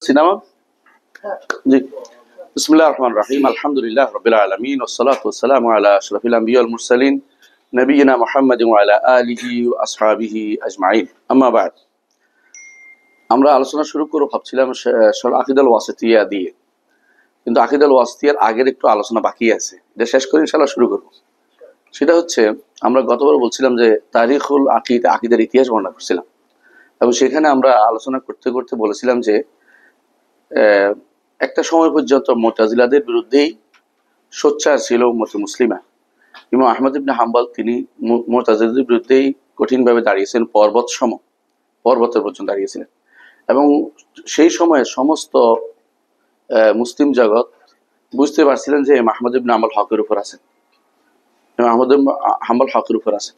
Cinema জি বিসমিল্লাহির রহমানির রহিম আলহামদুলিল্লাহি রাব্বিল আলামিন ওয়াসসালাতু ওয়াসসালামু আলা আশরাফিল আমবিয়া ওয়াল মুরসালিন নবিয়িনা মুহাম্মাদিন ওয়া আলা আলিহি ওয়া আসহাবিহি আজমাইন আম্মা বাদ। আমরা আলোচনা শুরু করব ভাবছিলাম আকীদাল ওয়াসিতিয়া দিয়ে, কিন্তু আকীদাল ওয়াসিতিয়ার আগের একটু আলোচনা বাকি আছে, এটা শেষ করে ইনশাআল্লাহ শুরু করব। সেটা হচ্ছে, আমরা গতবার বলছিলাম যে তারিখুল আকীদার ইতিহাস বর্ণনা করছিলাম, এবং সেখানে আমরা আলোচনা করতে করতে বলেছিলাম যে একটা সময় পর্যন্ত মুতাজিলাদের বিরুদ্ধেই সোচ্চার ছিল উম্মতে মুসলিমা। ইমাম আহমদ ইবনে হাম্বল তিনি মুতাজিলাদের বিরুদ্ধেই কঠিনভাবে দাঁড়িয়েছেন, পর্বতের পর্যন্ত দাঁড়িয়েছিলেন, এবং সেই সময়ে সমস্ত মুসলিম জগৎ বুঝতে পারছিলেন যে ইমাম আহমদ ইবনে হাম্বল হকের উপর আছেন, ইমাম আহমদ ইবনে হাম্বল হকের উপর আছেন,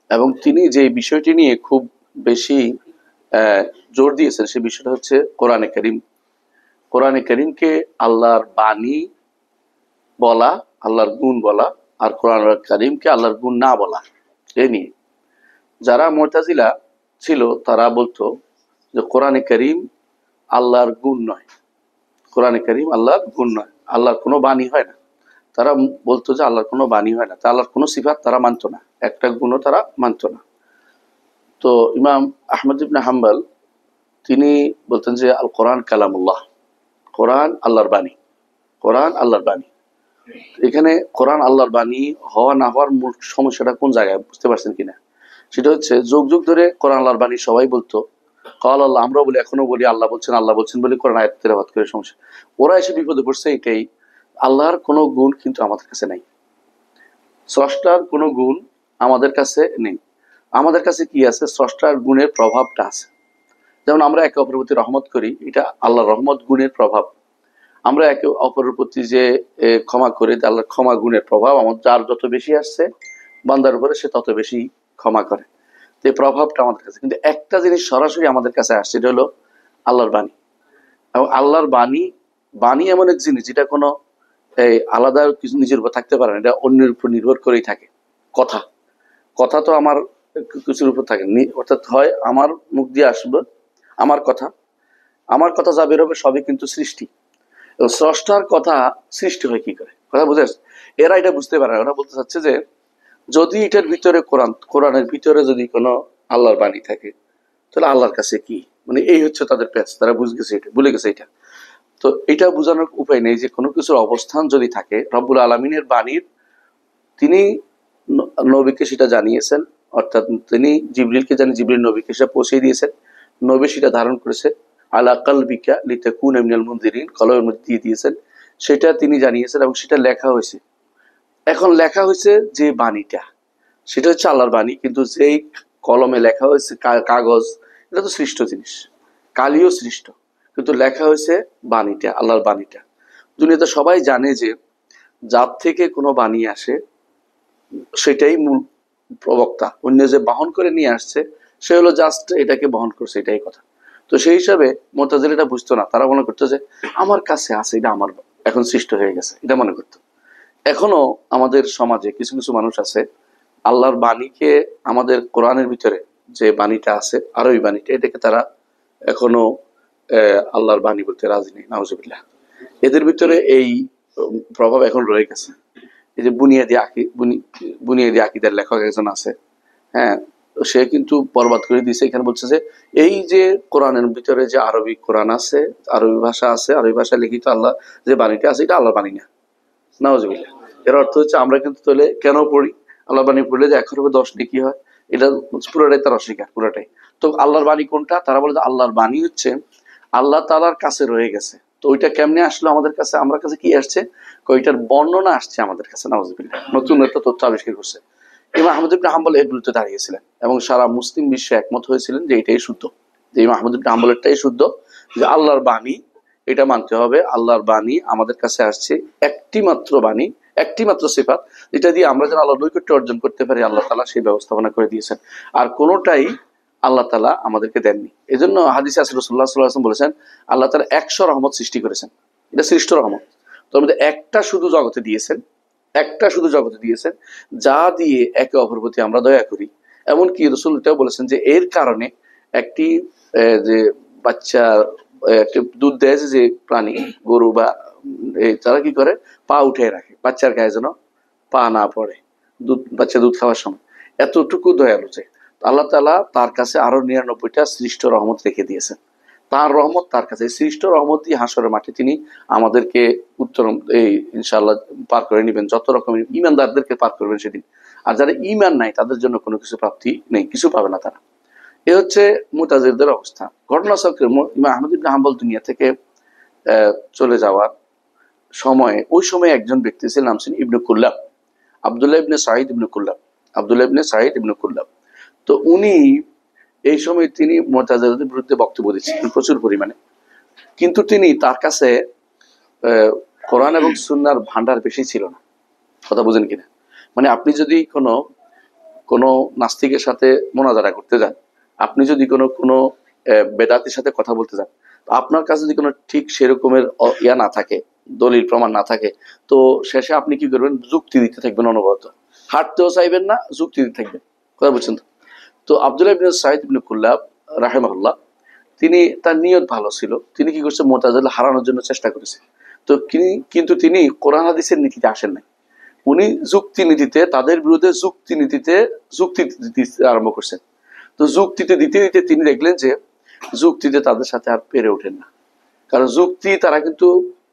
এবং তিনি যে বিষয়টি নিয়ে খুব বেশি জোর দিয়েছেন সেই বিষয়টা হচ্ছে কোরআনে কারীম। কোরআনে কারীমকে আল্লাহর বাণী বলা, আল্লাহর গুণ বলা, আর কোরআন কারীমকে আল্লাহর গুণ না বলা। এ নিয়ে যারা মুতাজিলা ছিল তারা বলতো যে কোরআনে কারীম আল্লাহর গুণ নয়, কোরআনে কারীম আল্লাহর গুণ নয়, আল্লাহর কোনো বাণী হয় না। তারা বলতো যে আল্লাহর কোনো বাণী হয় না, তা আল্লাহর কোনো সিফাত তারা মানত না, একটা গুণও তারা মানত না। তো ইমাম আহমদ ইবনে হাম্বল তিনি বলতেন যে আল কোরআন কালামুল্লাহ, কোরআন আল্লাহর বাণী, কোরআন আল্লাহর বাণী। এখানে কোরআন আল্লাহর বাণী হওয়া না হওয়ার মূল সমস্যাটা কোন জায়গায় বুঝতে পারছেন কিনা? সেটা হচ্ছে যুগ যুগ ধরে কোরআন আল্লাহর বাণী সবাই বলতো, কাল আল্লাহ, আমরাও বলি, এখনো বলি আল্লাহ বলছেন বলে কোরআন আয়াত তেলাওয়াত করে সমস্যা। ওরা এসে বিপদে পড়ছে এটাই, আল্লাহর কোনো গুণ কিন্তু আমাদের কাছে নাই, স্রষ্টার কোনো গুণ আমাদের কাছে নেই। আমাদের কাছে কি আছে? স্রষ্টার গুণের প্রভাবটা আছে। যেমন আমরা একে অপরের প্রতি রহমত করি, এটা আল্লাহর রহমত গুণের প্রভাব। আমরা একে অপরের প্রতি যে ক্ষমা করি, আল্লাহর ক্ষমা গুণের প্রভাব। আমার যার যত বেশি আসছে বান্দার উপরে, সে তত বেশি ক্ষমা করে, তো এই প্রভাবটা আমাদের কাছে। কিন্তু একটা জিনিস সরাসরি আমাদের কাছে আসছে, এটা হলো আল্লাহর বাণী। এবং আল্লাহর বাণী এমন এক জিনিস যেটা কোনো আলাদা কিছু নিজের উপর থাকতে পারে না, এটা অন্যের উপর নির্ভর করেই থাকে। কথা তো আমার কিছুর উপর থাকে, অর্থাৎ হয় আমার মুখ দিয়ে আসবে আমার কথা যা বেরোবে সবই কিন্তু সৃষ্টি। স্রষ্টার কথা সৃষ্টি হয় কি করে? কথা বুঝে আসছে? এরা এটা বুঝতে পারে না। ওরা বলতে চাচ্ছে যে যদি এটার ভিতরে কোরআনের ভিতরে যদি কোনো আল্লাহর বাণী থাকে, তাহলে আল্লাহর কাছে কি, মানে এই হচ্ছে তাদের প্যাচ। তারা ভুলে গেছে এটা। তো এটা বোঝানোর উপায় নেই যে কোনো কিছুর অবস্থান যদি থাকে, রব্বুল আলামিনের বাণীর তিনি নবীকে সেটা জানিয়েছেন, অর্থাৎ তিনি জিবরিলকে জিবরিল নবীকে সেটা পৌঁছে দিয়েছেন, নবী সেটা ধারণ করেছে, আলা কালবিকা লিতাকুনা মিনাল মুনজিরিন, কলমের মধ্যে দিয়ে দিয়েছেন, সেটা তিনি জানিয়েছেন, এবং সেটা লেখা হয়েছে। এখন লেখা হয়েছে যে বাণীটা, সেটা হচ্ছে আল্লাহর বাণী, কিন্তু যেই কলমে লেখা হয়েছে, কাগজ, এটা তো সৃষ্ট জিনিস, কালিও সৃষ্ট, কিন্তু লেখা হয়েছে বাণীটা, আল্লাহর বাণীটা। দুনিয়াতে সবাই জানে যে যার থেকে কোনো বাণী আসে সেটাই মূল প্রবক্তা, অন্য যে বহন করে নিয়ে আসছে সে হলো জাস্ট এটাকে বহন করছে, এটাই কথা। তো সেই হিসাবে মুতাজিলা বুঝতো না, তারা মনে করতো যে আমার কাছে আছে, এটা আমার এখন সৃষ্ট হয়ে গেছে, এটা মনে করতো। এখনো আমাদের সমাজে কিছু কিছু মানুষ আছে আল্লাহর বাণীকে, আমাদের কোরআনের ভিতরে যে বাণীটা আছে আরবি বাণীটা, এটাকে তারা এখনো আল্লাহর বাণী বলতে রাজি নেই, নাউজুবিল্লাহ। এদের ভিতরে এই প্রভাব এখন রয়ে গেছে। এই যে বুনিয়াদি আকীদার লেখক একজন আছে, হ্যাঁ, সে কিন্তু বরবাদ করে দিয়েছে। এখানে বলছে যে এই যে কোরআনের ভিতরে যে আরবি কোরআন আছে, আরবি ভাষা আছে, আরবি ভাষায় লিখিত আল্লাহ যে বাণীটা আছে, এটা আল্লাহর বাণী না, নাউজুবিল্লাহ। এর অর্থ হচ্ছে আমরা কিন্তু তাহলে কেন পড়ি? আল্লাহর বাণী পড়লে যে 1/10 নেকি হয়, এটা পুরোটাই তার অস্বীকার, পুরোটাই। তো আল্লাহর বাণী কোনটা? তারা বলে যে আল্লাহর বাণী হচ্ছে আল্লাহ তাআলার কাছে রয়ে গেছে। তো ওইটা কেমনে আসলো আমাদের কাছে? আমার কাছে কি আসছে? ওইটার বর্ণনা আসছে আমাদের কাছে, নাউজুবিল্লাহ। নতুন একটা তথ্য আবিষ্কার করছে। ইমাম আহমদ ইবনে হাম্বল এর বিরুদ্ধে দাঁড়িয়েছিলেন, এবং সারা মুসলিম বিশ্বে একমত হয়েছিলেন যে এটাই শুদ্ধ, যে ইমাম আহমদ ইবনে হাম্বলেরটাই শুদ্ধ, যে আল্লাহর বাণী এটা মানতে হবে। আল্লাহর বাণী আমাদের কাছে আসছে একটি মাত্র বাণী, একটি মাত্র সিফাত, যেটা দিয়ে আমরা যেন আল্লাহর নৈকট্য অর্জন করতে পারি, আল্লাহ তাআলা সেই ব্যবস্থাপনা করে দিয়েছেন। আর কোনোটাই আল্লাহ তাআলা আমাদেরকে দেননি। এজন্য হাদিসে রাসূলুল্লাহ সাল্লাল্লাহু আলাইহি ওয়াসাল্লাম বলেছেন, আল্লাহ তাআলা 100 রহমত সৃষ্টি করেছেন, এটা সৃষ্ট রহমত। তার মধ্যে একটা শুধু জগতে দিয়েছেন, যা দিয়ে একে অপরের প্রতি আমরা দয়া করি। এমনকি রাসূল এটাও বলেছেন যে এর কারণে একটি যে বাচ্চা একটা দুধ দেয় যে প্রাণী গরু বা তারা কি করে, পা উঠে রাখে বাচ্চার গায়ে যেন পা না পড়ে বাচ্চা দুধ খাওয়ার সময়। এতটুকু দয়ালু যে আল্লাহ তাআলা তার কাছে আরো 99টা সৃষ্ট রহমত রেখে দিয়েছেন। তার রহমত তার কাছে, সৃষ্ট রহমত দিয়ে হাসরের মাঠে তিনি আমাদেরকে উত্তরণ এই ইনশাআল্লাহ পার করে নেবেন, যত রকমের ইমানদারদেরকে পার করবেন সেদিন। আর যারা ইমান নাই তাদের জন্য কোনো কিছু প্রাপ্তি নেই, কিছু পাবে না তারা। এ হচ্ছে মুতাজিরদের অবস্থা। ঘটনাচক্রে ইমাম আহমদ ইবনে হাম্বল দুনিয়া থেকে চলে যাওয়ার সময়ে, ওই সময় একজন ব্যক্তি ছিল, নাম ছিল ইবনে কুল্লাব, আব্দুল্লাহ ইবনে সাঈদ ইবনে কুল্লাব, আব্দুল্লাহ ইবনে সাঈদ ইবনে কুল্লাব। তো উনি এই সময় তিনি মুতাজিরদের বিরুদ্ধে বক্তব্য দিচ্ছিলেন প্রচুর পরিমাণে, কিন্তু তিনি তার কাছে কোরআন এবং সুন্নাহর ভান্ডার বেশি ছিল না। কথা বুঝেন কিনা? মানে আপনি যদি কোনো নাস্তিকের সাথে মোনাজারা করতে যান, আপনি যদি কোনো বেদাতির সাথে কথা বলতে যান, আপনার কাছে যদি কোনো ঠিক সেরকমের ইয়া না থাকে, দলিল প্রমাণ না থাকে, তো শেষে আপনি কি করবেন, যুক্তি দিতে থাকবেন, অনবরত হাঁটতেও চাইবেন না, যুক্তি দিতে থাকবেন। কথা বলছেন তো? তো আব্দুল্লাহ ইবনে সাঈদ ইবনে কুল্লাব রাহিমাহুল্লাহ, তিনি তার নিয়ত ভালো ছিল, তিনি কি করছে, মুতাজিলা হারানোর জন্য চেষ্টা করেছে। তো কিন্তু তিনি কোরআন হাদিসের নীতিতে আসেন নাই, উনি যুক্তি নীতিতে, তাদের বিরুদ্ধে যুক্তি দিতে আরম্ভ করছেন। তো যুক্তিতে দিতে দিতে তিনি দেখলেন যে যুক্তিতে তাদের সাথে আর পেরে ওঠেন না, কারণ যুক্তি তারা কিন্তু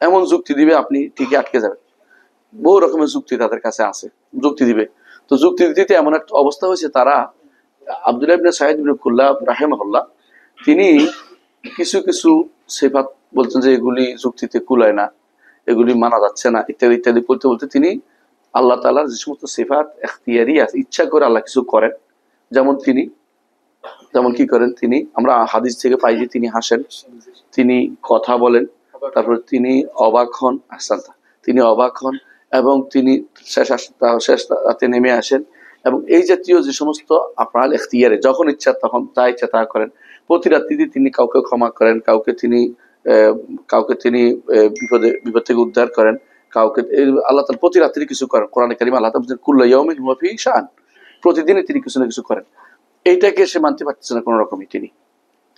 এমন যুক্তি দিবে আপনি ঠিকই আটকে যাবেন। বহু রকমের যুক্তি তাদের কাছে আছে, যুক্তি দিবে। তো যুক্তি দিতে এমন একটা অবস্থা হয়েছে, তারা আব্দুল্লাহ ইবনে সাঈদ ইবনে কুল্লাব রাহিমাহুল্লাহ, তিনি কিছু কিছু সিফাত বলছেন যে এগুলি যুক্তিতে কুলায় না, এগুলি মানা যাচ্ছে না, ইত্যাদি ইত্যাদি বলতে বলতে তিনি আল্লাহ তাআলার যে সমস্ত সিফাত এখতিয়ারি আছে, ইচ্ছা করে আল্লাহ কিছু করেন, যেমন কি করেন তিনি, আমরা হাদিস থেকে পাই যে তিনি হাসেন, তিনি কথা বলেন, তারপর তিনি অবাক হন, তিনি অবাক হন, এবং তিনি শেষ রাতে নেমে আসেন, এবং এই জাতীয় যে সমস্ত আফআল এখতিয়ারে যখন ইচ্ছা তখন যা ইচ্ছা তা করেন। প্রতি রাত্রিতে তিনি কাউকে ক্ষমা করেন, কাউকে তিনি বিপদ থেকে উদ্ধার করেন, কাউকে আল্লাহ তাআলা প্রতি রাত্রি কিছু করেন। কোরআনে কারীমে আল্লাহ তাআলা বলেন কুল্লু ইয়াউমিন হুয়া ফী শাআন, প্রতিদিনই তিনি কিছু না কিছু করেন। এইটাকে সে মানতে পারতেছে না কোন রকমই।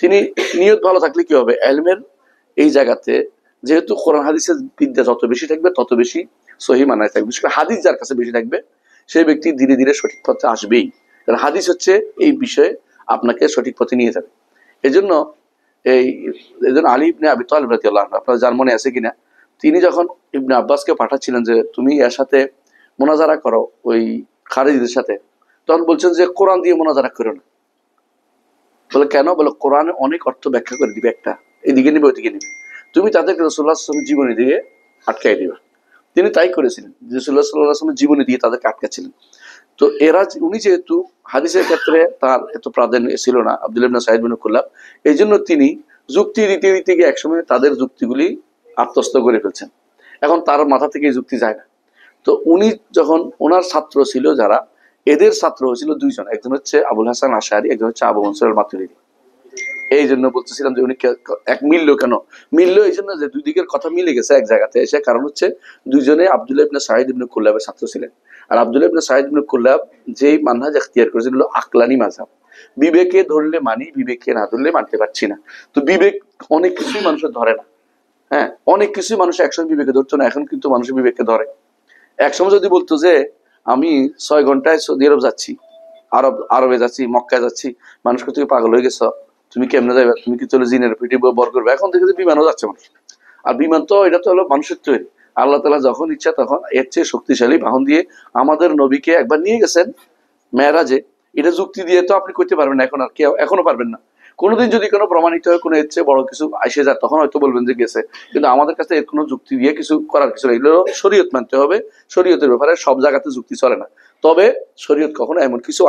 তিনি নিয়ত ভালো থাকলে কি হবে, এলমের এই জায়গাতে যেহেতু কোরআন হাদিসের বিদ্যা যত বেশি থাকবে তত বেশি সহি মানায় থাকবে, বিশেষ করে হাদিস যার কাছে বেশি থাকবে সেই ব্যক্তি ধীরে ধীরে সঠিক পথে আসবেই, কারণ হাদিস হচ্ছে এই বিষয়ে আপনাকে সঠিক পথে নিয়ে যাবে। এজন্য আলী ইবনে আবি তালিব রাদিয়াল্লাহু আনহু, আপনার যার মনে আছে কিনা, তিনি যখন ইবনে আব্বাসকে পাঠাচ্ছিলেন যে তুমি এর সাথে মোনাজারা করো ওই খারিজদের সাথে, তখন বলছেন যে কোরআন দিয়ে মোনাজারা করো না। বলে কেন? বলে কোরআনে অনেক অর্থ ব্যাখ্যা করে দিবে, একটা এদিকে নিবে ওইদিকে নিবে, তুমি তাদেরকে রাসূলুল্লাহ সাল্লাল্লাহু আলাইহি ওয়াসাল্লামের জীবনী দিয়ে আটকাই দিবা। তিনি তাই করেছিলেন, রাসূলুল্লাহ সাল্লাল্লাহু আলাইহি ওয়াসাল্লামের জীবনী দিয়ে তাদেরকে আটকাচ্ছিলেন। তো উনি যেহেতু হাদিসের ক্ষেত্রে তার এত প্রাধান্য ছিল না, আব্দুল্লাহ ইবনে সাঈদ ইবনে কুল্লাব, এই জন্য তিনি যুক্তি দিতে দিতে গিয়ে একসময় তাদের যুক্তিগুলি আত্মস্থ করে ফেলছেন। এখন তার মাথা থেকে এই যুক্তি যায় না। তো উনি যখন, ওনার ছাত্র ছিল যারা, এদের ছাত্র হয়েছিল দুইজন, একজন হচ্ছে আবুল হাসান আশআরী, একজন হচ্ছে আবু মনসুর আল মাতুরিদি। এই জন্য বলতেছিলাম যে উনি এক মিললো কেন, মিললো এই জন্য যে দুই দিকের কথা মিলে গেছে এক জায়গাতে এসে, কারণ হচ্ছে দুইজনে আব্দুল্লাহ ইবনে সাঈদ ইবনে কুল্লাবের ছাত্র ছিলেন। আর আব্দুল্লাহ ইবনে সাঈদ ইবনে কুল্লাব যেই মানহাজ ইখতিয়ার করেছিল হলো আকলানি মাযহাব, বিবেকে ধরলে মানি, বিবেকে না ধরলে মানতে পারছি না। তো বিবেক অনেক কিছুই মানুষের ধরে না, হ্যাঁ, অনেক কিছুই মানুষ একসময় বিবেকে ধরতো না, এখন কিন্তু মানুষের বিবেকে ধরে। একসময় যদি বলতো যে আমি 6 ঘন্টায় সৌদি আরব যাচ্ছি, আরবে যাচ্ছি, মক্কায় যাচ্ছি, মানুষ থেকে পাগল হয়ে গেছ, তুমি কেমনে যাবে, তুমি কি চলে জিনের পিঠে বর করবে। এখন থেকে বিমানও যাচ্ছে মানুষ, আর বিমান তো এটা তো হলো মানুষের তৈরি। আল্লাহ তাআলা যখন ইচ্ছা তখন এর চেয়ে শক্তিশালী বাহন দিয়ে আমাদের নবীকে একবার নিয়ে গেছেন মেরাজে। এটা যুক্তি দিয়ে তো আপনি করতে পারবেন না, এখন আর কেউ এখনো পারবেন না। কোনোদিন যদি কোনো প্রমাণিত হয়, কোনো এর চেয়ে বড় কিছু আসে যায়, তখন হয়তো বলবেন যে গেছে, কিন্তু আমাদের কাছে এর কোনো যুক্তি দিয়ে কিছু করার কিছু নেই। এগুলো শরীয়ত মানতে হবে, শরীয়তের ব্যাপারে সব জায়গাতে যুক্তি চলে না। তবে শরীয়ত কখনো এমন কিছু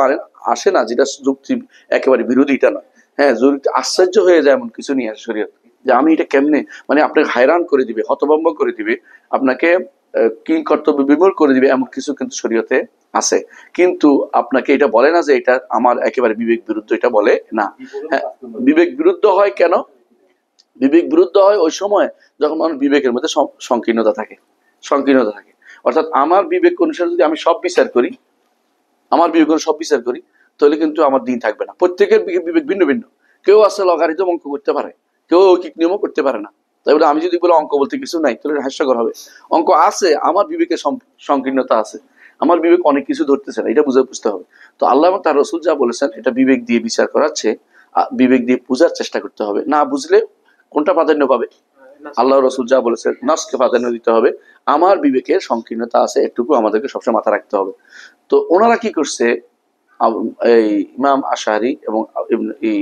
আসে না যেটা যুক্তি একেবারে বিরোধী, এটা নয়। হ্যাঁ, আশ্চর্য হয়ে যায় এমন কিছু নিয়ে আসে শরীয়ত, যে আমি এটা কেমনে, মানে আপনাকে হায়রান করে দিবে, হতভম্ব করে দিবে, আপনাকে কি কর্তব্য বিমূল করে দিবে, এমন কিছু কিন্তু শরীয়তে আছে। কিন্তু আপনাকে এটা বলে না যে এটা আমার একেবারে বিবেক বিরুদ্ধ, এটা বলে না। হ্যাঁ, বিবেক বিরুদ্ধ হয় কেন? বিবেক বিরুদ্ধ হয় ওই সময় যখন মানুষ বিবেকের মধ্যে সংকীর্ণতা থাকে। অর্থাৎ আমার বিবেক অনুসারে যদি আমি সব বিচার করি, তাহলে কিন্তু আমার দিন থাকবে না। প্রত্যেকের বিবেক ভিন্ন ভিন্ন। কেউ আছে লগারিদম অঙ্ক করতে পারে, কেউ ঐকিক নিয়মও করতে পারে না। তাই বলে আমি যদি বলে অঙ্ক বলতে কিছু নাই, তাহলে হাস্যকর হবে। অঙ্ক আছে, আমার বিবেকে সংকীর্ণতা আছে, আমার বিবেক অনেক কিছু ধরতেছে না, এটা বুঝতে হবে। তো আল্লাহ এবং তার রসুল যা বলেছেন এটা বিবেক দিয়ে বিচার করাচ্ছে, বিবেক দিয়ে বুঝার চেষ্টা করতে হবে। না বুঝলে কোনটা প্রাধান্য পাবে? আল্লাহ রসুল যা বলেছেন নাসকে প্রাধান্য দিতে হবে। আমার বিবেকের সংকীর্ণতা আছে, একটুকু আমাদেরকে সবসময় মাথা রাখতে হবে। তো ওনারা কি করছে, এই ইমাম আশারি এবং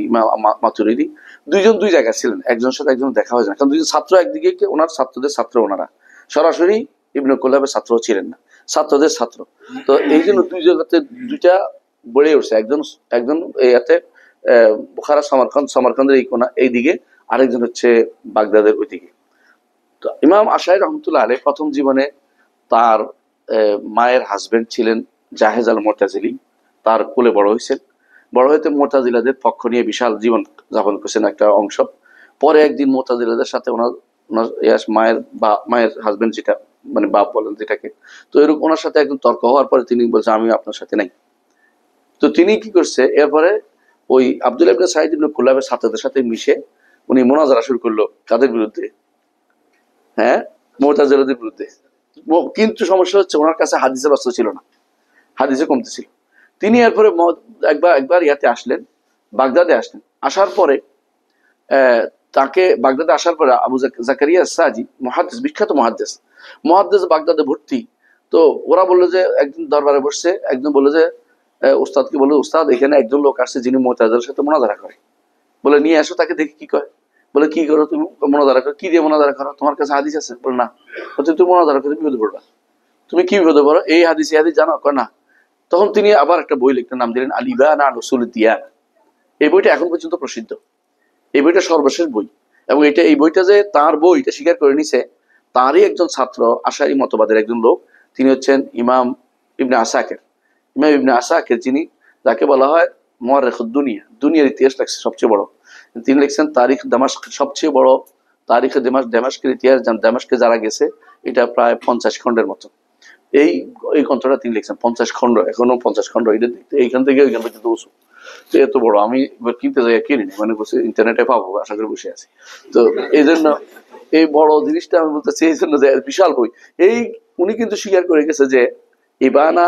ইমাম মাতুরিদি দুইজন দুই জায়গায় ছিলেন, একজনের সাথে একজন দেখা হয়েছে না, কারণ দুইজন ছাত্র একদিকে, ওনার ছাত্রদের ছাত্র, ওনারা সরাসরি ইবনে কুল্লাবের ছাত্র ছিলেন না, ছাত্রদের ছাত্র। তো এই জন্য দুই জায়গাতে দুইটা বেড়ে উঠছে, একজন একজন ইয়াতে বুখারা সামারকান্দের এই কোনা এই দিকে, আরেকজন হচ্ছে বাগদাদের ওই দিকে। তো ইমাম আশারি রহমতুল্লাহ আলাইহি প্রথম জীবনে তার মায়ের হাজবেন্ড ছিলেন জাহেজ আল মুরতাজিলি, তার কোলে বড় হয়েছেন। বড় হইতে মুরতাজিলাদের পক্ষ নিয়ে বিশাল জীবন যাপন করছেন একটা অংশ। পরে একদিন মুরতাজিলাদের সাথে ওনার মায়ের হাজবেন্ড, যেটা মানে বাপ বলেন যেটাকে, তো এরকম ওনার সাথে একদম তর্ক হওয়ার পরে তিনি বলছেন আমি আপনার সাথে নাই। তো তিনি কি করছে, এরপরে ওই আব্দুল্লাহ ইবনে সাঈদ ইবনে কুল্লাবের ছাত্রদের সাথে মিশে উনি মোনাজারা শুরু করলো। কাদের বিরুদ্ধে? হ্যাঁ, মুরতাজিলাদের বিরুদ্ধে। কিন্তু সমস্যা হচ্ছে ওনার কাছে হাদিসের অস্ত্র ছিল না, হাদিসে কমতে ছিল। তিনি এরপরে একবার ইয়াতে আসলেন, বাগদাদে আসলেন। আসার পরে তাকে বাগদাদে আসার পরে আবু জাকারিয়া সাজি মুহাদ্দিস, বিখ্যাত মুহাদ্দিস বাগদাদে ভর্তি। তো ওরা বললো যে একদিন দরবারে বসছে, একজন বললো যে উস্তাদকে বললো, উস্তাদ এখানে একজন লোক আসছে যিনি মুতাজিলাদের সাথে মুনাজারা করে, বলে নিয়ে আসো তাকে, দেখি কি কয়। বলে কি করো তুমি? মুনাজারা করো। কি দিয়ে মুনাজারা করো? তোমার কাছে হাদিস আছে? বলে না। তুমি মুনাজারা করে বিপদে পড়বা। তুমি কি বিপদে পড়ো? এই হাদিস জানো? কয় না। তখন তিনি আবার একটা বই লিখতে নাম দিলেন আল ইবানা আন উসুল দিয়ান। এই বইটা এখন পর্যন্ত প্রসিদ্ধ, এই বইটা সর্বশেষ বই। এবং এই বইটা যে তার বই, এটা স্বীকার করে নিছে তারই একজন ছাত্র, আশারি মতবাদের একজন লোক, তিনি হচ্ছেন ইমাম ইবনে আসাকির। ইমাম ইবনে আসাকির, যিনি যাকে বলা হয় মুআররিখুদ দুনিয়া, দুনিয়ার ইতিহাস লেখছে সবচেয়ে বড়। তিনি লিখছেন তারিখ দামাস্ক, সবচেয়ে বড় তারিখে দামাস্কের ইতিহাস, দামাস্কে যারা গেছে এটা প্রায় 50 খণ্ডের মতো। এই গ্রন্থটা তিনি লিখছেন 50 খণ্ড, এখনো 50 খণ্ড। এটা দেখতে এইখান থেকে ওইখান পর্যন্ত উঁচু। তো এত বড়, আমি কিনতে যাই কিনিনি, মানে বসে ইন্টারনেটে পাবো আশা করে বসে আছি। তো এই জন্য এই বড় জিনিসটা আমি বলতেছি, এই জন্য যে বিশাল বই। এই উনি কিন্তু স্বীকার করে গেছে যে ইবানা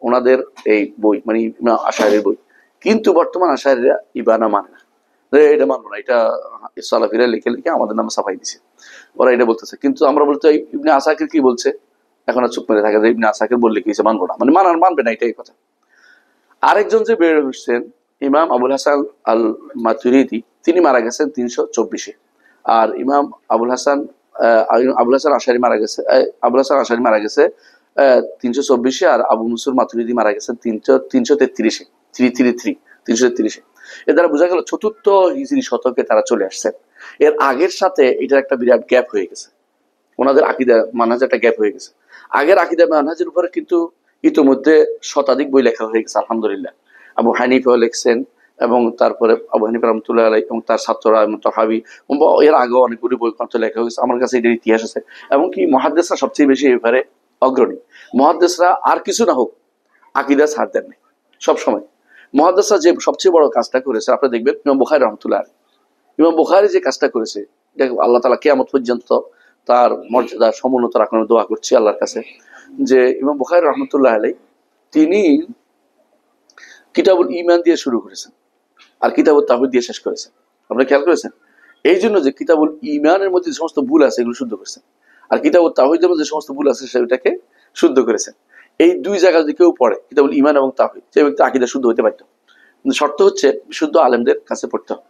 ওনাদের এই বই, মানে আশারির বই। কিন্তু বর্তমান আশারিরা ইবানা মানে না, এটা মানবো না, এটা সালাফিরা লিখে লিখে আমাদের নামে ছাপাই দিছে, ওরা এটা বলতেছে। কিন্তু আমরা বলতে ইবনে আসাকির কি বলছে, এখন আর চুপ মেরে থাকে যে ইবনে আসাকির বললে কি মানবো না, মানে মানবে না, এটাই কথা। আরেকজন যে বের হচ্ছেন ইমাম আবুল হাসান আল মাতুরিদি, তিনি মারা গেছেন 324-এ। আর ইমাম আবুল হাসান আশারি মারা গেছে, আবুল হাসান আশারি মারা গেছে 324-এ। আর আবু মুসুর মাতুরিদি মারা গেছেন 333-এ, 333-এ। এর দ্বারা বোঝা গেল চতুর্থ হিজরি শতকে তারা চলে আসছেন। এর আগের সাথে এটার একটা বিরাট গ্যাপ হয়ে গেছে, ওনাদের আকীদা মানহাজে একটা গ্যাপ হয়ে গেছে। আগের আকীদা মানহাজের উপরে কিন্তু ইতিমধ্যে শতাধিক বই লেখা হয়ে গেছে আলহামদুলিল্লাহ। আবু হানিফাও লিখছেন, এবং তারপরে আবু হানিফা রহমতুল্লাহ আলাইহি এবং তার ছাত্ররা তহাবি, এর আগেও অনেকগুলি বই গ্রন্থ লেখা হয়েছে। আমার কাছে এটার ইতিহাস আছে। এবং কি মুহাদ্দিসরা সবচেয়ে বেশি এবারে অগ্রণী। মুহাদ্দিসরা আর কিছু না হোক আকীদা ছাড় দেননি সবসময়। মুহাদ্দিসরা যে সবচেয়ে বড় কাজটা করেছে, আপনারা দেখবেন ইমাম বুখারী রহমতুল্লাহ আলাইহি, ইমাম বুখারী যে কাজটা করেছে, দেখো আল্লাহ তাআলা কিয়ামত পর্যন্ত তার মর্যাদা সমুন্নত রাখানোর দোয়া করছি আল্লাহর কাছে, যে ইমাম বুখারী রহমতুল্লাহ আলাইহি তিনি কিতাবুল ঈমান দিয়ে শুরু করেছেন আর কিতাবুত তাওহীদ দিয়ে শেষ করেছেন। আপনারা খেয়াল করেছেন? এই জন্য যে কিতাবুল ঈমানের মধ্যে যে সমস্ত ভুল আছে এগুলো শুদ্ধ করেছেন, আর কিতাবুত তাওহীদের মধ্যে যে সমস্ত ভুল আছে সেটাকে শুদ্ধ করেছেন। এই দুই জায়গা যদি কেউ পড়ে, কিতাবুল ঈমান এবং তাওহীদ, সে ব্যক্তি আকীদা শুদ্ধ হতে পারত। কিন্তু শর্ত হচ্ছে বিশুদ্ধ আলেমদের কাছে পড়তে হবে,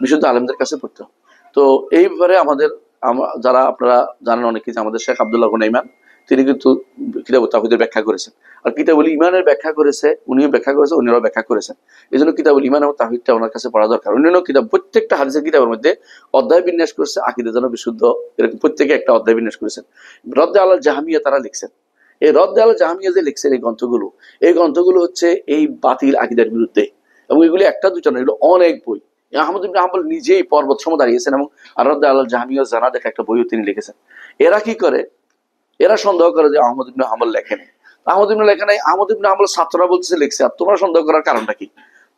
বিশুদ্ধ আলেমদের কাছে পড়তে হবে। তো এই ব্যাপারে আমাদের যারা আপনারা জানেন অনেকে, যে আমাদের শেখ আব্দুল্লাহ গুনাইমান, তিনি কিন্তু কিতাবুত তাওহীদের ব্যাখ্যা করেছেন, আর কিতাবুল ঈমানের ব্যাখ্যা করেছে, উনিও ব্যাখ্যা করেছে, উনিরাও ব্যাখ্যা করেছেন। এই জন্য কিতাবুল ঈমান এবং তাওহীদটা ওনার কাছে পড়া দরকার। অন্যান্য কিতাব, প্রত্যেকটা হাদিসের কিতাবের মধ্যে অধ্যায় বিন্যাস করেছে আকীদা যেন বিশুদ্ধ, এরকম প্রত্যেকে একটা অধ্যায় বিন্যাস করেছেন। রদ্দে আলাল জাহমিয়া তারা লিখছেন, এই রদ্দে আলাল জাহমিয়া যে লিখছেন এই গ্রন্থগুলো হচ্ছে এই বাতিল আকীদার বিরুদ্ধে। এবং এগুলি একটা দুটো না, এগুলো অনেক বই। আহমদ ইবনে হাম্বল নিজেই পর্বত সম দাঁড়িয়েছেন এবং আর-রদ্দ আলাল জাহমিয়া জানাদেহ একটা বইও তিনি লিখেছেন। এরা কি করে, এরা সন্দেহ করে যে আহমদ ইবনে হাম্বল লেখেনি। আহমদ ইবনে লেখা নাই, আহমদ ইবনে হাম্বল ছাত্ররা বলতেছে লিখছে, আর তোমরা সন্দেহ করার কারণটা কি?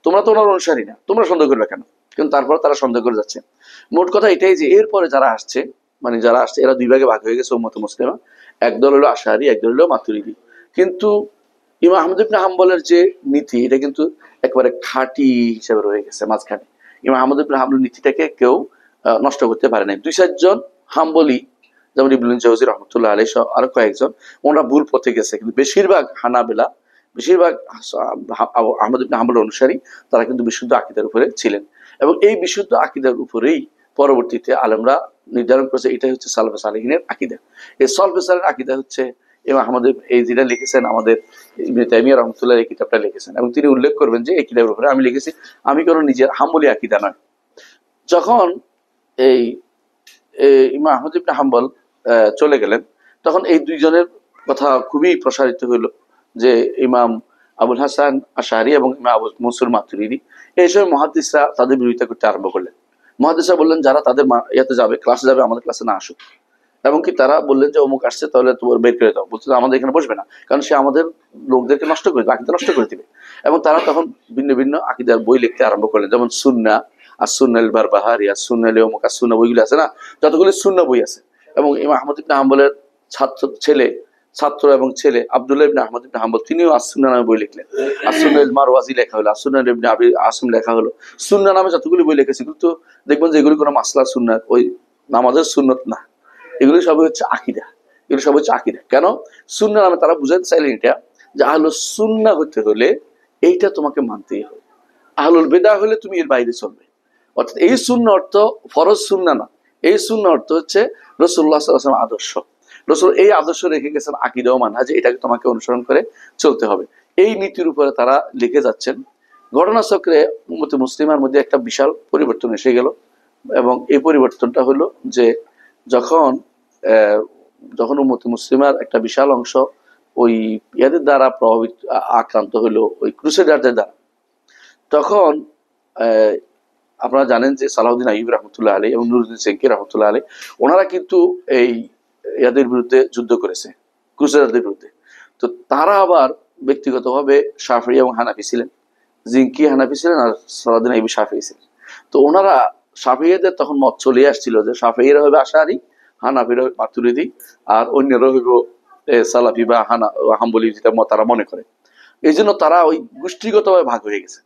তোমরা তো ওনার অনুসারী না, তোমরা সন্দেহ করবে কেন? কিন্তু তারপর তারা সন্দেহ করে যাচ্ছে। মোট কথা এটাই যে এরপরে যারা আসছে, মানে যারা আসছে এরা দুই ভাগে ভাগ হয়ে গেছে উম্মতে মুসলিমা। একদল হলো আশারি, একদল হলো মাতুরিদি। কিন্তু ইমাম আহমদ ইবনে হাম্বলের যে নীতি, এটা কিন্তু একেবারে খাঁটি হিসেবে রয়ে গেছে মাঝখানে। ইমাম আহমদ ইবনে হাম্বলের নীতিটাকে কেউ নষ্ট করতে পারে নাই। 2-4 জন হাম্বলি, যেমন ইবনুল জাওজি রহমতুল্লাহ আলাইহি সহ আরো কয়েকজন, ওনারা ভুল পথে গেছে। কিন্তু বেশিরভাগ হানাবেলা, বেশিরভাগ আহমদ ইবনে হাম্বলের অনুসারী, তারা কিন্তু বিশুদ্ধ আকীদার উপরে ছিলেন। এবং এই বিশুদ্ধ আকীদার উপরেই পরবর্তীতে আলেমরা নির্ধারণ করেছে এটাই হচ্ছে সালফে সালেহিনের আকীদা। এই সালফে সালেহিনের আকীদা হচ্ছে ইমাম আহমদ এই যেটা লিখেছেন আমাদের ইবনে তাইমিয়া রহমতুল্লাহ, এই কিতাবটা লিখেছেন। এবং তিনি উল্লেখ করবেন যে এই কিতাবের উপরে আমি লিখেছি, আমি কোনো নিজের হাম্বলি আকীদা নয়। যখন এই ইমাম আহমদ ইবনে হাম্বল চলে গেলেন, তখন এই দুইজনের কথা খুবই প্রসারিত হইল যে ইমাম আবুল হাসান আশআরী এবং ইমাম আবু মনসুর মাতুরিদি, এই সময় মুহাদ্দিসরা তাদের বিরোধিতা করতে আরম্ভ করলেন। মুহাদ্দিসরা বললেন যারা তাদের ইয়াতে যাবে, ক্লাসে যাবে, আমাদের ক্লাসে না আসুক। এমনকি তারা বললেন যে অমুক আসছে, তাহলে তোমার বের করে দাও। বলছে আমাদের এখানে বসবে না, কারণ সে আমাদের লোকদেরকে নষ্ট করে দেবে, আকীদা নষ্ট করে দিবে। এবং তারা তখন ভিন্ন ভিন্ন আকীদার বই লিখতে আরম্ভ করলেন, যেমন সুন্নাহ, আর সুন্নাল বারবাহারি, আর সুন্নাল অমুক, আর সুন্নাহ বইগুলো আছে না, যতগুলো সুন্নাহ বই আছে। এবং ইমাম আহমদ ইবনে হাম্বলের ছাত্র এবং ছেলে আব্দুল্লাহ ইবনে আহমদ ইবনে হাম্বল, তিনিও আসুন্নাহ নামে বই লিখলেন। আসুন্নাল মারওয়াজি লেখা হলো, আসুন্নাহ ইবনে আবি আসিম লেখা হলো। সুন্নাহ নামে যতগুলি বই লিখেছে, কিন্তু দেখবেন যে এগুলি কোনো মাসলা সুন্নাত, ওই নামাজের সুন্নত না, এগুলি সবই হচ্ছে আকীদা। এগুলো সব হচ্ছে আকীদা। কেন? সুন্নাহ নামে তারা বুঝাতে চাইলেন এটা যে আহলুস সুন্নাহ হতে হলে এইটা তোমাকে মানতেই হবে, আহলুল বিদআহ হলে তুমি এর বাইরে চলবে। অর্থাৎ এই সুন্নাহ অর্থ ফরজ সুন্নাহ না, এই সুন্নাহ অর্থ হচ্ছে রাসূলুল্লাহ সাল্লাল্লাহু আলাইহি ওয়াসাল্লাম আদর্শ। রাসূল এই আদর্শ রেখে গেছেন আকীদা ও মানহাজ, এটাকে তোমাকে অনুসরণ করে চলতে হবে। এই নীতির উপরে তারা লিখে যাচ্ছেন। ঘটনাচক্রে উম্মতে মুসলিমার মধ্যে একটা বিশাল পরিবর্তন এসে গেল। এবং এই পরিবর্তনটা হলো যে যখন যখন উম্মতে মুসলিমার একটা বিশাল অংশ ওই ইয়াদের দ্বারা প্রভাবিত আক্রান্ত হলো, ওই ক্রুসেডারদের দ্বারা, তখন আপনারা জানেন যে সালাউদ্দিন আইয়ুবী রহমতুল্লাহ আলাইহি এবং নুরুদ্দিন সেনকি রহমতুল্লাহ আলাইহি, ওনারা কিন্তু এই ইয়াদের বিরুদ্ধে যুদ্ধ করেছে, ক্রুসেডারদের বিরুদ্ধে। তো তারা আবার ব্যক্তিগতভাবে শাফিঈ এবং হানাফি ছিলেন। জিনকি হানাফি ছিলেন, আর সালাউদ্দিন আইয়ুবী শাফিঈ ছিলেন। তো ওনারা শাফিঈদের তখন মত চলে আসছিল যে শাফিঈরা হবে আশআরী, হানাফিরা হবে মাতুরিদি, আর অন্যরা হইব সালাফি বা হাম্বলি, যেটা তারা মনে করে। এই জন্য তারা ওই গোষ্ঠীগতভাবে ভাগ হয়ে গেছে।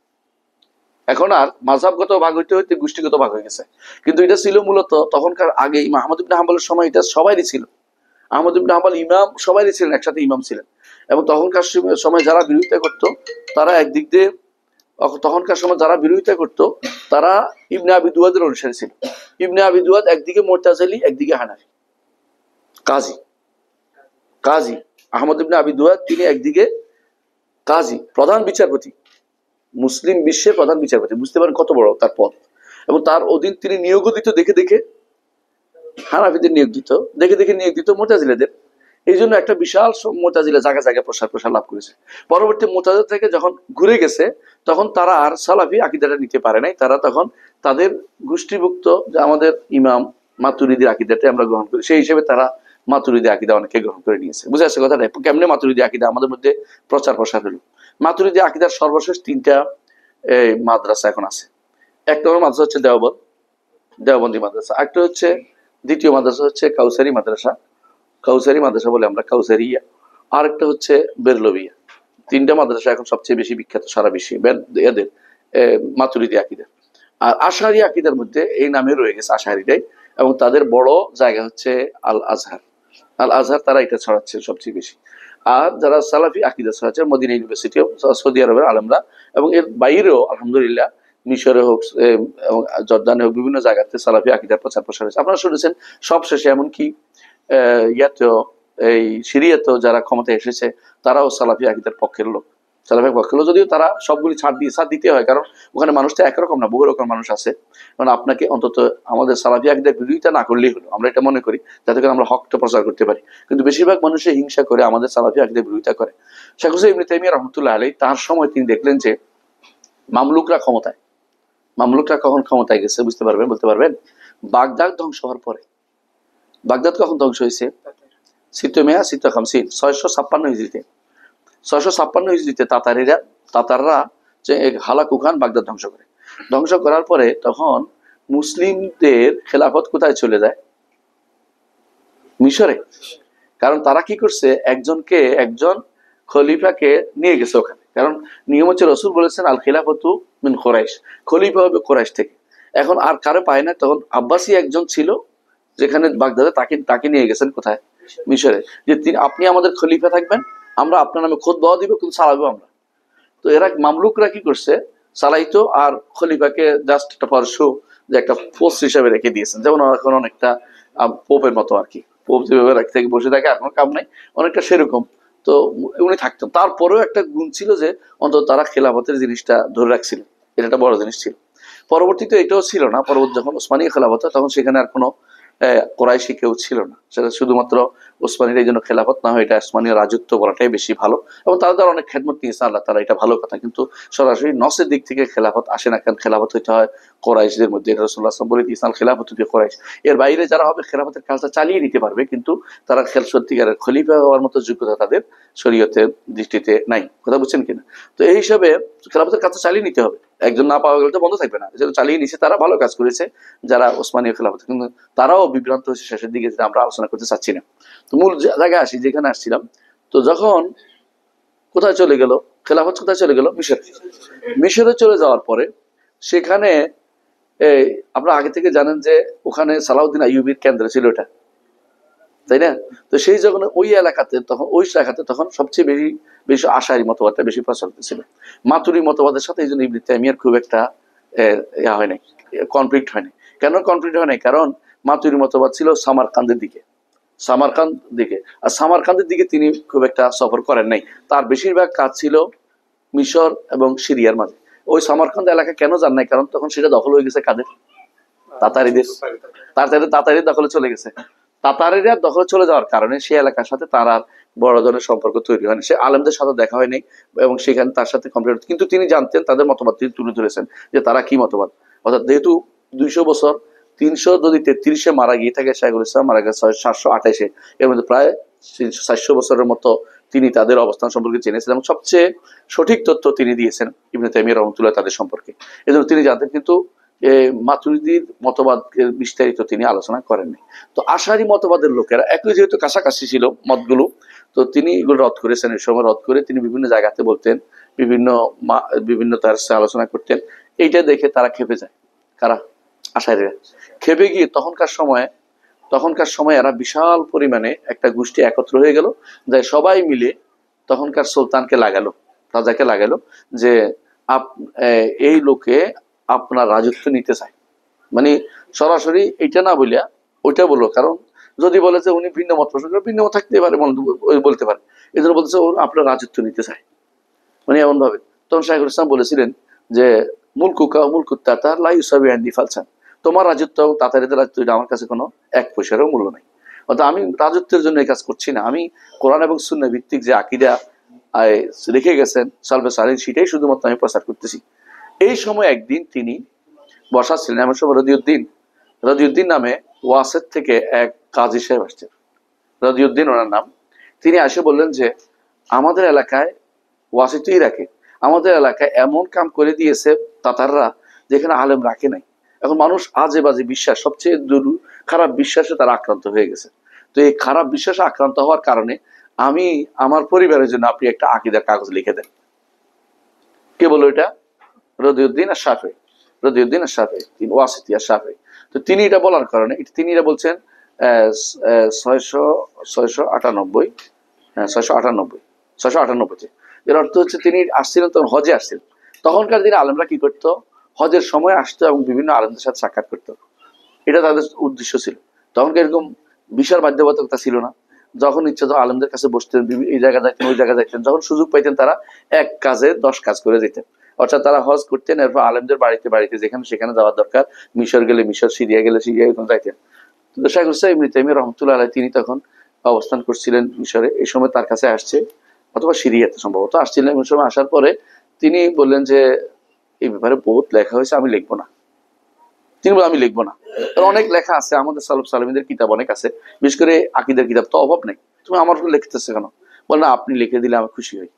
এখন আর মাযহাবগত ভাগ হইতে হইতে গোষ্ঠীগত ভাগ হয়ে গেছে। কিন্তু এটা ছিল মূলত তখনকার আগে ইমাম আহমদ ইবনে হাম্বলের সময় এটা সবাইরই ছিল। আহমদ ইবনে হাম্বল ইমাম, সবাইরই ছিলেন, একসাথে ইমাম ছিলেন। এবং তখনকার সময় যারা বিরোধিতা করত, তারা একদিক দিয়ে, তখনকার সময় যারা বিরোধিতা করত তারা ইবনে আবি দুয়াদের অনুসারী ছিল। ইবনে আবি দুয়াদ একদিকে মুতাজিলি, একদিকে হানাফি। কাজী আহমদ ইবনে আবি দুয়াদ, তিনি একদিকে কাজী, প্রধান বিচারপতি, মুসলিম বিশ্বের প্রধান বিচারপতি। বুঝতে পারেন কত বড় তার পদ। এবং তার অধীন তিনি নিয়োগও দিত, দেখে দেখে হানাফিদের নিয়োগ দিত, দেখে দেখে নিয়োগ দিত মুতাজিলাদের। এই জন্য একটা বিশাল মুতাজিলা জায়গা জায়গায় প্রসার লাভ করেছে। পরবর্তী মুতাজিলা থেকে যখন ঘুরে গেছে, তখন তারা আর সালাফি আকীদাটা নিতে পারে নাই। তারা তখন তাদের গোষ্ঠীভুক্ত যে আমাদের ইমাম মাতুরিদির আকীদাটা আমরা গ্রহণ করি, সেই হিসেবে তারা মাতুরিদি আকীদা অনেকে গ্রহণ করে নিয়েছে। বুঝে আসছে কথাটা? কেমনে মাতুরিদি আকীদা আমাদের মধ্যে প্রসার হলো? মাতুরিদি আকীদার সর্বশেষ 3টা মাদ্রাসা এখন আছে। এক নম্বর মাদ্রাসা হচ্ছে দেওবন্দি মাদ্রাসা। একটা হচ্ছে, দ্বিতীয় মাদ্রাসা হচ্ছে কাউসারি মাদ্রাসা বলে আমরা, কাউসারিয়া। আর একটা হচ্ছে বেরলভিয়া। 3টা মাদ্রাসা এখন সবচেয়ে বেশি বিখ্যাত সারা বিশ্বে এদের মাতুরিদি আকীদা। আর আশআরী আকীদার মধ্যে এই নামে রয়ে গেছে আশআরীটাই। এবং তাদের বড় জায়গা হচ্ছে আল আজহার, তারা এটা ছড়াচ্ছে সবচেয়ে বেশি। আর যারা সালাফি আকীদা ছড়াচ্ছে মদিনা ইউনিভার্সিটি, সৌদি আরবের আলেমরা, এবং এর বাইরেও আলহামদুলিল্লাহ মিশরে হোক এবং জর্দানে হোক, বিভিন্ন জায়গাতে সালাফি আকীদার প্রসার হয়েছে। আপনারা শুনেছেন সবশেষে এমনকি এই সিরিয়াতেও যারা ক্ষমতায় এসেছে, তারাও সালাফি আকীদার পক্ষের লোক। যদিও তারা সবগুলি ছাড় দিতে হয়, কারণ ওখানে মানুষটা একরকম না, বহু রকম মানুষ আছে। কারণ আপনাকে অন্তত আমাদের সালাফি আকীদার বিরোধিতা না করলেই হলো, আমরা এটা মনে করি, যাতে করে আমরা হকটা প্রচার করতে পারি। কিন্তু বেশিরভাগ মানুষের হিংসা করে আমাদের সালাফি আকীদার বিরোধিতা করে। শেখ হুসাইন ইবনে তাইমিয়া রহমতুল্লাহ আলাইহি, তার সময় তিনি দেখলেন যে মামলুকরা কখন ক্ষমতায় গেছে বলতে পারবেন? বাগদাদ ধ্বংস হওয়ার পরে। বাগদাদ কখন ধ্বংস হয়েছে? 656 হিজরিতে। 656 হিজরিতে তাতাররা যে হালাকু খান বাগদাদ ধ্বংস করে। ধ্বংস করার পরে তখন মুসলিমদের খেলাফত কোথায় চলে যায়? মিশরে। কারণ তারা কি করছে, একজন খলিফাকে নিয়ে গেছে ওখানে। কারণ নিয়ম হচ্ছে রসুল বলেছেন আল খিলাফতু মিন কুরাইশ, খলিফা হবে কুরাইশ থেকে। এখন আর কারো পায় না, তখন আব্বাসী একজন ছিল যেখানে বাগদাদে, তাকে তাকে নিয়ে গেছেন কোথায়? মিশরে। যে আপনি আমাদের খলিফা থাকবেন, আমরা আপনার নামে খুতবা দিব, কিন্তু চালাবো আমরা। তো এরা মামলুকরা কি করছে, চালাইতো, আর খলিফাকে জাস্ট একটা পারশু, যে একটা পোস্ট হিসাবে রেখে দিয়েছেন। যেমন এখন অনেকটা পোপের মতো আর কি, পোপ যেভাবে থেকে বসে থাকে, আর কোনো কাম নাই, অনেকটা সেরকম। তো উনি থাকতেন। তারপরেও একটা গুণ ছিল যে অন্তত তারা খেলাফতের জিনিসটা ধরে রাখছিলেন, এটা একটা বড় জিনিস ছিল। পরবর্তীতে এটাও ছিল না, পরবর্তী যখন ওসমানী খেলাফত হয় তখন সেখানে আর কোনো কোরাইশি কেউ ছিল না, সেটা শুধুমাত্র ওসমানীর। এই জন্য খেলাফত না হয় এটা ওসমানীয় রাজত্ব বলাটাই বেশি ভালো। এবং তাদের অনেক খেদমত নিয়েছে আল্লাহ তাআলা, এটা ভালো কথা। কিন্তু সরাসরি নসের দিক থেকে খেলাফত আসে না, কারণ খেলাফত হইতে হয় কোরাইশদের মধ্যে। এটা রাসূলুল্লাহ সাল্লাল্লাহু আলাইহি ওয়াসাল্লাম বলে দিয়েছেন খেলাফত হচ্ছে কোরাইশ। এর বাইরে যারা হবে খেলাফতের কাজটা চালিয়ে নিতে পারবে, কিন্তু তারা সত্যিকারের খলিফা হওয়ার মতো যোগ্যতা তাদের শরীয়তের দৃষ্টিতে নাই। কথা বুঝছেন কিনা? তো এই হিসাবে খেলাফতের কাজটা চালিয়ে নিতে হবে, একজন না পাওয়া গেলে তো বন্ধ থাকবে না। যেটা চালিয়ে নিছে তারা ভালো কাজ করেছে, যারা ওসমানীয় খেলাফত। কিন্তু তারাও বিভ্রান্ত হয়েছে শেষের দিকে, যেটা আমরা আলোচনা করতে চাচ্ছি না। তো মূল জায়গায় আসি, যেখানে আসছিলাম। তো যখন কোথায় চলে গেল খেলাফত, কোথায় চলে গেল? মিশরে। মিশরে চলে যাওয়ার পরে সেখানে এই আপনারা আগে থেকে জানেন যে ওখানে সালাউদ্দিন আইয়ুবীর কেন্দ্র ছিল এটা, তাই না? তো সেই যখন ওই এলাকাতে তখন সবচেয়ে বেশি বেশি আশারি মতবাদটা বেশি প্রচলিত ছিল। মাতুরি মতবাদের সাথে এই জন্য ইবনে তাইমিয়ার খুব একটা হয় নাই, কনফ্লিক্ট হয়নি। কেন কনফ্লিক্ট হয় নাই? কারণ মাতুরি মতবাদ ছিল সামারকান্দের দিকে, আর সামারকান্দের দিকে তিনি খুব একটা সফর করেন নাই। তার বেশিরভাগ কাজ ছিল মিশর এবং সিরিয়ার মাঝে। ওই সামারকান্দ এলাকা কেন যান নাই? কারণ তখন সেটা দখল হয়ে গেছে কাদের? তাতারিদের। তাতারির দখলে চলে গেছে। তাতারিরা দখলে চলে যাওয়ার কারণে সে এলাকার সাথে তার আর বড় ধরনের সম্পর্ক তৈরি হয়নি। সে আলেমদের সাথে দেখা হয়নি এবং সেখানে তার সাথে কমপ্লিট, কিন্তু তিনি জানতেন তাদের মতবাদ, তিনি তুলে ধরেছেন যে তারা কি মতবাদ। অর্থাৎ যেহেতু 200 বছর, 300 যদি 33-এ মারা গিয়ে থাকে, শাইখুল ইসলাম মারা গেছে 728-এ, এর মধ্যে প্রায় 400 বছরের মতো তিনি তাদের অবস্থান সম্পর্কে জেনেছেন এবং সবচেয়ে সঠিক তথ্য তিনি দিয়েছেন ইবনে তাইমিয়া রাহমাতুল্লাহ তাদের সম্পর্কে। এজন্য তিনি জানতেন, কিন্তু মাতুরিদির মতবাদের বিস্তারিত তিনি আলোচনা করেননি। তো আশারি মতবাদের লোকেরা একই যেহেতু কাছাকাছি ছিল মতগুলো, তো তিনি এগুলো রদ করেছেন। এই সময় রদ করে তিনি বিভিন্ন জায়গাতে বলতেন, বিভিন্ন তার আলোচনা করতেন। এইটা দেখে তারা খেপে যায়। কারা? আশারিরা খেপে গিয়ে তখনকার সময় এরা বিশাল পরিমাণে একটা গোষ্ঠী একত্র হয়ে গেল, যে সবাই মিলে তখনকার সুলতানকে লাগালো, রাজাকে লাগালো, যে এই লোকে আপনার রাজত্ব নিতে চায়। মানে সরাসরি এটা না বলিয়া ওইটা বললো, কারণ যদি বলে যে উনি ভিন্ন মত পোষণ করে, ভিন্ন মত থাকতে পারে, বলতে পারে। এই জন্য বলতেছে আপনার রাজত্ব নিতে চায়, মানে এমন ভাবে। তখন শাইখুল ইসলাম বলেছিলেন যে তাতার লা ইউসাবি আনদি ফালসান, তোমার রাজত্ব এবং তাতারিদের রাজত্ব আমার কাছে কোনো এক পয়সারও মূল্য নাই। অর্থাৎ আমি রাজত্বের জন্য এই কাজ করছি না, আমি কোরআন এবং সুন্নাহ ভিত্তিক যে আকীদা রেখে গেছেন সালফে সালেহিন, সেটাই শুধুমাত্র আমি প্রচার করতেছি। এই সময় একদিন তিনি বসা ছিলেন, এমন সময় রদিউদ্দিন নামে ওয়াসেদ থেকে এক কাজী সাহেব আসছেন, রদিউদ্দিন ওনার নাম। তিনি এসে বললেন যে আমাদের এলাকায়, ওয়াসেদ তো ইরাকে, আমাদের এলাকায় এমন কাম করে দিয়েছে তাতাররা, যেখানে আলেম রাখে নাই। এখন মানুষ আজে বাজে বিশ্বাস, সবচেয়ে খারাপ বিশ্বাসে তারা আক্রান্ত হয়ে গেছে। তো এই খারাপ বিশ্বাসে আক্রান্ত হওয়ার কারণে আমি আমার পরিবারের জন্য আপনি একটা আকীদার কাগজ লিখে দেন। কে বললো এটা? রদিউদ্দিন আর শাফি, তিনি ওয়াসিতি আর শাফি। তো তিনি এটা বলার কারণে, তিনি এটা বলছেন 698, 698। এর অর্থ হচ্ছে তিনি আসছিলেন তখন হজে আসছিলেন। তখনকার দিনে আলেমরা কি করতো? হজের সময় আসতো এবং বিভিন্ন আলেমদের সাথে সাক্ষাৎ করতো, এটা তাদের উদ্দেশ্য ছিল। তখনকার এরকম বিশাল বাধ্যবাধকতা ছিল না, যখন ইচ্ছা তো আলেমদের কাছে বসতেন, এই জায়গা যাইতেন, ওই জায়গা যাইতেন, যখন সুযোগ পাইতেন তারা এক কাজে 10 কাজ করে যেতেন। অর্থাৎ তারা হজ করতেন, এরপর আলেমদের বাড়িতে যেখানে সেখানে যাওয়ার দরকার, মিশর গেলে মিশর, সিরিয়া গেলে সিরিয়া যাইতেন। তো শাইখুল ইসলাম ইবনে তাইমিয়া রাহমাতুল্লাহ আলাইহি তিনি তখন অবস্থান করছিলেন মিশরে। এই সময় তার কাছে আসছে, অথবা সিরিয়াতে সম্ভবত আসছিলেন। ওই সময় আসার পরে তিনি বললেন যে এই ব্যাপারে বহুত লেখা হয়েছে, আমি লিখবো না। তিনি বলেন আমি লিখবো না, অনেক লেখা আছে, আমাদের সালফ সালেমীদের কিতাব অনেক আছে, বিশেষ করে আকীদার কিতাব তো অভাব নেই, তুমি আমার উপর লিখতেছে কেন? বল না, আপনি লিখে দিলে আমি খুশি হই,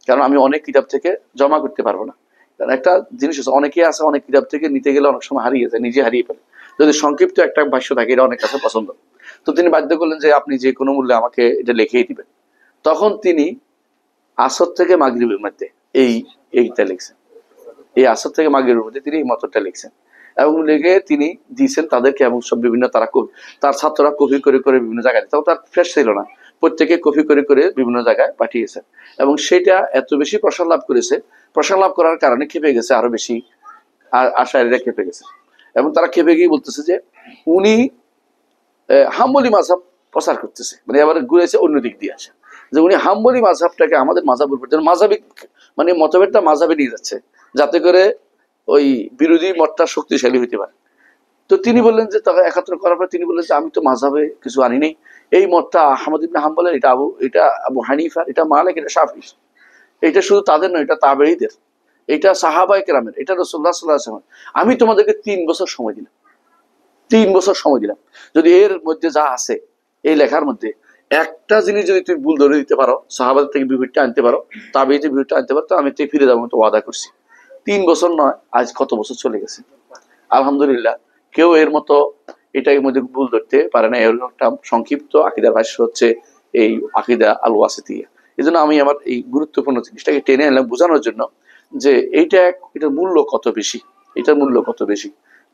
কারণ আমি অনেক কিতাব থেকে জমা করতে পারবো না। কারণ একটা জিনিস আছে, অনেকেই আছে অনেক কিতাব থেকে নিতে গেলে অনেক সময় হারিয়ে যায়, নিজে হারিয়ে ফেলে। যদি সংক্ষিপ্ত একটা ভাষ্য থাকে এটা অনেক কাছে পছন্দ। তো তিনি বাধ্য করলেন যে আপনি যে কোনো মূল্যে আমাকে এটা লিখেই দিবেন। তখন তিনি আসর থেকে মাগরিবের মধ্যে এই এইটা লিখছেন, এই আসর থেকে মাগরিবের মধ্যে তিনি এই মতটা লিখছেন এবং লিখে তিনি দিয়েছেন তাদেরকে, এবং সব বিভিন্ন তার ছাত্ররা কপি করে করে বিভিন্ন জায়গায়, তাও তার ফ্রেশ ছিল না, প্রত্যেকে কপি করে করে বিভিন্ন জায়গায় পাঠিয়েছেন এবং সেটা এত বেশি প্রসার লাভ করেছে, প্রসার লাভ করার কারণে খেপে গেছে আরো বেশি, আশারীরা খেপে গেছে এবং তারা খেপে গিয়ে বলতেছে যে উনি হাম্বলি মাযহাব প্রচার করতেছে, মানে আবার ঘুরেছে অন্য দিক দিয়ে আসে, যে উনি হাম্বলি মাযহাবটাকে আমাদের মাযহাবের উপর মাযহাবিক মানে মতভেদটা মাযহাবে নিয়ে যাচ্ছে যাতে করে ওই বিরোধী মতটা শক্তিশালী হইতে পারে। তো তিনি বললেন যে তাকে একাত্র করার পর তিনি বললেন যে আমি তো মাযহাবে কিছু আনি নেই, এই মতটা আহমদ ইবনে হাম্বলের, এটা আবু হানিফার, এটা মালিক, এটা শাফিঈ, এটা শুধু তাদের নয়, এটা তাবেঈদের, এটা সাহাবায়ে কেরামের, এটা রাসূলুল্লাহ সাল্লাল্লাহু আলাইহি ওয়াসাল্লাম। আমি তোমাদেরকে 3 বছর সময় দিলাম, 3 বছর সময় দিলাম, যদি এর মধ্যে যা আছে এই লেখার মধ্যে একটা জিনিস যদি তুমি ভুল ধরে দিতে পারো, সাহাবাদের থেকে বিপরীতটা আনতে পারো, তাবেঈদের বিপরীতটা আনতে পারো, তো আমি তুই ফিরে যাবো, তো ওয়াদা করছি। 3 বছর নয়, আজ কত বছর চলে গেছে, আলহামদুলিল্লাহ। কেউ এর মতো এটার মধ্যে ভুল ধরতে পারে না। এর একটা সংক্ষিপ্ত আকিদার ভাষ্য হচ্ছে এই আকিদা আল ওয়াসিতিয়া। এই জন্য আমি আমার এই গুরুত্বপূর্ণ জিনিসটাকে টেনে আনলাম বোঝানোর জন্য যে এটার মূল্য কত বেশি, এটার মূল্য কত বেশি।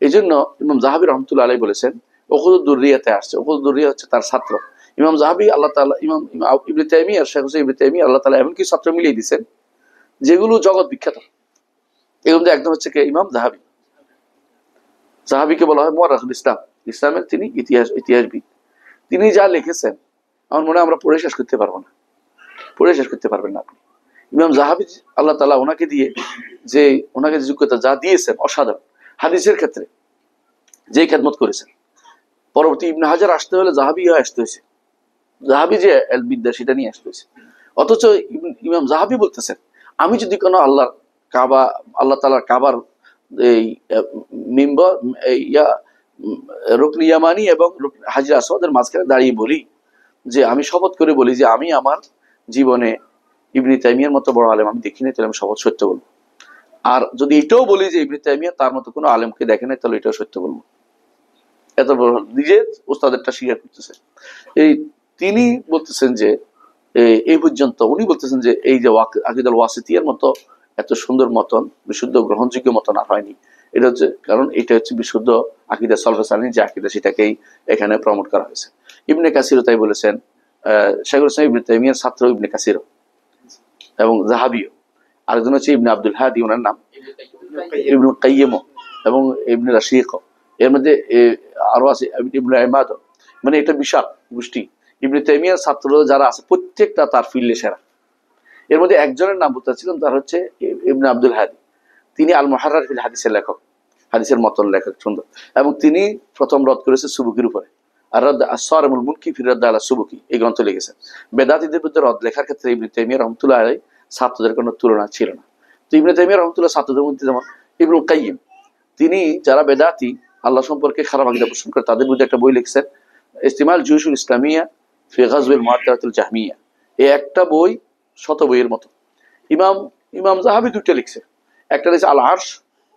এই জন্য ইমাম যাহাবী রাহমাতুল্লাহ আলাইহি বলেছেন, উখুদুদ দুররিয়াতে আসছে, উখুদুদ দুররিয়া হচ্ছে তার ছাত্র ইমাম যাহাবী, আল্লাহ তাআলা ইমাম ইবনে তাইমিয়া, শেখ হোসেন ইবনে তাইমিয়া আল্লাহ তাআলা এমন কি ছাত্র মিলিয়ে দিয়েছেন যেগুলো জগৎ বিখ্যাত। এর মধ্যে একদম হচ্ছে কে, ইমাম যাহাবী। যাহাবীকে বলা হয় মুআররিখুল ইসলাম, ইসলামের তিনি ইতিহাসবিদ। তিনি যা লিখেছেন আমার মনে হয় আমরা পড়ে শেষ করতে পারবো না, পড়ে শেষ করতে পারবেন না আপনি। ইমাম যাহাবী আল্লাহ তাআলা ওনাকে দিয়ে যে ওনাকে যে যোগ্যতা যা দিয়েছেন অসাধারণ। হাদিসের ক্ষেত্রে যে খেদমত করেছেন, পরবর্তী ইবনে হাজার আসতে হলে যাহাবী আসতে হয়েছে, যাহাবী যে বিদ্যা সেটা নিয়ে আসতে হয়েছে। অথচ ইমাম যাহাবী বলতেছেন আমি যদি কোনো আল্লাহ তাআলার কাবার এই মিম্বর রুকন ইয়ামানি এবং হাজরে আসওয়াদের মাঝখানে দাঁড়িয়ে বলি যে আমি শপথ করে বলি যে আমি আমার জীবনে ইবনে তাইমিয়ার মতো বড় আলেম আমি দেখিনি, তাহলে আমি শপথ সত্য বলবো। আর যদি এটাও বলি যে ইবনে তাইমিয়া তার মতো কোনো আলেমকে দেখে নাই, তাহলে এটাও সত্য বলবো। এত বড় নিজের ওস্তাদেরটা স্বীকার করতেছে। এই তিনি বলতেছেন যে এই পর্যন্ত উনি বলতেছেন যে এই যে আকিদাল ওয়াসিতিয়ার মতো এত সুন্দর মতন, বিশুদ্ধ গ্রহণযোগ্য মতন আর হয়নি। এটা হচ্ছে কারণ এটা হচ্ছে বিশুদ্ধ আকিদা সলফে সালেহিন যে আকিদা, সেটাকেই এখানে প্রমোট করা হয়েছে। ইবনে কাসিরও তাই বলেছেন, শাইখুল ইসলাম ইবনে তাইমিয়ার ছাত্র ইবনে কাসিরও এবং যাহাবীও। আরেকজন হচ্ছে ইবনে আব্দুল হাদি, ওনার নাম ইবনুল কাইয়্যিম এবং ইবনে রাশিক। এর মধ্যে আরো আছে ইবনে ইমাদ, মানে এটা বিশাল গোষ্ঠী। ইবনে তাইমিয়ার ছাত্র যারা আছে প্রত্যেকটা তার ফিল্ডে সেরা। এর মধ্যে একজনের নাম বলতে ছিলাম, তার হচ্ছে ইবনে আব্দুল হাদি। তিনি আল মুহাররার ফিল হাদিসের লেখক, হাদিসের মতন লেখক, সুন্দর। এবং তিনি প্রথম রদ করেছে সুবুকির উপরে, আর রদ আসসারুল মুনকি ফি রদ আলা সুবুকি এই গ্রন্থ লিখেছেন। বেদাতীদের বিরুদ্ধে রদ লেখার ক্ষেত্রে ইবনে তাইমিয়া রাহমাতুল্লাহ আলাইহি ছাত্রদের কোনো তুলনা ছিল না। তো ইবনে তাইমিয়া রাহমাতুল্লাহ ছাত্রদের মধ্যে যেমন ইবনুল কাইয়্যিম, তিনি যারা বেদাতি আল্লাহ সম্পর্কে খারাপ আকীদা পোষণ করে তাদের বিরুদ্ধে একটা বই লিখছেন, ইস্তিমাল জুয়ুশুল ইসলামিয়া ফি গাজওয়িল মুআতারাতুল জাহমিয়া। এই একটা বই 100 বইয়ের মতো। ইমাম যাহাবী দুইটা লিখছে, একটা লিখছে আল আরশ,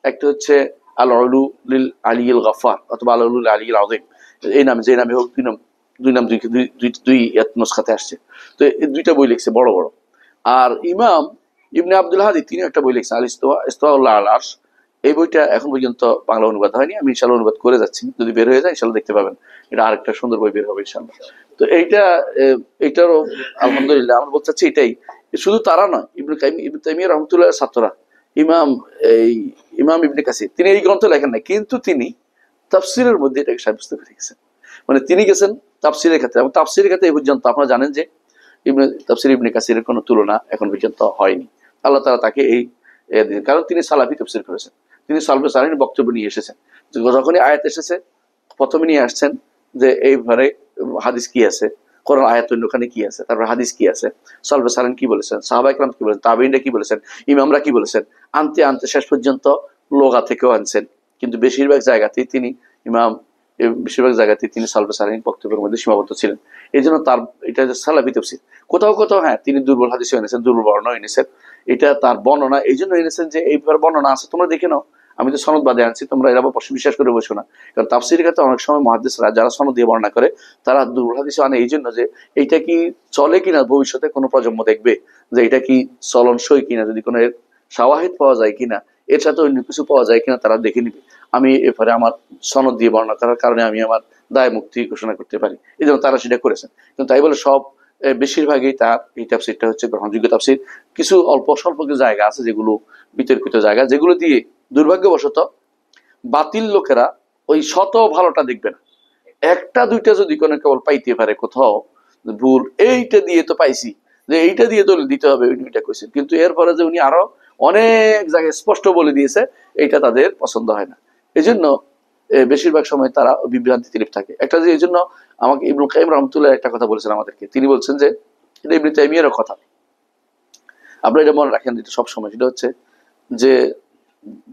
একটা হচ্ছে আল উলু লিল আলিয়িল গাফফার অথবা আল উলু লিল আলিয়িল আযীম। এই নামে যে নামে হোক, দুই নুসখাতে আসছে। তো এই দুইটা বই লিখছে বড় বড়। আর ইমাম ইবনে আব্দুল হাদি তিনি একটা বই লিখছেন আল ইস্তিওয়া আল আরশ। এই বইটা এখন পর্যন্ত বাংলা অনুবাদ হয়নি, আমি ইনশাআল্লাহ অনুবাদ করে যাচ্ছি, যদি বের হয়ে যায় ইনশাআল্লাহ দেখতে পাবেন। এটা আরেকটা সুন্দর বই বের হবে ইনশাআল্লাহ। তো এইটারও আলহামদুলিল্লাহ আমরা বলতে চাচ্ছি এটাই। শুধু তারা নয়, ইবনে তাইমিয়া রাহমাতুল্লাহ ছাত্ররা ইমাম ইবনে কাসির তিনি এই গ্রন্থ লেখেন না, কিন্তু তিনি তাফসিরের মধ্যে এটাকে সাব্যস্ত করে গেছেন। মানে তিনি গেছেন তাফসিরের ক্ষেত্রে, এবং তাফসিরের ক্ষেত্রে এই পর্যন্ত আপনারা জানেন যে তাফসির ইবনে কাসিরের কোনো তুলনা এখন পর্যন্ত হয়নি। আল্লাহ তাআলা তাকে কারণ তিনি সালাফি তাফসির করেছেন, তিনি সালফে সালেহিন বক্তব্য নিয়ে এসেছেন। যখনই আয়াত এসেছে প্রথমে নিয়ে আসছেন যে এইবারে হাদিস কি আছে, কোরআন আয়াত অন্যখানে কি আছে, তারপর হাদিস কি আছে, সালফে সালেহিন কি বলেছেন, সাহাবায়ে কেরাম কি বলেছেন, তাবেঈনরা কি বলেছেন, ইমামরা কি বলেছেন, আনতে আনতে শেষ পর্যন্ত লোগা থেকেও আনছেন। কিন্তু বেশিরভাগ জায়গাতেই তিনি সালফে সালেহিন বক্তব্যের মধ্যে সীমাবদ্ধ ছিলেন। এই জন্য তার এটা সালাফি তাফসীর। কোথাও কোথাও হ্যাঁ তিনি দুর্বল হাদিসও এনেছেন, দুর্বল বর্ণনা এনেছেন, এটা তার বর্ণনা এই জন্য এনেছেন যে এইবার বর্ণনা আছে, তোমরা দেখে নাও, আমি তো সনদ বাদে আনছি, তোমরা এরা বিশ্বাস করে বসো না। কারণ তাফসীরের ক্ষেত্রে অনেক সময় মুহাদ্দিসরা যারা সনদ দিয়ে বর্ণনা করে তারা দুর্বল হাদিস আনে এই জন্য যে এইটা কি চলে কিনা, ভবিষ্যতে কোনো প্রজন্ম দেখবে যে এটা কি চলনসই কিনা, যদি কোনো শাওয়াহিদ পাওয়া যায় কিনা, এর সাথে অন্য কিছু পাওয়া যায় কিনা তারা দেখে নিবে। আমি এরপরে আমার সনদ দিয়ে বর্ণনা করার কারণে আমি আমার দায় মুক্তি ঘোষণা করতে পারি, এই জন্য তারা সেটা করেছেন। কিন্তু তাই বলে সব বেশিরভাগই তার এই তাফসীরটা হচ্ছে গ্রহণযোগ্য তাফসীর। কিছু অল্প স্বল্প কিছু জায়গা আছে যেগুলো বিতর্কিত জায়গা, যেগুলো দিয়ে দুর্ভাগ্যবশত বাতিল লোকেরা ওই শত ভালোটা দেখবে না, একটা দুইটা যদি কোনো কেবল পাইতে পারে কোথাও ভুল, এইটা দিয়ে তো পাইছি, যে এইটা দিয়ে তো দিতে হবে ওইটা কইছেন, কিন্তু এরপরে যে উনি আরো অনেক জায়গায় স্পষ্ট বলে দিয়েছে, এইটা তাদের পছন্দ হয় না। এই জন্য বেশিরভাগ সময় তারা বিভ্রান্তিতে লিপ্ত থাকে। একটা যে এই জন্য আমাকে ইবনুল কাইয়িম রাহমাতুল্লাহ একটা কথা বলেছেন আমাদেরকে, তিনি বলছেন যে এটা ইবনে তাইমিয়ার কথা, আপনারা এটা মনে রাখেন এটা সবসময়, সেটা হচ্ছে যে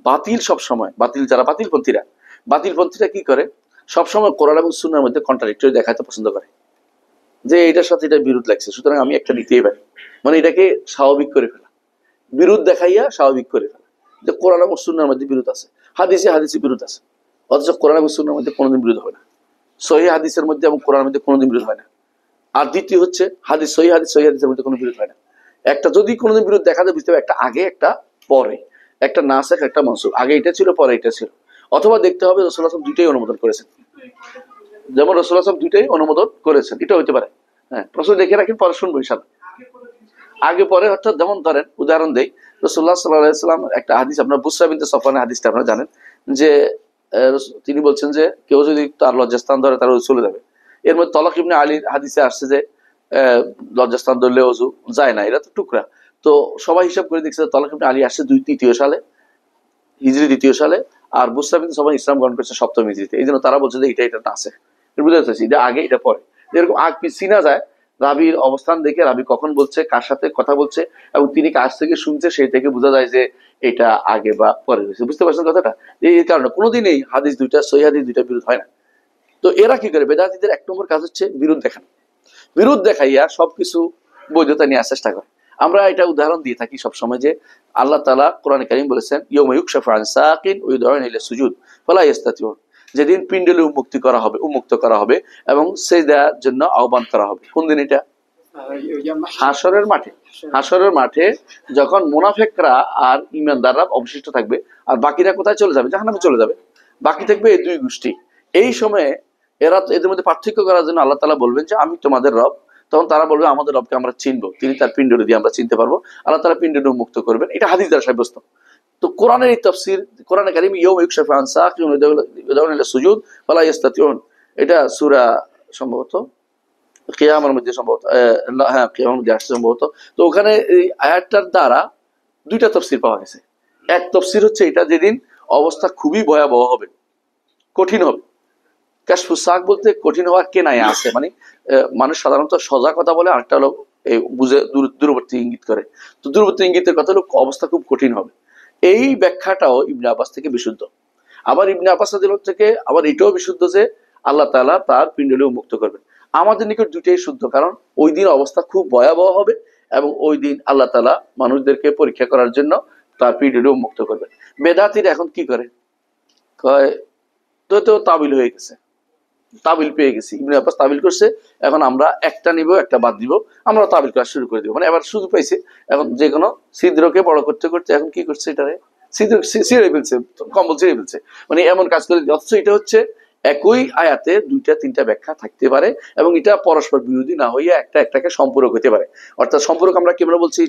বাতিল সবসময়, বাতিল যারা বাতিলপন্থীরা কি করে, সবসময় কোরআন এবং সুন্নাহর মধ্যে কন্ট্রাডিক্টরি দেখাতে পছন্দ করে, যে এটার সাথে এটা বিরোধ লাগছে, সুতরাং আমি একটা নিতেই পারি, মানে এটাকে স্বাভাবিক করে ফেলা, বিরোধ দেখাইয়া স্বাভাবিক করে ফেলা, যে কোরআন এবং সুন্নাহর মধ্যে বিরোধ আছে, হাদিসে বিরোধ আছে, অথচ কোরআন এবং সুন্নাহর মধ্যে কোনোদিন বিরোধ হয় না, সহিহ হাদিসের মধ্যে এবং কোরআনের মধ্যে কোনোদিন বিরোধ হয় না। আর দ্বিতীয় হচ্ছে সহিহ হাদিসের মধ্যে কোনো বিরোধ হয় না। একটা যদি কোনোদিন বিরোধ দেখা যায় বুঝতে হবে একটা আগে একটা পরে, একটা নাসেখ একটা মনসুখ, আগে এটা ছিল পরে এটা ছিল। অথবা দেখতে হবে রাসূলুল্লাহ সাল্লাল্লাহু আলাইহি ওয়াসাল্লাম দুইটাই অনুমোদন করেছেন, যেমন রাসূলুল্লাহ সাল্লাল্লাহু আলাইহি ওয়াসাল্লাম দুইটাই অনুমোদন করেছেন, এটা হইতে পারে। হ্যাঁ, প্রশ্ন দেখে রাখেন, পরে শুনবো ইনশাআল্লাহ। আগে পরে অর্থাৎ যেমন ধরেন উদাহরণ দেই, রাসূলুল্লাহ সাল্লাল্লাহু আলাইহি ওয়াসাল্লাম একটা হাদিস, আপনার বুসরা বিনতে সফওয়ানের হাদিসটা আপনারা জানেন, যে তিনি বলছেন যে কেউ যদি তার লজ্জাস্থান ধরে তার ওযু চলে যাবে। এর মধ্যে তলাক ইবনে আলীর হাদিসে আসছে যে লজ্জাস্থান ধরলে ওযু যায় না, এরা তো টুকরা। তো সবাই হিসাব করে দেখছে তলাক ইবনে আলী আসছে তৃতীয় সালে, হিজরি 2য় সালে, আর বুসরা বিনতে সবাই ইসলাম গ্রহণ করেছে 7ম হিজরিতে। এই জন্য তারা বলছে যে এটা না আছে, বুঝতে পারছি এটা আগে এটা পরে, যেরকম আগ পিছিয়ে না যায়, রাবির অবস্থান দেখে রাবি কখন বলছে, কার সাথে কথা বলছে এবং তিনি কাছ থেকে শুনছে, সেই থেকে বোঝা যায় যে এটা আগে বা পরে হয়েছে। বুঝতে পারছেন কথাটা? এই কারণে কোনোদিনই হাদিস দুইটা, সহিহ হাদিস দুইটা বিরোধ হয় না। তো এরা কি করে, বেদাতীদের 1 নম্বর কাজ হচ্ছে বিরোধ দেখানো, বিরোধ দেখাইয়া সবকিছু বৈধতা নেওয়ার চেষ্টা করে। আমরা এটা উদাহরণ দিয়ে থাকি সবসময় যে আল্লাহ তাআলা কোরআনে কারীম বলেছেন ইয়াউমা ইউকশাফু আন সাকিন ওয়া ইউদউনা ইলা সুজুদ ফালা ইস্তাতিউন, যেদিন পিণ্ডলে উন্মুক্ত করা হবে এবং সিজদার জন্য আহ্বান করা হবে। কোন দিন এটা? হাসরের মাঠে। হাসরের মাঠে যখন মুনাফিকরা আর ঈমানদাররা অবশিষ্ট থাকবে, আর বাকিরা কোথায় চলে যাবে? জাহান্নামে চলে যাবে। বাকি থাকবে এই দুই গোষ্ঠী। এই সময়ে এরা এদের মধ্যে পার্থক্য করার জন্য আল্লাহ তাআলা বলবেন যে আমি তোমাদের রব। তখন তারা বলবে আমাদের রবকে আমরা চিনবো, তিনি তার পিণ্ডলি দিয়ে আমরা চিনতে পারবো। আল্লাহ তাআলা পিণ্ডলি উন্মুক্ত করবেন, এটা হাদিস দ্বারা সাব্যস্ত। তো কোরআনের এই তাফসীর, কোরআনে কারীম ইয়াউমা ইউকশাফু আন সাকিন ওয়া ইউদউনা ইলা সুজুদ ফালা ইস্তাতিউন, এটা সূরা সম্ভবত কিয়ামার মধ্যে সম্ভবত, হ্যাঁ কিয়ামার মধ্যে আসছে সম্ভবত। তো ওখানে এই আয়াতটার দ্বারা দুইটা তাফসীর পাওয়া গেছে। এক তাফসীর হচ্ছে এটা যেদিন অবস্থা খুবই ভয়াবহ হবে, কঠিন হবে। কাশফু সাক বলতে কঠিন হওয়ার কেনায় আছে, মানে মানুষ সাধারণত সোজা কথা বলে, আরেকটা লোক বুঝে দূরবর্তী ইঙ্গিত করে। তো দূরবর্তী ইঙ্গিতের কথা হলো অবস্থা খুব কঠিন হবে। এই ব্যাখ্যাটাও ইবনে আব্বাস থেকে বিশুদ্ধ। আবার ইবনে আব্বাস রাদিয়াল্লাহু থেকে আবার এটাও বিশুদ্ধ যে আল্লাহ তাআলা তার পিণ্ডলি উন্মুক্ত করবেন। আমাদের নিকট দুইটাই শুদ্ধ, কারণ ওই দিন অবস্থা খুব ভয়াবহ হবে এবং ওই দিন আল্লাহ তাআলা মানুষদেরকে পরীক্ষা করার জন্য তার পিণ্ডলি উন্মুক্ত করবেন। বেদাতীরা এখন কি করে, কয় তো তাবিল হয়ে গেছে, তাবিল পেয়ে গেছি, ইবনে আব্বাস তাবিল করছে, এখন আমরা একটা নিব একটা বাদ দিব, আমরা তাবিল করা শুরু করে দিব। মানে এবার সুযোগ পাইছে, এখন যে কোনো ছিদ্রকে বড় করতে করতে এখন কি করছে, এটারে ছিদ্র ছিঁড়ে ফেলছে, কম্বল ছিঁড়ে ফেলছে, মানে এমন কাজ করে। অথচ এটা হচ্ছে একই আয়াতে দুইটা তিনটা ব্যাখ্যা থাকতে পারে এবং এটা পরস্পর বিরোধী না হইয়া একটাকে সম্পূরক হতে পারে। অর্থাৎ সম্পূরক আমরা কেমন বলছি,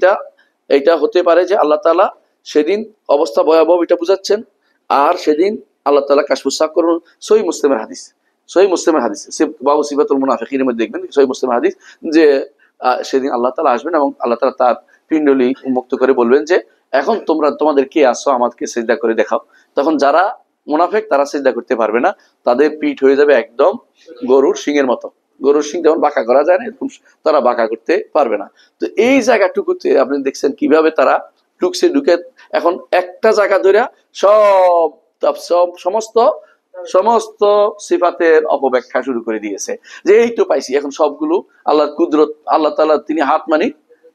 এটা হতে পারে যে আল্লাহ তাআলা সেদিন অবস্থা ভয়াবহ এটা বুঝাচ্ছেন, আর সেদিন আল্লাহ তাআলা কাশফুস সাক করুন। সহিহ মুসলিমের হাদিস, বাবু সিফাতুল মুনাফিকিনের মধ্যে দেখবেন সহিহ মুসলিমের হাদিস, যে সেদিন আল্লাহ তাআলা আসবেন এবং আল্লাহ তাআলা তার পিণ্ডলি উন্মুক্ত করে বলবেন যে এখন তোমাদের কে আসো, আমাকে সিজদা করে দেখাও। তখন যারা মুনাফিক তারা সিজদা করতে পারবে না, তাদের পিঠ হয়ে যাবে একদম গরুর শিংয়ের মতো। গরুর শিং যেমন বাঁকা করা যায় না, এরকম তারা বাঁকা করতে পারবে না। তো এই জায়গাটুকুতে আপনি দেখছেন কিভাবে তারা ঢুকে এখন একটা জায়গা ধরে সমস্ত সিফাতের অপব্যাখ্যা শুরু করে দিয়েছে, যে এই তো পাইছি এখন সবগুলো আল্লাহর কুদরত, আল্লাহ তাআলা তিনি হাত, মানে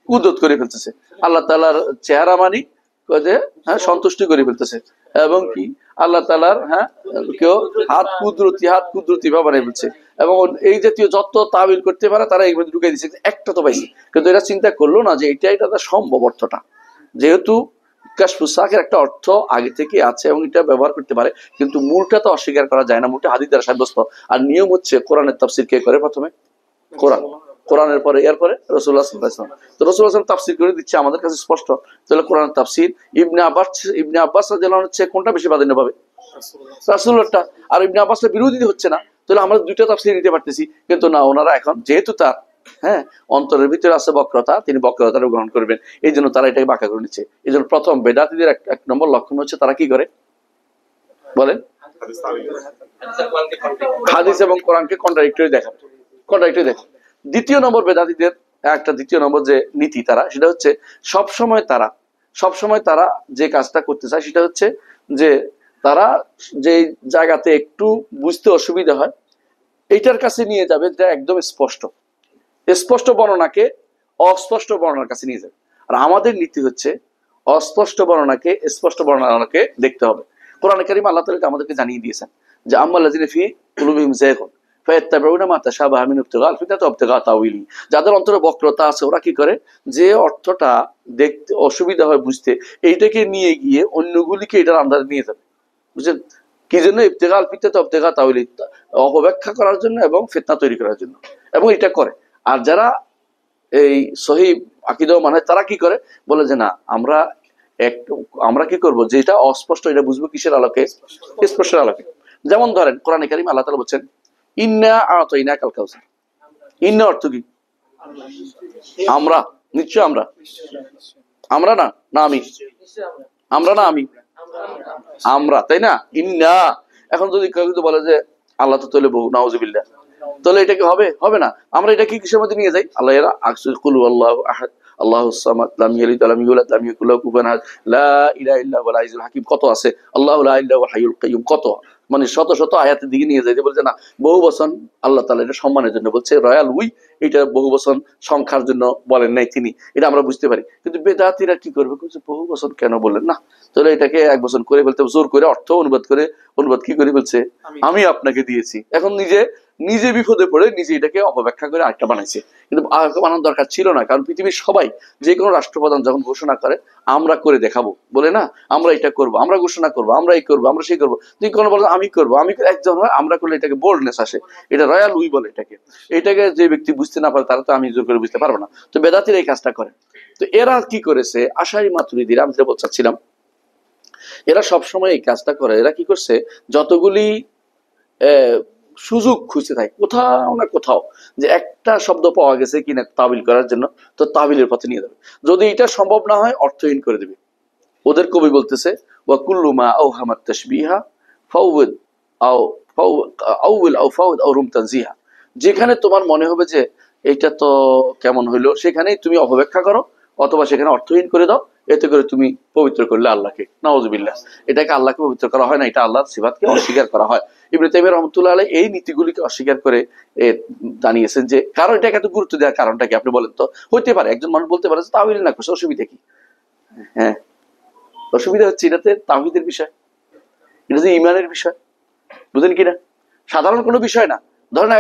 কুদরত করে ফেলতেছে, আল্লাহ তাআলার চেহারা মানি যে হ্যাঁ সন্তুষ্টি করে ফেলতেছে, এবং কি আল্লাহ তাআলার হ্যাঁ কেউ হাত কুদরতি ভাবে বানিয়ে ফেলছে, এবং এই জাতীয় যত তাবিল করতে পারে তারা এর মধ্যে ঢুকাই দিচ্ছে, একটা তো পাইছে। কিন্তু এরা চিন্তা করলো না যে এটা সম্ভব অর্থটা, যেহেতু কাশফুস সাকের একটা অর্থ আগে থেকে আছে এবং এটা ব্যবহার করতে পারে, কিন্তু মূলটা তো অস্বীকার করা যায় না, মূলটা হাদিস দ্বারা সাব্যস্ত। আর নিয়ম হচ্ছে কোরআনের তাফসীর কে করে? প্রথমে কোরআন, কোরআনের পরে এরপরে রাসূলুল্লাহ সাল্লাল্লাহু আলাইহি ওয়াসাল্লাম। তো রাসূলুল্লাহ সাল্লাল্লাহু আলাইহি ওয়াসাল্লাম তাফসীর করে দিচ্ছে আমাদের কাছে স্পষ্ট। তাহলে কোরআনের তাফসীর ইবনে আব্বাস রাদিয়াল্লাহু আনহু হচ্ছে কোনটা বেশি প্রাধান্য পাবে? রাসূলুল্লাহটা। আর ইবনে আব্বাসের বিরোধী হচ্ছে না, তাহলে আমরা দুইটা তাফসীর নিতে পারতেছি। কিন্তু না, ওনারা এখন যেহেতু তার হ্যাঁ অন্তরের ভিতরে আছে বক্রতা, তিনি বক্রতাটা গ্রহণ করবেন, এই জন্য তারা এটাকে বাঁকা করে নিচ্ছে। এই জন্য প্রথম বেদাতীদের এক নম্বর লক্ষণ হচ্ছে তারা কি করে বলেন? হাদিস এবং কোরআনকে কন্ট্রাডিক্টরি দেখা। দ্বিতীয় নম্বর বেদাতীদের দ্বিতীয় নম্বর যে নীতি তারা, সেটা হচ্ছে সবসময় তারা যে কাজটা করতে চায় সেটা হচ্ছে যে তারা যে জায়গাতে একটু বুঝতে অসুবিধা হয় এইটার কাছে নিয়ে যাবে যেটা একদম স্পষ্ট বর্ণনাকে অস্পষ্ট বর্ণনার কাছে নিয়ে যাবে। আর আমাদের নীতি হচ্ছে অস্পষ্ট বর্ণনাকে স্পষ্ট বর্ণনাকে দেখতে হবে। কোরআনে কারীম আল্লাহ তাআলা আমাদেরকে জানিয়ে দিয়েছেন যে আম্মাল্লাযিনা ফি কুলুবিহিম যায়গুন ফায়াত্তাবিউনা মা তাশাবাহা মিনহু ইবতিগাআল ফিতনাতি ওয়া ইবতিগাআ তাউইলি। যাদের অন্তরে বক্রতা আছে ওরা কি করে, যে অর্থটা দেখতে অসুবিধা হয় বুঝতে, এইটাকে নিয়ে গিয়ে অন্যগুলিকে এটার আন্দাজে নিয়ে যাবে। বুঝছেন? কি জন্য? ইবতিগাআল ফিতনাতি ওয়া ইবতিগাআ তাউইলি, অপব্যাখ্যা করার জন্য এবং ফিতনা তৈরি করার জন্য, এবং এটা করে। আর যারা এই সহিহ আকীদা মানে তারা কি করে, বলে যে না আমরা কি করব, যেটা অস্পষ্ট এটা বুঝবো কিসের আলোকে? স্পষ্টের আলোকে। যেমন ধরেন কোরআনে কারীম আল্লাহ তাআলা বলছেন ইন্না আ'তাইনাকাল কাউসার। ইন্না অর্থ কি? আমরা, নিশ্চয় আমরা না আমি, আমরা, তাই না? ইন্না। এখন যদি কেউ বলে যে আল্লাহ তো তাহলে বহু, নাউজুবিল্লাহ, তাহলে এটা কি হবে না? আমরা এটা কি কিসের মধ্যে নিয়ে যাই? আল্লাহ এরা আকসুল কুল আল্লাহু আহাদ আল্লাহুস সামাদ লাম ইয়ালিদ ওয়া লাম ইউলাদ লাম ইয়াকুল লাহু কুফুয়ান আহাদ লা ইলাহা ইল্লা হুয়াল আজিজুল হাকীম। কত আছে? আল্লাহু লা ইলাহা ইল্লা হুয়াল হাইয়ুল কাইয়্যুম। কত মানে শত আয়াতের দিকে নিয়ে যাইতে বলছে না বহু বচন আল্লাহ তাআলা এটা সম্মানের জন্য বলছে, রয়্যাল এটা বহু বচন সংখ্যার জন্য বলেন নাই তিনি, এটা আমরা বুঝতে পারি। কিন্তু বেদাতীরা কি করবে, বহু বচন কেন বললেন না? তাহলে এটাকে এক বচন করে ফেলতে, জোর করে অর্থ অনুবাদ কি করে ফেলছে, আমি আপনাকে দিয়েছি। এখন নিজে বিপদে পড়ে নিজে এটাকে অপব্যাখ্যা করে আরেকটা বানাইছে। কিন্তু বানানোর দরকার ছিল না, কারণ পৃথিবীর সবাই, যে কোনো রাষ্ট্রপ্রধান যখন ঘোষণা করে আমরা করে দেখাবো বলে না, আমরা এটা করবো, আমরা ঘোষণা করবো, আমরা এই করবো, আমরা সেই করবো, তুই কোনো বলে আমি করবো, একজন হয় আমরা করলে এটাকে বোল্ডনেস আসে, এটা রয়্যাল বলে এটাকে যে ব্যক্তি বুঝতে না পারে তারা তো আমি জোর করে বুঝতে পারবো না। তো বেদাতীরা এই কাজটা করে। তো এরা কি করেছে, আশারি মাতুরিদিরা, আমি যেটা বলছিলাম, এরা সবসময় এই কাজটা করে। এরা কি করছে, যতগুলি সুযোগ খুঁজতে থাকে কোথাও না কোথাও যে একটা শব্দ পাওয়া গেছে কিনা তাবিল করার জন্য, তো তাবিলের পথে নিয়ে যাবে। যদি এটা সম্ভব না হয় অর্থহীন করে দেবে। ওদের কবি বলতেছে ওয়া কুল্লু মা আওহামাত তাশবিহা ফাউদ আও ফাউদ আও রুম তানজিহা। যেখানে তোমার মনে হবে যে এটা তো কেমন হইলো, সেখানেই তুমি অপব্যাখ্যা করো অথবা সেখানে অর্থহীন করে দাও, এতে করে তুমি পবিত্র করলে আল্লাহকে। নাউজুবিল্লাহ। এটাকে আল্লাহকে পবিত্র করা হয় না, এটা আল্লাহর সিফাতকে অস্বীকার করা হয়। ইবনে তাইমিয়া রাহমাতুল্লাহ আলাইহি এই নীতিগুলিকে অস্বীকার করে জানিয়েছেন যে কারণ এটাকে এত গুরুত্ব দেওয়ার কারণটা কি আপনি বলেন তো? হইতে পারে একজন মানুষ বলতে পারে তাওহীদ না করছে, অসুবিধা কি? হ্যাঁ, অসুবিধা হচ্ছে এটাতে তাওহীদের বিষয়, এটা যে ঈমানের বিষয়, বুঝেন কিনা? সাধারণ কোনো বিষয় না। ধরেন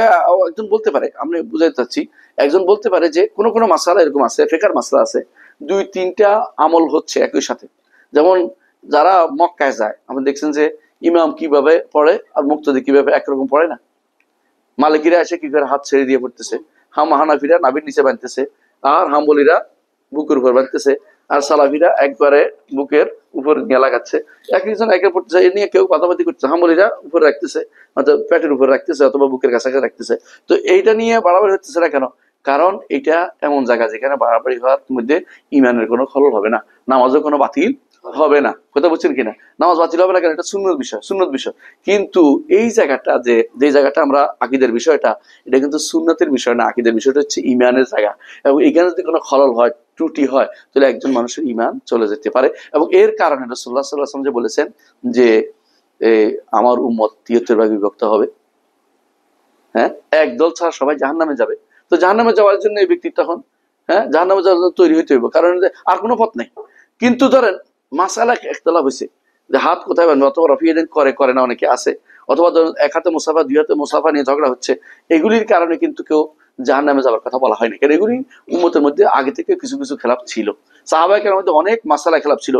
একজন বলতে পারে, আমি বুঝাইতে চাচ্ছি, একজন বলতে পারে যে কোনো মাসআলা এরকম আছে, ফিকহের মাসআলা আছে, 2-3টা আমল হচ্ছে একই সাথে। যেমন যারা মক্কায় যায়, আপনি দেখছেন যে ইমাম কিভাবে পড়ে আর মুক্তাদি কিভাবে একরকম পড়ে না। মালিকিরা এসে কি করে হাত ছেড়ে দিয়ে পড়তেছে, হানাফিরা নাভির নিচে বাঁধতেছে, আর হাম্বলীরা বুকের উপর বাঁধতেছে, আর সালাফিরা একবারে বুকের উপর নিয়ে লাগাচ্ছে। একজন একে পড়তেছে, এ নিয়ে কেউ কথাবার্তি করতেছে, হাম্বলীরা উপরে রাখতেছে, অথবা পেটের উপর রাখতেছে অথবা বুকের কাছাকাছি রাখতেছে। তো এইটা নিয়ে বাড়াবাড়ি হচ্ছে না কেন? কারণ এটা এমন জায়গা যেখানে বাড়াবাড়ি হওয়ার মধ্যে ইমানের কোনো খলল হবে না, নামাজও কোনো বাতিল হবে না। কথা বুঝছেন কিনা? নামাজ বাতিল হবে না কেন? এটা সুন্নত বিষয়। কিন্তু এই জায়গাটা যে জায়গাটা আমরা আকীদার বিষয়টা, এটা কিন্তু সুন্নতের বিষয় না, আকীদার বিষয়টা হচ্ছে ইমানের জায়গা। এবং এখানে যদি কোনো খলল হয়, ত্রুটি হয়, তাহলে একজন মানুষের ইমান চলে যেতে পারে। এবং এর কারণে রাসূলুল্লাহ সাল্লাল্লাহু আলাইহি ওয়াসাল্লাম যে বলেছেন যে আমার উম্মত 73 ভাগে বিভক্ত হবে, হ্যাঁ, একদল ছাড়া সবাই জাহান্নামে যাবে। তো জাহান্নামে যাওয়ার জন্য এই ব্যক্তি তখন হ্যাঁ, জাহান্নামে যাওয়ার জন্য তৈরি হইতে হইব, কারণ আর কোনো পথ নেই। কিন্তু ধরেন মাসালা একতলাফ হয়েছে যে হাত কোথায় বানবে, অথবা রফিয়েদিন করে করে না অনেকে আছে, অথবা ধরুন এক হাতে মুসাফা দুই হাতে মুসাফা নিয়ে ঝগড়া হচ্ছে, এগুলির কারণে কিন্তু কেউ জাহান্নামে যাওয়ার কথা বলা হয়নি, কারণ এগুলি উম্মতের মধ্যে আগে থেকে কিছু কিছু খেলাফ ছিল। সাহাবায়ে কেরামের মধ্যে অনেক মাসালা খেলাফ ছিল,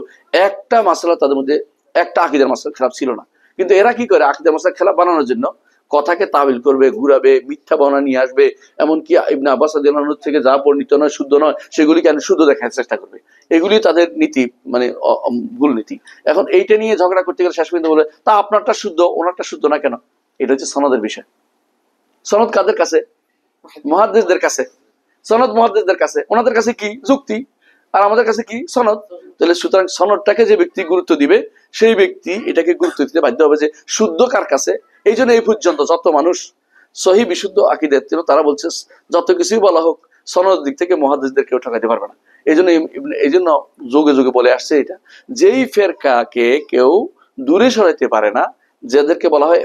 একটা মাসালা তাদের মধ্যে, একটা আকীদার মাসালা খেলাফ ছিল না। কিন্তু এরা কি করে আকীদার মাসালা খেলাফ বানানোর জন্য কথাকে তাবিল করবে, ঘুরাবে, মিথ্যা বর্ণনা নিয়ে আসবে, এমনকি ইবনে আব্বাস রাদিয়াল্লাহু আনহু থেকে যা বর্ণিত নয়, শুদ্ধ নয়, সেগুলিকে শুদ্ধ দেখার চেষ্টা করবে। এগুলি তাদের নীতি, মানে ভুল নীতি। এখন এইটা নিয়ে ঝগড়া করতে গেলে শেষ পর্যন্ত বলে তা আপনারটা শুদ্ধ, ওনারটা শুদ্ধ না কেন? এটা হচ্ছে সনদের বিষয়। সনদ কাদের কাছে? মুহাদ্দিসদের কাছে। সনদ মুহাদ্দিসদের কাছে, ওনাদের কাছে কি যুক্তি, আর আমাদের কাছে কি সনদ। তাহলে সুতরাং সনদটাকে যে ব্যক্তি গুরুত্ব দিবে, সেই ব্যক্তি এটাকে গুরুত্ব দিতে বাধ্য হবে যে শুদ্ধ কার কাছে। এই জন্য এই পর্যন্ত যত মানুষ সহি বিশুদ্ধ আকীদার ছিল, তারা বলছে যত কিছুই বলা হোক, সনদ দিক থেকে মুহাদ্দিসদের কেউ ঠকাইতে পারবে না। এই জন্য যুগে যুগে বলে আসছে এটা, যেই ফেরকাকে কেউ দূরে সরাইতে পারে না, যাদেরকে বলা হয়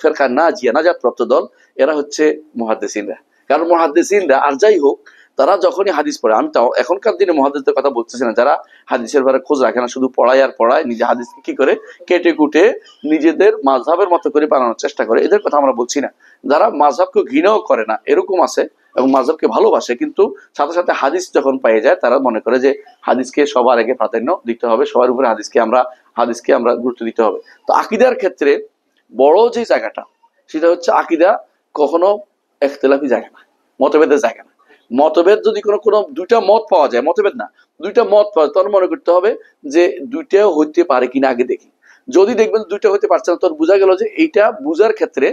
ফেরকা নাজিয়া, নাজাত প্রাপ্ত দল, এরা হচ্ছে মুহাদ্দিসিনরা। কারণ মুহাদ্দিসিনরা আর যাই হোক, তারা যখনই হাদিস পড়ে, আমি তাও এখনকার দিনে মুহাদ্দিসদের কথা বলতেছি না, যারা হাদিসের ব্যাপারে খোঁজ রাখে না, শুধু পড়ায় আর পড়ায়, নিজে হাদিসকে কি করে কেটে কুটে নিজেদের মাযহাবের মতো করে বানানোর চেষ্টা করে, এদের কথা আমরা বলছি না। যারা মাযহাবকে ঘৃণাও করে না, এরকম আছে, এবং মাযহাবকে ভালোবাসে, কিন্তু সাথে সাথে হাদিস যখন পেয়ে যায়, তারা মনে করে যে হাদিসকে সবার আগে প্রাধান্য দিতে হবে, সবার উপরে হাদিসকে আমরা গুরুত্ব দিতে হবে। তো আকীদার ক্ষেত্রে বড় যে জায়গাটা, সেটা হচ্ছে আকীদা কখনো ইখতিলাফি জায়গা না, মতভেদের জায়গা না। মতভেদ যদি কোনো দুইটা মত পাওয়া যায়, মতভেদ না, দুইটা মত পাওয়া যায়, তখন মনে করতে হবে যে দুইটাও হইতে পারে কিনা আগে দেখি। যদি দেখবেন দুইটা হইতে পারছে না, তখন বোঝা গেল যে এইটা বুঝার ক্ষেত্রে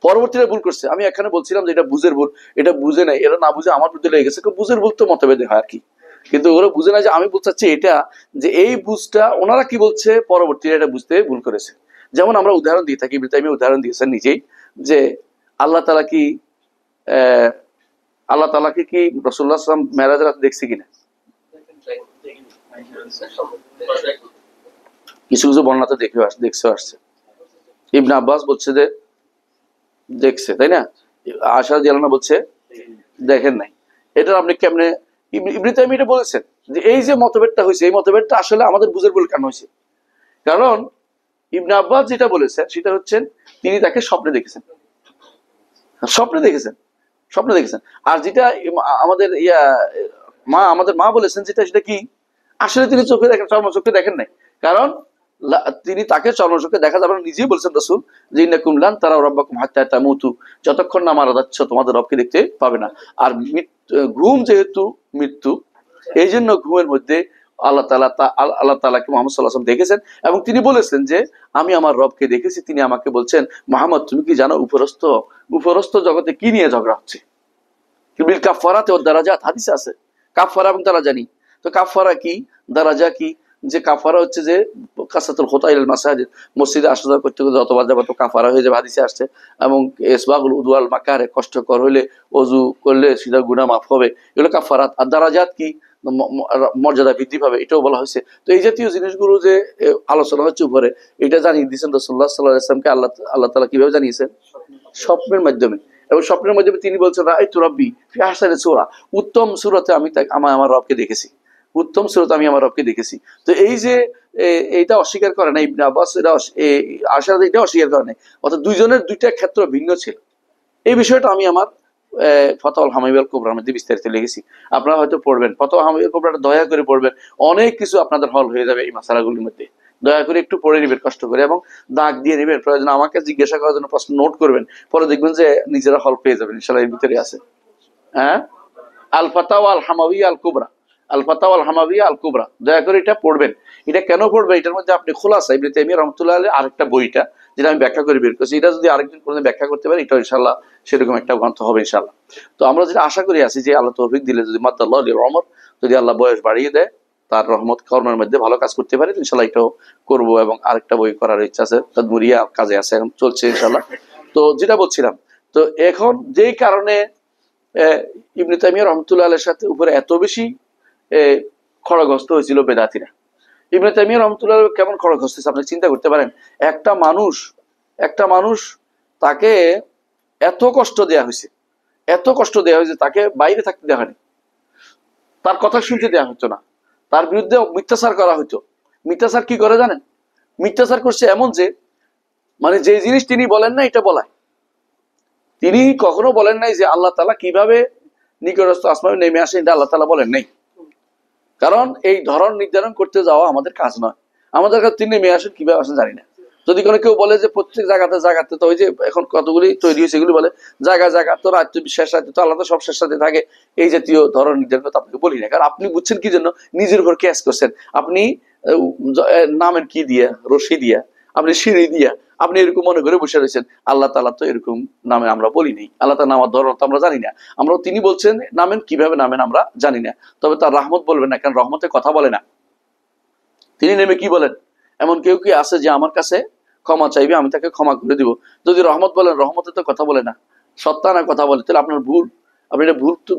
পরবর্তীতে ভুল করছে। আমি এখানে বলছিলাম যে এটা বুঝের ভুল, এটা বুঝে নাই, এরা না বুঝে আমার প্রতি লেগে গেছে। বুঝের ভুল তো মতভেদে হয় আর কি, কিন্তু ওরা বুঝে না যে আমি বুঝাচ্ছি এটা, যে এই বুঝটা ওনারা কি বলছে, পরবর্তীতে এটা বুঝতে ভুল করেছে। যেমন আমরা উদাহরণ দিয়ে থাকি, ইবনে তাইমিয়া উদাহরণ দিয়েছেন নিজেই, যে আল্লাহ তাআলা কি আল্লাহ তাআলাকে কি রাসূলুল্লাহ সাল্লাল্লাহু আলাইহি ওয়াসাল্লাম মেরাজের রাতে দেখছে কিনা? কিছু কিছু বর্ণনাতে দেখছে আসছে। ইবনে আব্বাস বলছে যে দেখছে, তাই না? আয়েশা রাদিয়াল্লাহু আনহা বলছে দেখেন নাই। এটা আপনি কেমনে? ইবনে তাইমিয়া এটা বলেছেন যে এই যে মতভেদটা হয়েছে, এই মতভেদটা আসলে আমাদের বুঝের ভুল কেন হয়েছে? কারণ ইবনে আব্বাস যেটা বলেছেন সেটা হচ্ছেন তিনি তাকে স্বপ্নে দেখেছেন, স্বপ্নে দেখেছেন, স্বপ্নে দেখেছেন। আর যেটা আমাদের আমাদের মা বলেছেন যেটা, সেটা কি আসলে তিনি চোখে দেখেন, চর্মচোখে দেখেন নাই। কারণ তিনি তাকে চর্মচোখে দেখা যাবে না, নিজেই বলছেন রাসূল যে ইন্নাকুম লান তারাউ রাব্বাকুম হাত্তা তামুতু, যতক্ষণ না মারা যাচ্ছ তোমাদের রবকে দেখতে পাবে না। আর ঘুম যেহেতু মৃত্যু, এই জন্য ঘুমের মধ্যে আল্লাহ তাআলাকে মুহাম্মদ সাল্লাল্লাহু আলাইহি ওয়াসাল্লাম দেখেছেন, এবং তিনি বলেছেন যে আমি আমার রবকে দেখেছি। তিনি আমাকে বলছেন, মুহাম্মদ তুমি কি জানো উপরস্থ জগতে কি নিয়ে ঝগড়া হচ্ছে? বিল কাফারাত ওয়াদ দারাজাত, হাদিসে আছে কাফারা এবং দারাজা নিয়ে। তো কাফারা কি, দারাজা কি? যে কাফারা হচ্ছে যে কাসাতুল খুতা ইলাল মাসাজিদ, মসজিদে আসা যাওয়া করতে করতে যতবার যাবে তো কাফারা হয়ে যাবে, হাদিসে আসছে। এবং ইসবাগুল উদু আল মাকারে, কষ্টকর হইলে ওযু করলে সেটা গুনাহ মাফ হবে, এগুলো কাফারাত। আর দারাজাত কি, মর্যাদা বৃদ্ধি পাবে, এটাও বলা হয়েছে। তো এই জাতীয় জিনিসগুলো যে আলোচনা হচ্ছে উপরে, এটা জানিয়ে দিয়েছেন রাসূলুল্লাহ সাল্লাল্লাহু আলাইহি ওয়াসাল্লামকে আল্লাহ তাআলা কিভাবে জানিয়েছেন? স্বপ্নের মাধ্যমে। এবং স্বপ্নের মাধ্যমে তিনি বলছেন রাআইতু রাব্বি ফি আহসানি সূরা, উত্তম সূরাতে আমি আমার রবকে দেখেছি, উত্তম সূরাতে আমি আমার রবকে দেখেছি। তো এই যে এইটা অস্বীকার করে না ইবনে আব্বাস, এটা আয়েশা এটা অস্বীকার করে নাই, অর্থাৎ দুইজনের দুইটা ক্ষেত্র ভিন্ন ছিল। এই বিষয়টা আমি আমার ফাতাওয়াল হামাওয়িয়াল কুবরার মধ্যে বিস্তারিত লিখেছি, আপনারা হয়তো পড়বেন। ফাতাওয়াল হামাওয়িয়াল কুবরাটা দয়া করে পড়বেন, অনেক কিছু আপনাদের হল হয়ে যাবে এই মাসালাগুলির মধ্যে। দয়া করে একটু পড়ে নেবেন কষ্ট করে, এবং দাগ দিয়ে নেবেন, প্রয়োজন আমাকে জিজ্ঞাসা করার জন্য প্রশ্ন নোট করবেন, পরে দেখবেন যে নিজেরা হল পেয়ে যাবেন ইনশাআল্লাহ, এর ভিতরে আছে। হ্যাঁ, আল ফাতাওয়াল হামাওয়িয়া আল কুবরা, আল ফাতাওয়াল হামাওয়িয়া আল কুবরা, দয়া করে এটা পড়বেন। এটা কেন পড়বেন? এটার মধ্যে আপনি খোলাসা ইবনে তাইমিয়া রাহমাতুল্লাহ আলাইহি আরেকটা বইটা, যেটা আমি ব্যাখ্যা করে বের করছি, এটা যদি আরেকদিন কোনো ব্যাখ্যা করতে পারি, এটা ইনশাআল্লাহ সেরকম একটা গ্রন্থ হবে ইনশাআল্লাহ। তো আমরা যেটা আশা করি আছি যে আল্লাহ তৌফিক দিলে, যদি মাদ্দাল্লাহু লিল উমর, যদি আল্লাহ বয়স বাড়িয়ে দেয়, তার রহমত কর্মের মধ্যে ভালো কাজ করতে পারি, ইনশাআল্লাহ এটাও করবো। এবং আরেকটা বই করার ইচ্ছা আছে, তাদমুরিয়া কাজে আছে, এখন চলছে ইনশাআল্লাহ। তো যেটা বলছিলাম, তো এখন যেই কারণে ইবনে তাইমিয়া রাহমাতুল্লাহ আলাইহির সাথে উপরে এত বেশি খড়গহস্ত হয়েছিল বেদাতীরা। ইবনে তাইমিয়া রাহমাতুল্লাহ কেমন খড়গহস্ত হয়েছে আপনি চিন্তা করতে পারেন? একটা মানুষ তাকে এত কষ্ট দেয়া হয়েছে, তাকে বাইরে থাকতে দেওয়া হয়নি, তার কথা শুনতে দেওয়া হতো না, তার বিরুদ্ধে মিথ্যাচার করা হতো। মিথ্যাচার কি করে জানেন? মিথ্যাচার করছে এমন যে, মানে যে জিনিস তিনি বলেন না এটা বলায়। তিনি কখনো বলেন নাই যে আল্লাহ তাআলা কিভাবে নিকটস্থ আসমানে নেমে আসে, এটা আল্লাহ তাআলা বলেন নাই। কারণ এই ধরন নির্ধারণ করতে যাওয়া আমাদের কাজ নয়। আমাদের কাছে তিনি নেমে আসেন কিভাবে আসেন জানি না। যদি কোনো কেউ বলে যে প্রত্যেক জায়গাতে তো ওই যে এখন কতগুলি তৈরি হয়েছে এগুলি বলে জায়গা তো রাত্রি শেষ রাতে তো আল্লাহ তো সব শেষ রাতে থাকে, এই জাতীয় ধরন নির্ধারণ করতে আপনাকে বলি না। কারণ আপনি বুঝছেন কি জন্য? নিজের উপর ক্যাশ করছেন। আপনি নামেন কি দিয়া, রশি দিয়া, আপনি সিঁড়ি দিয়া আপনি এরকম মনে করে বসে রয়েছেন। আল্লাহ তাআলা তো এরকম নামে আমরা বলি নেই, আল্লাহ তাআলা নামার ধরন তো আমরা জানি না। আমরা তিনি বলছেন নামেন, কিভাবে নামেন আমরা জানি না। তবে তার রহমত বলবেন না, কারণ রহমতের কথা বলে না। তিনি নেমে কি বলেন? এমন কেউ কি আছে যে আমার কাছে ক্ষমা চাইবে, আমি তাকে ক্ষমা করে দিব? যদি রহমত বলেন, রহমতে তো কথা বলে না, সত্তা না কথা বলে, তাহলে আপনার ভুল, আপনি এটা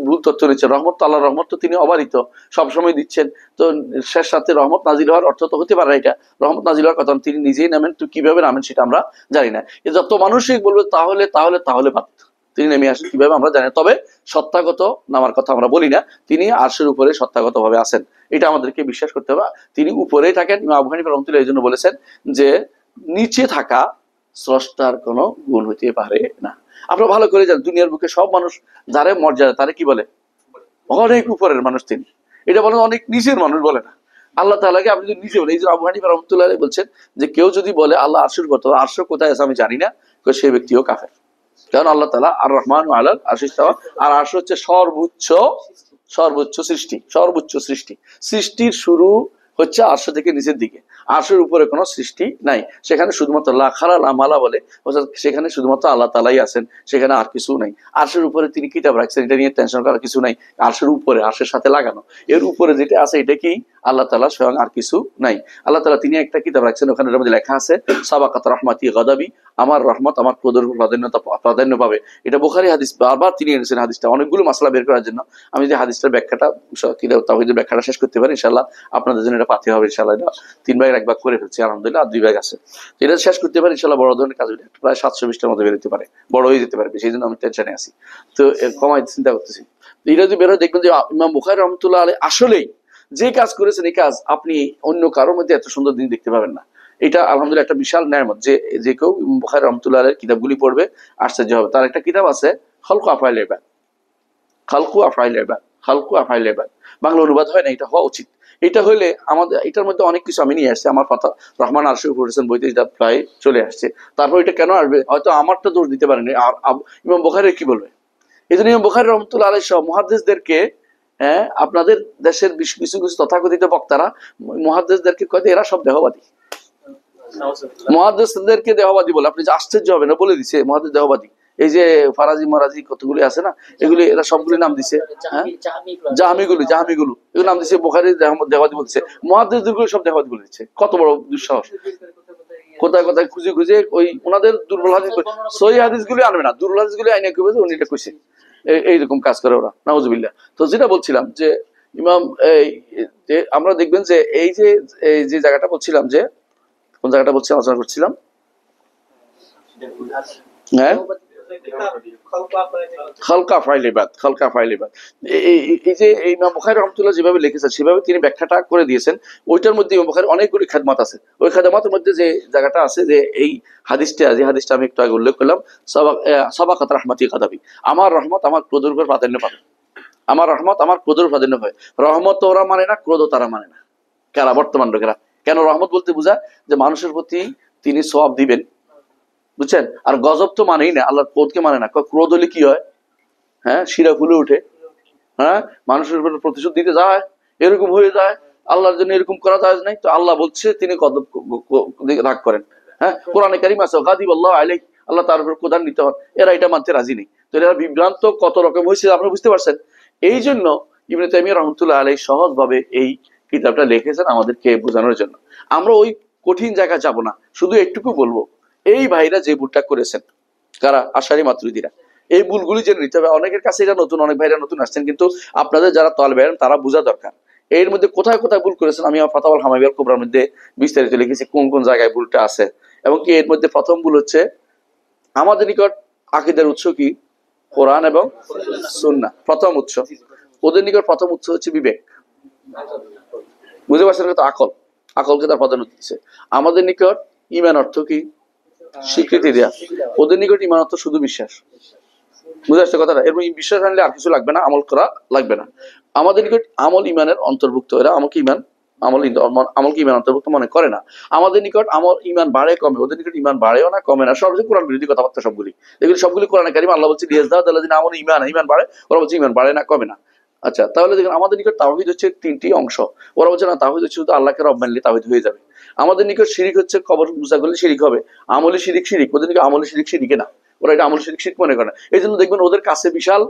ভুল তথ্য নিচ্ছেন। রহমত তো আল্লাহ রহমত তো তিনি অবারিত, সবসময় দিচ্ছেন। তো শেষ রাতে রহমত নাজিল হওয়ার অর্থ তো হতে পারে এটা, রহমত নাজিল হওয়ার কথা তিনি নিজেই নামেন, তো কিভাবে নামেন সেটা আমরা জানি না। যত মানুষই বলবে তাহলে তাহলে তাহলে বাদ, তিনি নেমে আসেন কিভাবে আমরা জানি। তবে সত্তাগত নামার কথা আমরা বলি না, তিনি আরশের উপরে সত্তাগত ভাবে আছেন, এটা আমাদেরকে বিশ্বাস করতে হবে। তিনি উপরেই থাকেন। ইমাম আবু হানিফা রাহমাতুল্লাহ এই জন্য বলেছেন যে নিচে থাকা স্রষ্টার কোনো গুণ হইতে পারে না। আপনারা ভালো করে জানেন, দুনিয়ার বুকে সব মানুষ যারে মর্যাদা তারে কি বলে? অনেক উপরের মানুষ তিনি, এটা বলেন অনেক নিচের মানুষ বলে না। আল্লাহ তাআলাকে আপনি যদি নিচে বলেন, এই যে আবু হানিফা রাহমাতুল্লাহ বলছেন যে কেউ যদি বলে আল্লাহ আরশের উপর, তো আরশ কোথায় আছে আমি জানি না, সে ব্যক্তিও কাফের। কারণ আল্লাহ তাআলা আর রহমান আলাল আরশ ইস্তাওয়া, আর আরশ হচ্ছে সর্বোচ্চ সৃষ্টি। সৃষ্টির শুরু হচ্ছে আরশ থেকে নিচের দিকে, আরশের উপরে কোনো সৃষ্টি নাই। সেখানে শুধুমাত্র লা খালা লা মালা বলে, অর্থাৎ সেখানে শুধুমাত্র আল্লাহ তাআলাই আছেন, সেখানে আর কিছু নাই। আরশের উপরে তিনি কিতাব রাখছেন, এটা নিয়ে টেনশন করার কিছু নাই। আরশের উপরে, আরশের সাথে লাগানো, এর উপরে যেটা আছে এটা কি আল্লাহ তাআলা স্বয়ং, আর কিছু নাই। আল্লাহ তাআলা তিনি একটা কিতাব রাখছেন, ওখানে মধ্যে লেখা আছে সাবাকাত রাহমাতি গাদাবি, আমার রহমত আমার ক্রোধের প্রাধান্য পাবে। এটা বুখারী হাদিস, বারবার তিনি এনেছেন হাদিসটা অনেকগুলো মাসলা বের করার জন্য। আমি যে হাদিসটার ব্যাখ্যাটা, কিতাব তাওহীদের ব্যাখ্যাটা শেষ করতে পারি ইনশাআল্লাহ, আপনাদের জন্য এটা পাতে হবে ইনশাআল্লাহ। এটা 3 ভাগের 1 ভাগ করে ফেলছি আলহামদুলিল্লাহ, আর 2 ভাগ আছে। এটা শেষ করতে পারি ইনশাআল্লাহ, বড় ধরনের কাজ, প্রায় 700 পৃষ্ঠার মধ্যে বের হতে পারে, বড় হয়ে যেতে পারে, সেই জন্য আমি টেনশনে আছি। তো কমাই চিন্তা করতেছি। এটা যদি বের হয় দেখবেন যে ইমাম বুখারী রাহমাতুল্লাহ আলাইহি আসলেই যে কাজ করেছেন, এই কাজ আপনি অন্য কারোর মধ্যে এত সুন্দর দিন দেখতে পাবেন না। এটা আলহামদুলিল্লাহ একটা বিশাল নেয়ামত, যে কেউ বুখারী রাহমাতুল্লাহ আলাইহির কিতাবগুলি পড়বে আশ্চর্য হবে। তার একটা কিতাব আছে খালকু আফআইল ইবাদ, বাংলা অনুবাদ হয় না, এটা হওয়া উচিত। এটা হইলে আমাদের, এটার মধ্যে অনেক কিছু আমি নিয়ে আসছি, আমার ফাতা রহমান আরশের উপর হোসেন বইতে এটা প্রায় চলে আসছে। তারপর এটা কেন আসবে, হয়তো আমারটা দোষ দিতে পারেনি, আর ইমাম বুখারী কি বলবে? এই জন্য ইমাম বুখারী রাহমাতুল্লাহ আলাইহি সহ মুহাদ্দিসদেরকে, আপনাদের দেশের কিছু তথাকথিত বক্তারা মুহাদ্দিসদেরকে কয় এরা সব দেহবাদী, মুহাদ্দিসদেরকে দেহবাদী বলে। আপনি যে আশ্চর্য হবে না, বলে দিছে মুহাদ্দিস দেহবাদী। এই যে ফারাজি মারাজি কতগুলি আছে না, এগুলি এরা সবগুলি নাম দিছে, জাহামিগুলো এগুলো নাম দিছে বুখারী দেহবাদী বলছে, মুহাদ্দিসগুলো সব দেহবাদী বলে দিচ্ছে। কত বড় দুঃসাহস! কোথায় কোথায় খুঁজে ওই ওনাদের দুর্বল হাদিস, সহিহ হাদিসগুলি আনবে না, দুর্বল হাদিসগুলি আইনে কইবে যে উনি এটা কইছে। এইরকম কাজ করে ওরা, নাউজুবিল্লাহ। তো যেটা বলছিলাম যে ইমাম, আমরা দেখবেন যে এই যে জায়গাটা বলছিলাম, যে কোন জায়গাটা বলছি আলোচনা করছিলাম, হ্যাঁ, খালকা আফআইল ইবাদ। এই যে ইমাম বুখারী রাহমাতুল্লাহ যেভাবে লিখেছেন সেভাবে তিনি ব্যাখ্যাটা করে দিয়েছেন। ওইটার মধ্যে ইমাম বুখারী অনেকগুলি খেদমত আছে। ওই খেদমতের মধ্যে যে জায়গাটা আছে, যে এই হাদিসটা আমি একটু আগে উল্লেখ করলাম, সাবাকাত রাহমাতি গাদাবি, আমার রহমত আমার ক্রোধের উপর প্রাধান্য পাবে, আমার রহমত আমার ক্রোধের প্রাধান্য পাবে। রহমত ওরা মানে না, ক্রোধ তারা মানে না। কারা? বর্তমান লোকেরা। কেন? রহমত বলতে বোঝায় যে মানুষের প্রতি তিনি সওয়াব দিবেন, বুঝছেন? আর গজব তো মানেই না, আল্লাহর ক্রোধকে মানে না। ক্রোধ হলে কি হয়? হ্যাঁ, শিরা ফুলে ওঠে, হ্যাঁ, মানুষের উপর প্রতিশোধ দিতে যায়, এরকম হয়ে যায়। আল্লাহর জন্য এরকম করা যায় নাই, তো আল্লাহ বলছে তিনি গজব রাগ করেন। হ্যাঁ, কোরআনে কারীম আছে গাদিবাল্লাহু আলাইহি, আল্লাহ তার উপর ক্রোধান্বিত হন। এরা এটা মানতে রাজি নেই। তো এরা বিভ্রান্ত কত রকম হয়েছে আপনারা বুঝতে পারছেন। এই জন্য ইবনে তাইমিয়া রাহমাতুল্লাহ আলাইহি সহজভাবে এই কিতাবটা লিখেছেন আমাদেরকে বোঝানোর জন্য। আমরা ওই কঠিন জায়গায় যাব না, শুধু একটুকু বলবো, এই ভাইরা যে ভুলটা করেছেন, কারা? আশারি মাতুরিদিরা, এই ভুলগুলি জেনে নিতে হবে। অনেকের কাছে এটা নতুন, অনেক ভাইরা নতুন আসছেন, কিন্তু আপনাদের যারা তালেবে ইলম তারা বোঝা দরকার এর মধ্যে কোথায় কোথায় ভুল করেছেন। আমি আমার ফাতাওয়াল হামাবিয়াল কুবরার মধ্যে বিস্তারিত লিখেছি কোন কোন জায়গায় ভুলটা আছে। এবং কি এর মধ্যে প্রথম ভুল হচ্ছে, আমাদের নিকট আকীদার উৎস কি? কোরআন এবং সুন্নাহ, প্রথম উৎস। ওদের নিকট প্রথম উৎস হচ্ছে বিবেক, বুঝতে পারছেন তো? আকল, আকলকে তার প্রাধান্য দিচ্ছে। আমাদের নিকট ইমান অর্থ কি? স্বীকৃতি দেয়া। ওদের নিকট ইমান অর্থ শুধু বিশ্বাস, বুঝে আসছে কথাটা? এরপর বিশ্বাস আনলে আর কিছু লাগবে না, আমল করা লাগবে না। আমাদের নিকট আমল ইমানের অন্তর্ভুক্ত, এরা আমলকে ইমান আমলকে ইমান অন্তর্ভুক্ত মনে করে না। আমাদের নিকট আমল ইমান বাড়ে কমে, ওদের নিকট ইমান বাড়েও না কমে না, সব কোরআন বিরোধী কথাবার্তা সবগুলি। এগুলি সবগুলি কোরআনে কারিমে আল্লাহ বলছে আমল ইমান, ইমান বাড়ে, ওরা বলছে ইমান বাড়ে না কমে না। আচ্ছা, তাহলে দেখুন আমাদের নিকট তাওহীদ হচ্ছে 3টি অংশ, ওরা বলছে না তাওহীদ হচ্ছে শুধু আল্লাহকে রব মানলে তাওহীদ হয়ে যাবে। আমাদের নিকট শিরিক হচ্ছে কবর পূজা করলে শিরিক হবে, আমলি শিরিক শিরিক, ওদের নিকট আমলি শিরিক শিরিকে না, ওরা এটা আমল শিরিক শিরিক মনে করে না। এই জন্য দেখবেন ওদের কাছে বিশাল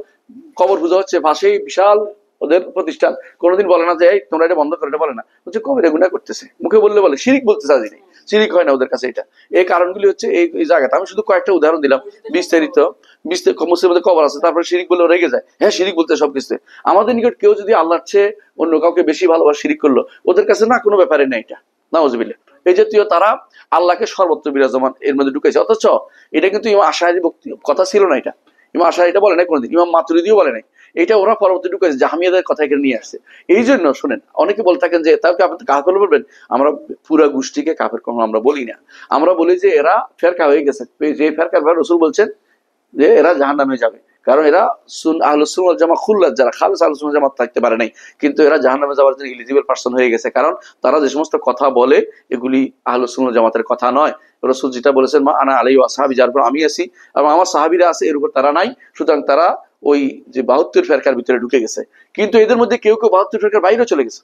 কবর পূজা হচ্ছে, পাশেই বিশাল ওদের প্রতিষ্ঠান, কোনোদিন বলে না যে এই তোমরা এটা বন্ধ করে, এটা বলে না, বলছে কবিরা গুনাহ করতেছে, মুখে বললে বলে, শিরিক বলতে চাই নেই, শিরিক হয় না ওদের কাছে এটা। এই কারণগুলি হচ্ছে এই জায়গাতে। আমি শুধু কয়েকটা উদাহরণ দিলাম, বিস্তারিত মুসলিমদের কবর আছে, তারপরে শিরিক বলে রেগে যায়, হ্যাঁ শিরিক বলতে সবকিছু। আমাদের নিকট কেউ যদি আল্লাহর চেয়ে অন্য কাউকে বেশি ভালোবাসা শিরিক করলো, ওদের কাছে না কোনো ব্যাপারে নেই এটা, নাউজুবিল্লাহ। এই জাতীয় তারা আল্লাহকে সর্বত্র বিরাজমান এর মধ্যে ঢুকেছে। অথচ এটা কিন্তু ইমাম আশআরীর কথা ছিল না, এটা ইমাম আশআরী এটা বলে নাই কোনোদিন, ইমাম মাতুরিদিও বলে নাই, এটা ওরা পরবর্তী ঢুকেছে, জাহমিয়াদের কথা এখানে নিয়ে আসছে। এই জন্য শোনেন, অনেকে বলে থাকেন যে তাকে আপনি কাফের বলবেন, আমরা পুরা গোষ্ঠীকে কাফের কখনো আমরা বলি না, আমরা বলি যে এরা ফেরকা হয়ে গেছে, যে ফেরকার ভাই রাসূল বলছেন যে এরা জাহান্নামে যাবে, কারণ এরা আহলুস সুন্নাহ ওয়াল জামাত খুল্লাত, যারা খালেস আহলুস সুন্নাহ ওয়াল জামাত থাকতে পারে নাই, কিন্তু এরা জাহান্নামে যাওয়ার জন্য এলিজিবল পারসন হয়ে গেছে, কারণ তারা যে সমস্ত কথা বলে এগুলি আহলুস সুন্নাহ ওয়াল জামাতের কথা নয়। রাসূল যেটা বলেছেন মা আনা আলাইহি ওয়া আসহাবি, যার উপর আমি আছি এবং আমার সাহাবীরা আছে, এর উপর তারা নাই, সুতরাং তারা ওই যে 72 ফেরকার ভিতরে ঢুকে গেছে। কিন্তু এদের মধ্যে কেউ কেউ 72 ফেরকার বাইরে চলে গেছে,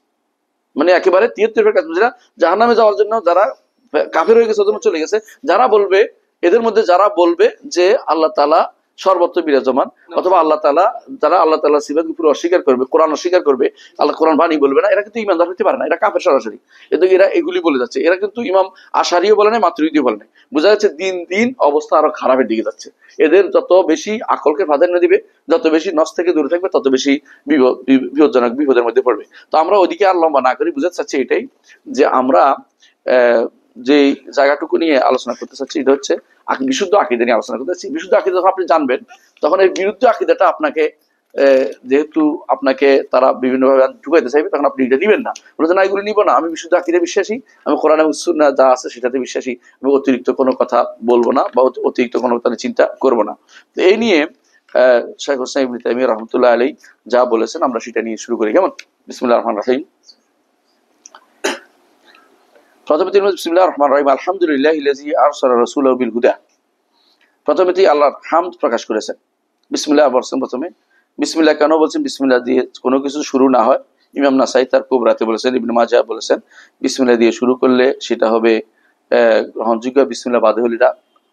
মানে একেবারে 73 ফেরকা, যারা জাহান্নামে যাওয়ার জন্য যারা কাফের হয়ে গেছে ওদের মধ্যে চলে গেছে। যারা বলবে, এদের মধ্যে যারা বলবে যে আল্লাহ তাআলা সর্বত্র বিরাজমান, অথবা আল্লাহ তাআলা, যারা আল্লাহ তাআলার সিফাত পুরো অস্বীকার করবে, কোরআন অস্বীকার করবে, আল্লাহ কোরআন বাণী বলবে না, এরা কিন্তু ঈমানদার হতে পারে না, এরা কাফের সরাসরি। কিন্তু এরা এগুলি বলে যাচ্ছে, এরা কিন্তু ইমাম আশআরীও বলে না, মাতুরিদিও বলে না। বোঝা যাচ্ছে দিন দিন অবস্থা আরো খারাপের দিকে যাচ্ছে। এদের যত বেশি আকলকে প্রাধান্য দিবে, যত বেশি নস থেকে দূরে থাকবে, তত বেশি বিপজ্জনক বিপদের মধ্যে পড়বে। তো আমরা ওদিকে আর লম্বা না করি, বুঝাতে চাচ্ছি এটাই যে আমরা যে জায়গাটুকু নিয়ে আলোচনা করতে চাচ্ছি, এটা হচ্ছে বিশুদ্ধ আকীদা নিয়ে আলোচনা করতে চাচ্ছি। বিশুদ্ধ আকীদা যখন আপনি জানবেন, তখন এর বিরুদ্ধ আকীদাটা আপনাকে যেহেতু আপনাকে তারা বিভিন্নভাবে ঢুকাইতে চাইবে, তখন আপনি এটা নিবেন না, বলছেন না এগুলো নিব না, আমি বিশুদ্ধ আকীদা বিশ্বাসী, আমি কোরআন এবং সুন্নাহ যা আছে সেটাতে বিশ্বাসী, আমি অতিরিক্ত কোনো কথা বলবো না বা অতিরিক্ত কোনো চিন্তা করবো না। তো এই নিয়ে শাইখ হোসেন ইবনে তাইমিয়া রাহমাতুল্লাহ আলাইহি যা বলেছেন, আমরা সেটা নিয়ে শুরু করি। কেমন? বিসমিল্লাহির রহমানির রহিম। প্রথমে তিনি বিসমিল্লাহির রহমানির রহিম, আলহামদুলিল্লাহিল্লাযী আরসালা রাসূলাহু বিল হুদা। প্রথমে তিনি আল্লাহর হামদ প্রকাশ করেছেন। বিসমিল্লাহ বলছেন প্রথমে, বিসমিল্লাহ কেন বলছেন? বিসমিল্লাহ দিয়ে কোনো কিছু শুরু না হয়। ইমাম নাসাই তার কুবরাতে বলেছেন, ইবনে মাজাহ বলেছেন বিসমিল্লাহ দিয়ে শুরু করলে সেটা হবে গ্রহণযোগ্য, বিসমিল্লাহ বাদে হলে এটা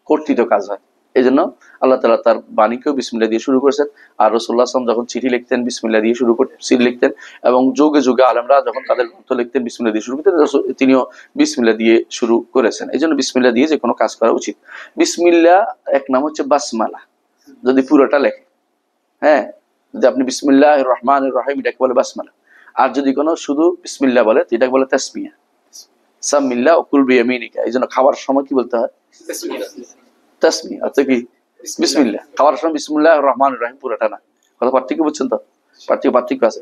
কর্তৃত কাজ হয়। এই জন্য আল্লাহ তাআলা তার বাণীকেও বিসমিল্লাহ দিয়ে শুরু করেছেন। আর রাসূলুল্লাহ সাল্লাল্লাহু আলাইহি ওয়াসাল্লাম যখন চিঠি লিখতেন বিসমিল্লাহ দিয়ে শুরু করতেন, চিঠি লিখতেন, এবং যুগে যুগে আলেমরা যখন তাদের গ্রন্থ লিখতেন বিসমিল্লাহ দিয়ে শুরু করতেন, তিনিও বিসমিল্লাহ দিয়ে শুরু করেছেন। এই জন্য বিসমিল্লাহ দিয়ে যে কোনো কাজ করা উচিত। বিসমিল্লাহ এক নাম হচ্ছে বাসমালা, যদি পুরোটা লেখে, হ্যাঁ, যদি আপনি বিসমিল্লাহির রহমানির রহিম এটাকে বলে বাসমালা। আর যদি কোনো শুধু বিসমিল্লাহ বলে এটাকে বলে তাসমিয়া, সামিল্লাহ ও কুল বিয়ামিনিকা। এই জন্য খাবার সময় কি বলতে হয়? তাসমিয়া, অর্থাৎ কি বিসমিল্লাহ। খাওয়ার সময় বিসমিল্লাহির রহমানির রহিম পুরোটা না। কথা পার্থক্য বুঝছেন তো? পার্থক্য আছে।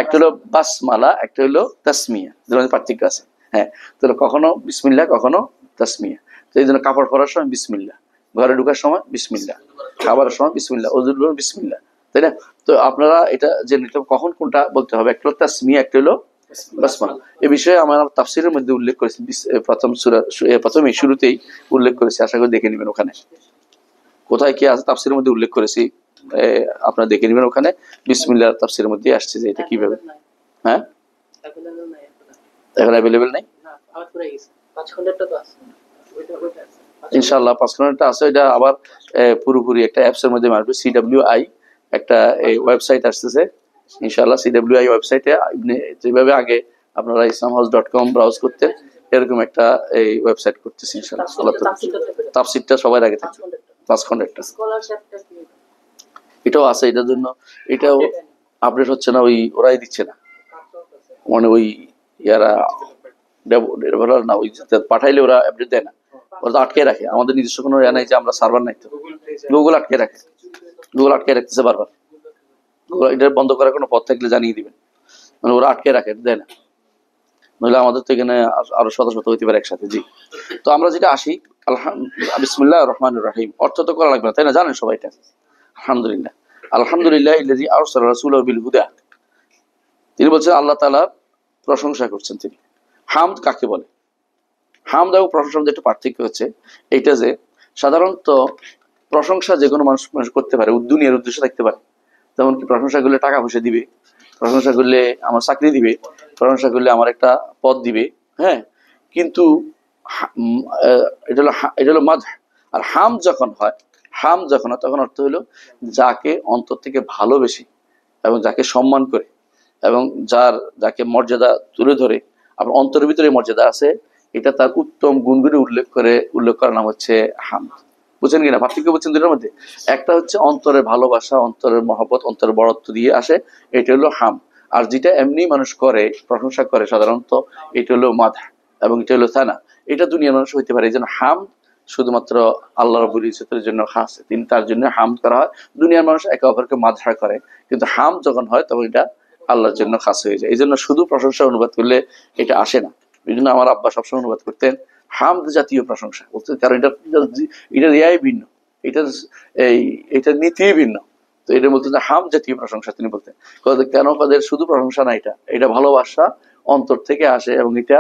একটা হলো বাসমালা, একটা হলো তাসমিয়া, দুটোর পার্থক্য আছে। হ্যাঁ, তাহলে কখনো বিসমিল্লাহ, কখনো তাসমিয়া। তো এই জন্য কাপড় পরার সময় বিসমিল্লাহ, ঘরে ঢোকার সময় বিসমিল্লাহ, খাবারের সময় বিসমিল্লাহ, ওযুর সময় বিসমিল্লাহ, তাই না? তো আপনারা এটা জেনে নিতে কখন কোনটা বলতে হবে। একটা হলো তাসমিয়া, একটা হলো বাসমালা। এই বিষয়ে আমার তাফসীরের মধ্যে উল্লেখ করেছি, প্রথম সূরা প্রথমে শুরুতেই উল্লেখ করেছি, আশা করি দেখে নেবেন ওখানে কোথায় কি আছে, তাফসীরের মধ্যে উল্লেখ করেছি, আপনারা দেখে নেবেন ওখানে। বিসমিল্লাহর তাফসীরের মধ্যে আসছে যে এটা কিভাবে। হ্যাঁ, এখন অ্যাভেলেবেল নাই, ইনশাআল্লাহ 5 ঘন্টা আছে। এটা আবার পুরোপুরি একটা অ্যাপস এর মধ্যে মারবে, CWI একটা ওয়েবসাইট আসতেছে ইনশাআল্লাহ। CWI ওয়েবসাইটে যেভাবে আগে আপনারা islamhouse.com ব্রাউজ করতেন, এরকম একটা এই ওয়েবসাইট করতেছি ইনশাআল্লাহ। তাফসীরটা সবার আগে থাকে 5 খন্ডের একটা, এটাও আছে। এটার জন্য এটাও আপডেট হচ্ছে না, ওই ওরাই দিচ্ছে না, মানে ওই ইয়ারা ডেভেলপার না, ওই পাঠাইলে ওরা আপডেট দেয় না, ওরা তো আটকে রাখে। আমাদের নিজস্ব কোনো ইয়া নাই যে আমরা সার্ভার নাই, তো গুগল আটকে রাখে, গুগল আটকে রাখতেছে বারবার। এটা বন্ধ করার কোনো পথ থাকলে জানিয়ে দিবেন, মানে ওরা আটকে রাখে, দেয় না, নইলে আমাদের তো এখানে আরো শত শত হইতে পারে একসাথে। জি, তো আমরা যেটা আসি, বিসমিল্লাহির রহমানির রহিম, অর্থ তো করা লাগবে না, তাই না? জানেন সবাই এটা। আলহামদুলিল্লাহ, আলহামদুলিল্লাহ ইল্লাযী আরসালা রাসূলাহু বিল হুদা। তিনি বলছেন আল্লাহ তাআলা প্রশংসা করছেন তিনি। হামদ কাকে বলে? হামদ এবং প্রশংসার মধ্যে একটা পার্থক্য হচ্ছে এইটা যে সাধারণত প্রশংসা যে কোনো মানুষ করতে পারে, দুনিয়ার উদ্দেশ্যে থাকতে পারে। যেমন কি প্রশংসা করলে টাকা পয়সা দিবে, প্রশংসা করলে আমার চাকরি দিবে, প্রশংসা করলে আমার একটা পদ দিবে, হ্যাঁ। কিন্তু এটা হলো মাদহ। আর হাম যখন হয়, হাম যখন হয় তখন অর্থ হলো যাকে অন্তর থেকে ভালোবেসে এবং যাকে সম্মান করে এবং যাকে মর্যাদা তুলে ধরে, আপনার অন্তরের ভিতরে মর্যাদা আছে, এটা তার উত্তম গুণগুলি উল্লেখ করার নাম হচ্ছে হামদ। বুঝছেন কিনা পার্থক্য? বুঝছেন দুটোর মধ্যে? একটা হচ্ছে অন্তরের ভালোবাসা, অন্তরের মহব্বত, অন্তরের বড়ত্ব দিয়ে আসে, এটা হলো হাম। আর যেটা এমনি মানুষ করে, প্রশংসা করে সাধারণত, এটা হলো মাদহ এবং এটা হলো সানা। এটা দুনিয়ার মানুষ হইতে পারে। এই জন্য হাম শুধুমাত্র আল্লাহ রাব্বুল ইজ্জতের জন্য খাস, তিনি তার জন্য হামদ করা হয়। দুনিয়ার মানুষ একে অপরকে মাদহ করে, কিন্তু হাম যখন হয় তখন এটা আল্লাহর জন্য খাস হয়ে যায়। এই জন্য শুধু প্রশংসা অনুবাদ করলে এটা আসে না। এই জন্য আমার আব্বা সবসময় অনুবাদ করতেন হামদ জাতীয় প্রশংসা বলতেন, কারণ এটা রিয়াই ভিন্ন, এটা এটা নীতি ভিন্ন। তো এটা বলতেন যে হাম জাতীয় প্রশংসা তিনি বলতেন। কেন? তাদের শুধু প্রশংসা না, এটা ভালোবাসা অন্তর থেকে আসে এবং এটা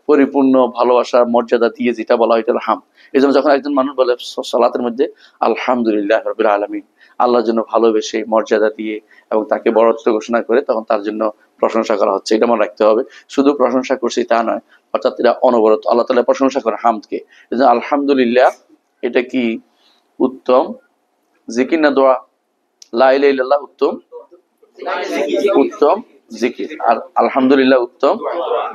পরিপূর্ণ ভালোবাসা মর্যাদা দিয়ে যেটা বলা হয় এটা হাম। এই জন্য যখন একজন মানুষ বলে সালাতের মধ্যে আলহামদুলিল্লাহ রাব্বিল আলামিন, আল্লাহর জন্য ভালোবেসে মর্যাদা দিয়ে এবং তাকে বড়ত্ব ঘোষণা করে, তখন তার জন্য প্রশংসা করা হচ্ছে, এটা মনে রাখতে হবে। শুধু প্রশংসা করছি তা নয়, অর্থাৎ এটা অনবরত আল্লাহ তাআলা প্রশংসা করে হামদকে। এই জন্য আলহামদুলিল্লাহ এটা কি উত্তম জিকির না দোয়া? লা ইলাহা ইল্লাল্লাহ উত্তম উত্তম জিকির, আর আলহামদুলিল্লাহ উত্তম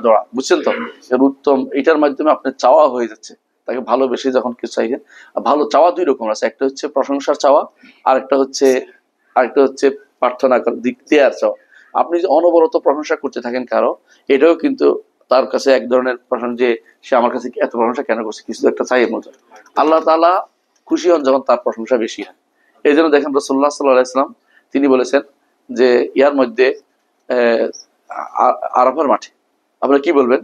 দোয়া। বুঝছেন তো? এর উত্তম, এটার মাধ্যমে আপনার চাওয়া হয়ে যাচ্ছে, তাকে ভালোবেসে যখন কিছু চাইছেন। ভালো চাওয়া দুই রকম আছে, একটা হচ্ছে প্রশংসার চাওয়া, আরেকটা হচ্ছে প্রার্থনা দিক দেওয়ার চাওয়া। আপনি যে অনবরত প্রশংসা করতে থাকেন কারো, এটাও কিন্তু তার কাছে এক ধরনের প্রশংসা, যে সে আমার কাছে এত প্রশংসা কেন করছে, কিছু একটা চাই এর মধ্যে। আল্লাহ তাআলা খুশি হন যখন তার প্রশংসা বেশি হয়। এই জন্য দেখেন রাসূলুল্লাহ সাল্লাল্লাহু আলাইহি ওয়াসাল্লাম তিনি বলেছেন যে ইয়ার মধ্যে আরাফার মাঠে আমরা কি বলবেন,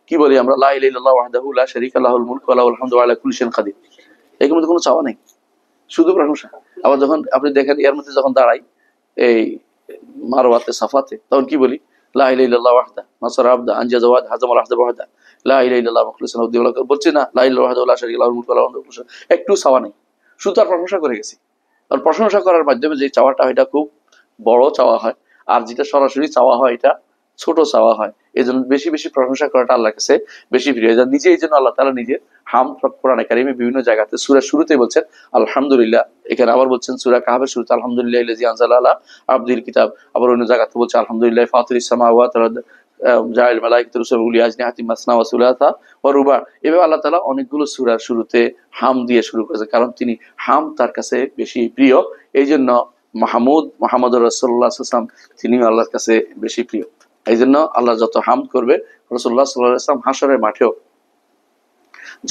কি বলি আমরা? লা ইলাহা ইল্লাল্লাহু ওয়াহদাহু লা শারীকা লাহুল মুলকু ওয়া লাহুল হামদু ওয়া আলা কুল্লি শাইইন কাদির। এর মধ্যে কোনো চাওয়া নেই, শুধু প্রশংসা। আবার যখন আপনি দেখেন এর মধ্যে যখন দাঁড়াই এই মারওয়াতে সাফাতে, তখন কি বলি? লা ইলাহা ইল্লাল্লাহু ওয়াহদা নাসারা আবদা আনজাযা ওয়াদ হাযামাল আহযাব ওয়াহদা লা ইলাহা ইল্লাল্লাহু মুখলিসান লাহু দ্দীন। বলছি না লা ইলাহা ইল্লাল্লাহু ওয়াহদাহু লা শারীকা লাহুল মুলকু ওয়া লাহুল হামদু ওয়া লা কুল্লি শাইইন, একটু চাওয়া নেই, শুধু তার প্রশংসা করে গেছি। আর প্রশংসা করার মাধ্যমে যে চাওয়াটা, এটা খুব বড় চাওয়া হয়, আর যেটা সরাসরি চাওয়া হয় এটা ছোট চাওয়া হয়। এই জন্য বেশি বেশি প্রশংসা করাটা আল্লাহর কাছে বেশি প্রিয়। নিজে এই জন্য আল্লাহ তাআলা নিজে হাম কোরআনে কারিমে বিভিন্ন জায়গাতে সূরার শুরুতেই বলছেন আলহামদুলিল্লাহ, এখানে আবার বলছেন সূরা কাহফের শুরুতে আলহামদুলিল্লাহ ইল্লাযী আনজালা আলা আবদিল কিতাব, আবার অন্য জায়গাতে বলছে আলহামদুলিল্লাহ ফাতিরিস সামাওয়াতি ওয়াল আরদ জাইল মালাইকাতি রুসুল উলি আজনিহাতি মাসনা ওয়া সুলাসা ওয়া রুবা। এভাবে আল্লাহ তাআলা অনেকগুলো সূরার শুরুতে হাম দিয়ে শুরু করেছে, কারণ তিনি হাম তার কাছে বেশি প্রিয়। এই জন্য মুহাম্মদুর রাসূলুল্লাহ সাল্লাল্লাহু আলাইহি ওয়াসাল্লাম তিনি আল্লাহর কাছে বেশি প্রিয়। এই জন্য আল্লাহ যত হামদ করবে, রাসূলুল্লাহ সাল্লাল্লাহু আলাইহি ওয়াসাল্লাম হাশরের মাঠেও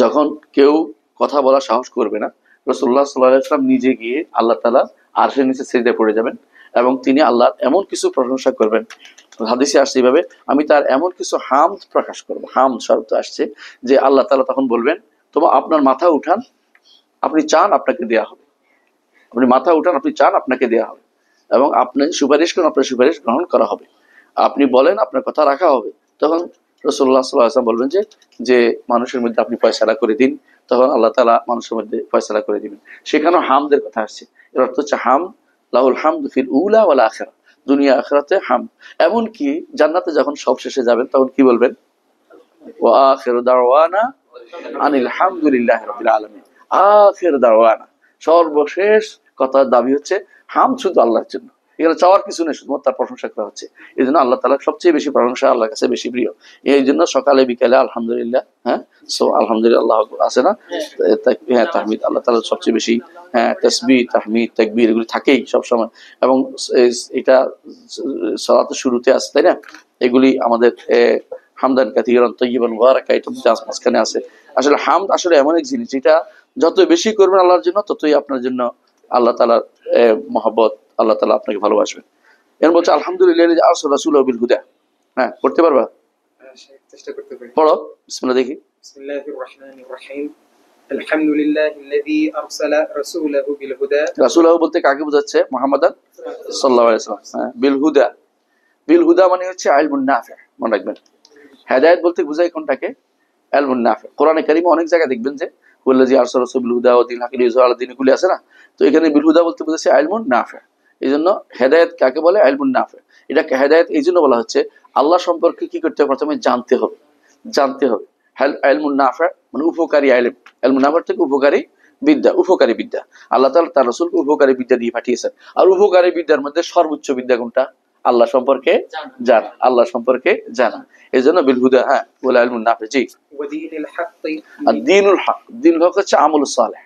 যখন কেউ কথা বলার সাহস করবে না, রাসূলুল্লাহ সাল্লাল্লাহু আলাইহি ওয়াসাল্লাম নিজে গিয়ে আল্লাহ তাআলা আরশের নিচে সিজদায় পড়ে যাবেন এবং তিনি আল্লাহর এমন কিছু প্রশংসা করবেন, হাদিসে আসছে এইভাবে, আমি তার এমন কিছু হামদ প্রকাশ করবো, হামদ শব্দ আসছে, যে আল্লাহ তাআলা তখন বলবেন তোমার আপনার মাথা উঠান, আপনি চান আপনাকে দেয়া হবে, আপনি মাথা উঠান, আপনি চান আপনাকে দেয়া হবে, এবং আপনি সুপারিশ করেন, আপনার সুপারিশ গ্রহণ করা হবে, আপনি বলেন আপনার কথা রাখা হবে। তখন রাসূলুল্লাহ সাল্লাল্লাহু আলাইহি ওয়াসাল্লাম বলবেন যে মানুষের মধ্যে আপনি ফয়সালা করে দিন, তখন আল্লাহ তাআলা মানুষের মধ্যে ফয়সালা করে দিবেন। সেখানেও হামদের কথা আসছে। এর অর্থ হচ্ছে হাম লাহুল হামদু ফিল উলা ওয়াল আখিরা, দুনিয়া আখিরাতে হাম। এমন কি জান্নাতে যখন সব শেষে যাবেন তখন কি বলবেন? ওয়া আখিরু দাওয়ানা আনিল হামদুলিল্লাহি রাব্বিল আলামিন। আখির দাওয়ানা, সর্বশেষ কথার দাবি হচ্ছে হাম শুধু আল্লাহর জন্য, এখানে চাওয়ার কিছু নেই, শুধুমাত্র তার প্রশংসা করা হচ্ছে। এই জন্য আল্লাহ তাআলা সবচেয়ে বেশি প্রশংসা আল্লাহর কাছে বেশি প্রিয়। এই জন্য সকালে বিকালে আলহামদুলিল্লাহ, হ্যাঁ সো আলহামদুলিল্লাহ আছে না, হ্যাঁ তাহমিদ, আল্লাহ তাআলা সবচেয়ে বেশি, হ্যাঁ তাসবিহ তাহমিদ তাকবীর এগুলি থাকেই সবসময়। এবং এটা সালাতের শুরুতে আছে, তাই না? এগুলি আমাদের হামদান কাথীরান তাইয়িবান মুবারাকা, এটা মাঝখানে আছে। আসলে হামদ আসলে এমন এক জিনিস, যেটা যত বেশি করবেন আল্লাহর জন্য, ততই আপনার জন্য আল্লাহ তাআলার মহব্বত, আল্লাহ তাআলা আপনাকে ভালোবাসবেন। এর বলছে আলহামদুলিল্লাহ আরসালা রাসূলাহু বিল হুদা। হ্যাঁ, পড়তে পারবা? চেষ্টা করতে পারি। পড়ো, বিসমিল্লাহ দেখি। বিসমিল্লাহির রাহমানির রাহিম। আলহামদুলিল্লাহিল্লাযী আরসালা রাসূলাহু বিল হুদা। রাসূলাহু বলতে কাকে বোঝাচ্ছে? মুহাম্মাদান সাল্লাল্লাহু আলাইহি ওয়াসাল্লাম। হ্যাঁ, বিল হুদা। বিল হুদা মানে হচ্ছে ইলমুন নাফি, মনে রাখবেন। হেদায়েত বলতে বোঝায় কোনটাকে? ইলমুন নাফি। কোরআনে কারীমে অনেক জায়গায় দেখবেন যে ওয়াল্লাযী আরসালা রাসূলাহু বিল হুদা ওয়া দীনিল হাক্কি লিইয়ুযহিরাহু আলা দীনি কুল্লিহি আছে না? তো এখানে বিল হুদা বলতে বোঝাচ্ছে ইলমুন নাফি। এইজন্য হেদায়েত কাকে বলে? ইলমুন নাফি। এটাকে হেদায়েত এইজন্য বলা হচ্ছে আল্লাহ সম্পর্কে কি করতে হবে? প্রথমে জানতে হবে, জানতে হবে। ইলমুন নাফি মানে উপকারী ইলম। ইলমুন নাফি থেকে উপকারী বিদ্যা, উপকারী বিদ্যা। আল্লাহ তাআলা তার রাসূলকে উপকারী বিদ্যা দিয়ে পাঠিয়েছেন। আর উপকারী বিদ্যার মধ্যে সর্বোচ্চ বিদ্যা কোনটা? আল্লাহ সম্পর্কে জানা, আল্লাহ সম্পর্কে জানা। এজন্য বিল হুদা, হ্যাঁ, ওয়াল ইলমুন নাফি। জি। ওয়া দীনিল হাক্কি। আর দ্বীনুল হক, দ্বীন হক হচ্ছে আমলুস সালেহ।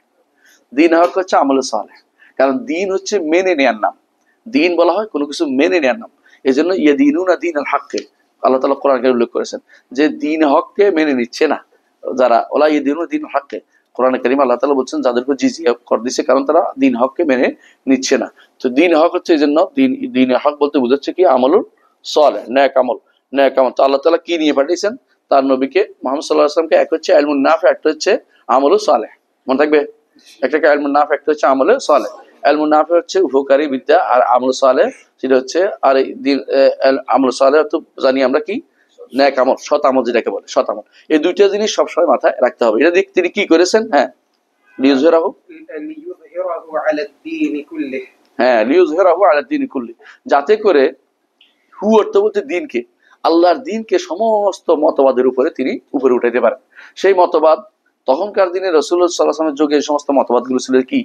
দ্বীন হক হচ্ছে আমলুস সালেহ। কারণ দ্বীন হচ্ছে মেনে নেয়ার নাম। দ্বীন বলা হয় কোনো কিছু মেনে নেয়ার নাম। এজন্য ইয়াদিনুনা দীনাল হাক্কি, আল্লাহ তাআলা কোরআনে উল্লেখ করেছেন যে দ্বীন হককে মেনে নিচ্ছে না যারা, ওলা ইয়াদিনুনা দীনাল হাক্কি। কোরআনে কারীমে আল্লাহ তাআলা বলছেন যাদেরকে জিজিয়া কর দিয়েছে, কারণ তারা দ্বীন হককে মেনে নিচ্ছে না। তো দ্বীন হক হচ্ছে এইজন্য দ্বীন হক বলতে বোঝাচ্ছে কি? আমলুল সালেহ, নেক আমল, নেক আমল। তো আল্লাহ তাআলা কি নিয়ে পাঠিয়েছেন? তার নবীকে মুহাম্মদ সাল্লাল্লাহু আলাইহি ওয়াসাল্লামকে। এক হচ্ছে ইলমুন নাফি, একটা হচ্ছে আমলুস সালেহ। মনে থাকবে? একটা ইলমুন নাফি, একটা হচ্ছে আমলুস সালেহ। ইলমুন নাফি হচ্ছে উপকারী বিদ্যা, আর আমলুস সালেহ সেটা হচ্ছে, আর আমলুস সালেহ তো জানি আমরা কি? নেক আমল, সৎ আমল যেটাকে বলে, সৎ আমল। এই দুইটা জিনিস সবসময় মাথায় রাখতে হবে। এটা দিক তিনি কি করেছেন? হ্যাঁ, লিইয়ুযহিরাহু, লিইয়ুযহিরাহু আলা দ্বীনি কুল্লিহি। হ্যাঁ, লিইয়ুযহিরাহু আলা দ্বীনি কুল্লি, যাতে করে, হু অর্থ বলতে দিনকে, আল্লাহর দিনকে সমস্ত মতবাদের উপরে তিনি উপরে উঠাইতে পারেন। সেই মতবাদ তখনকার দিনে রাসূলুল্লাহ সাল্লাল্লাহু আলাইহি ওয়াসাল্লামের যুগে এই সমস্ত মতবাদগুলো ছিল কি?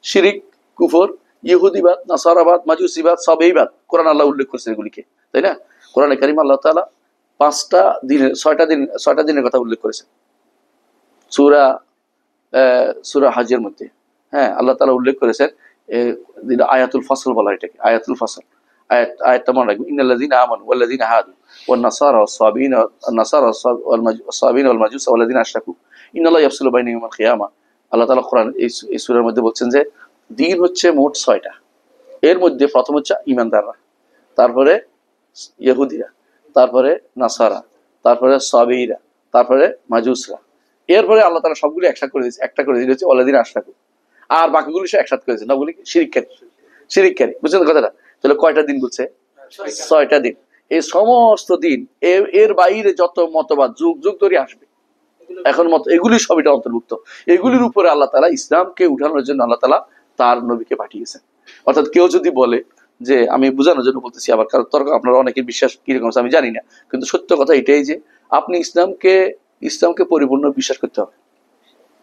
শিরিক, কুফর, ইহুদিবাদ, নাসারাবাদ, মাজুসিবাদ, সব এইবাদ কোরআন আল্লাহ উল্লেখ করছে এগুলিকে, তাই না? কোরআনে কারীমে আল্লাহ তাআলা 6টা দিনের কথা উল্লেখ করেছেন সূরা হাজের মধ্যে। হ্যাঁ, আল্লাহ তাআলা উল্লেখ করেছেন আয়াতুল ফসল বলা, এটাকে আয়াতুল ফসল। আয়াতটা মনে রাখবেন, ইন্নাল্লাযীনা আমানু ওয়াল্লাযীনা হাদু ওয়ান নাসারা ওয়াস-সাবিনা ওয়াল মাজুস ওয়াল্লাযীনা আশরাকু ইন্নাল্লাহা ইয়াফসিলু বাইনাহুম ইয়াওমাল কিয়ামাহ। আল্লাহ তাআলা কোরআন এই সূরার মধ্যে বলছেন যে দিন হচ্ছে মোট 6টা। এর মধ্যে প্রথম হচ্ছে ঈমানদাররা, তারপরে ইহুদিরা, তারপরে নাসারা, তারপরে সাবিরা, তারপরে মাজুসরা। এরপরে আল্লাহ তাআলা সবগুলো একসাথে করে দিয়েছে, একটা করে দিয়েছে হচ্ছে ওয়াল্লাযীনা আশরাকু। আর বাকিগুলো সে একসাথে করেছে না, বলি শিরককারী, শিরককারী। বুঝছেন কথাটা? তাহলে কয়টা দিন বলছে? 6টা দিন। এই সমস্ত দিন, এর বাইরে যত মতবাদ যুগ যুগ ধরে আসবে, এখন মত এগুলি সবইটা অন্তর্ভুক্ত। এগুলির উপরে আল্লাহ তাআলা ইসলামকে উঠানোর জন্য আল্লাহ তাআলা তার নবীকে পাঠিয়েছেন। অর্থাৎ কেউ যদি বলে যে, আমি বোঝানোর জন্য বলতেছি, আবার কারণ তর্ক আপনারা অনেকের বিশ্বাস কিরকম আছে আমি জানি না, কিন্তু সত্য কথা এটাই যে আপনি ইসলামকে পরিপূর্ণ বিশ্বাস করতে হবে,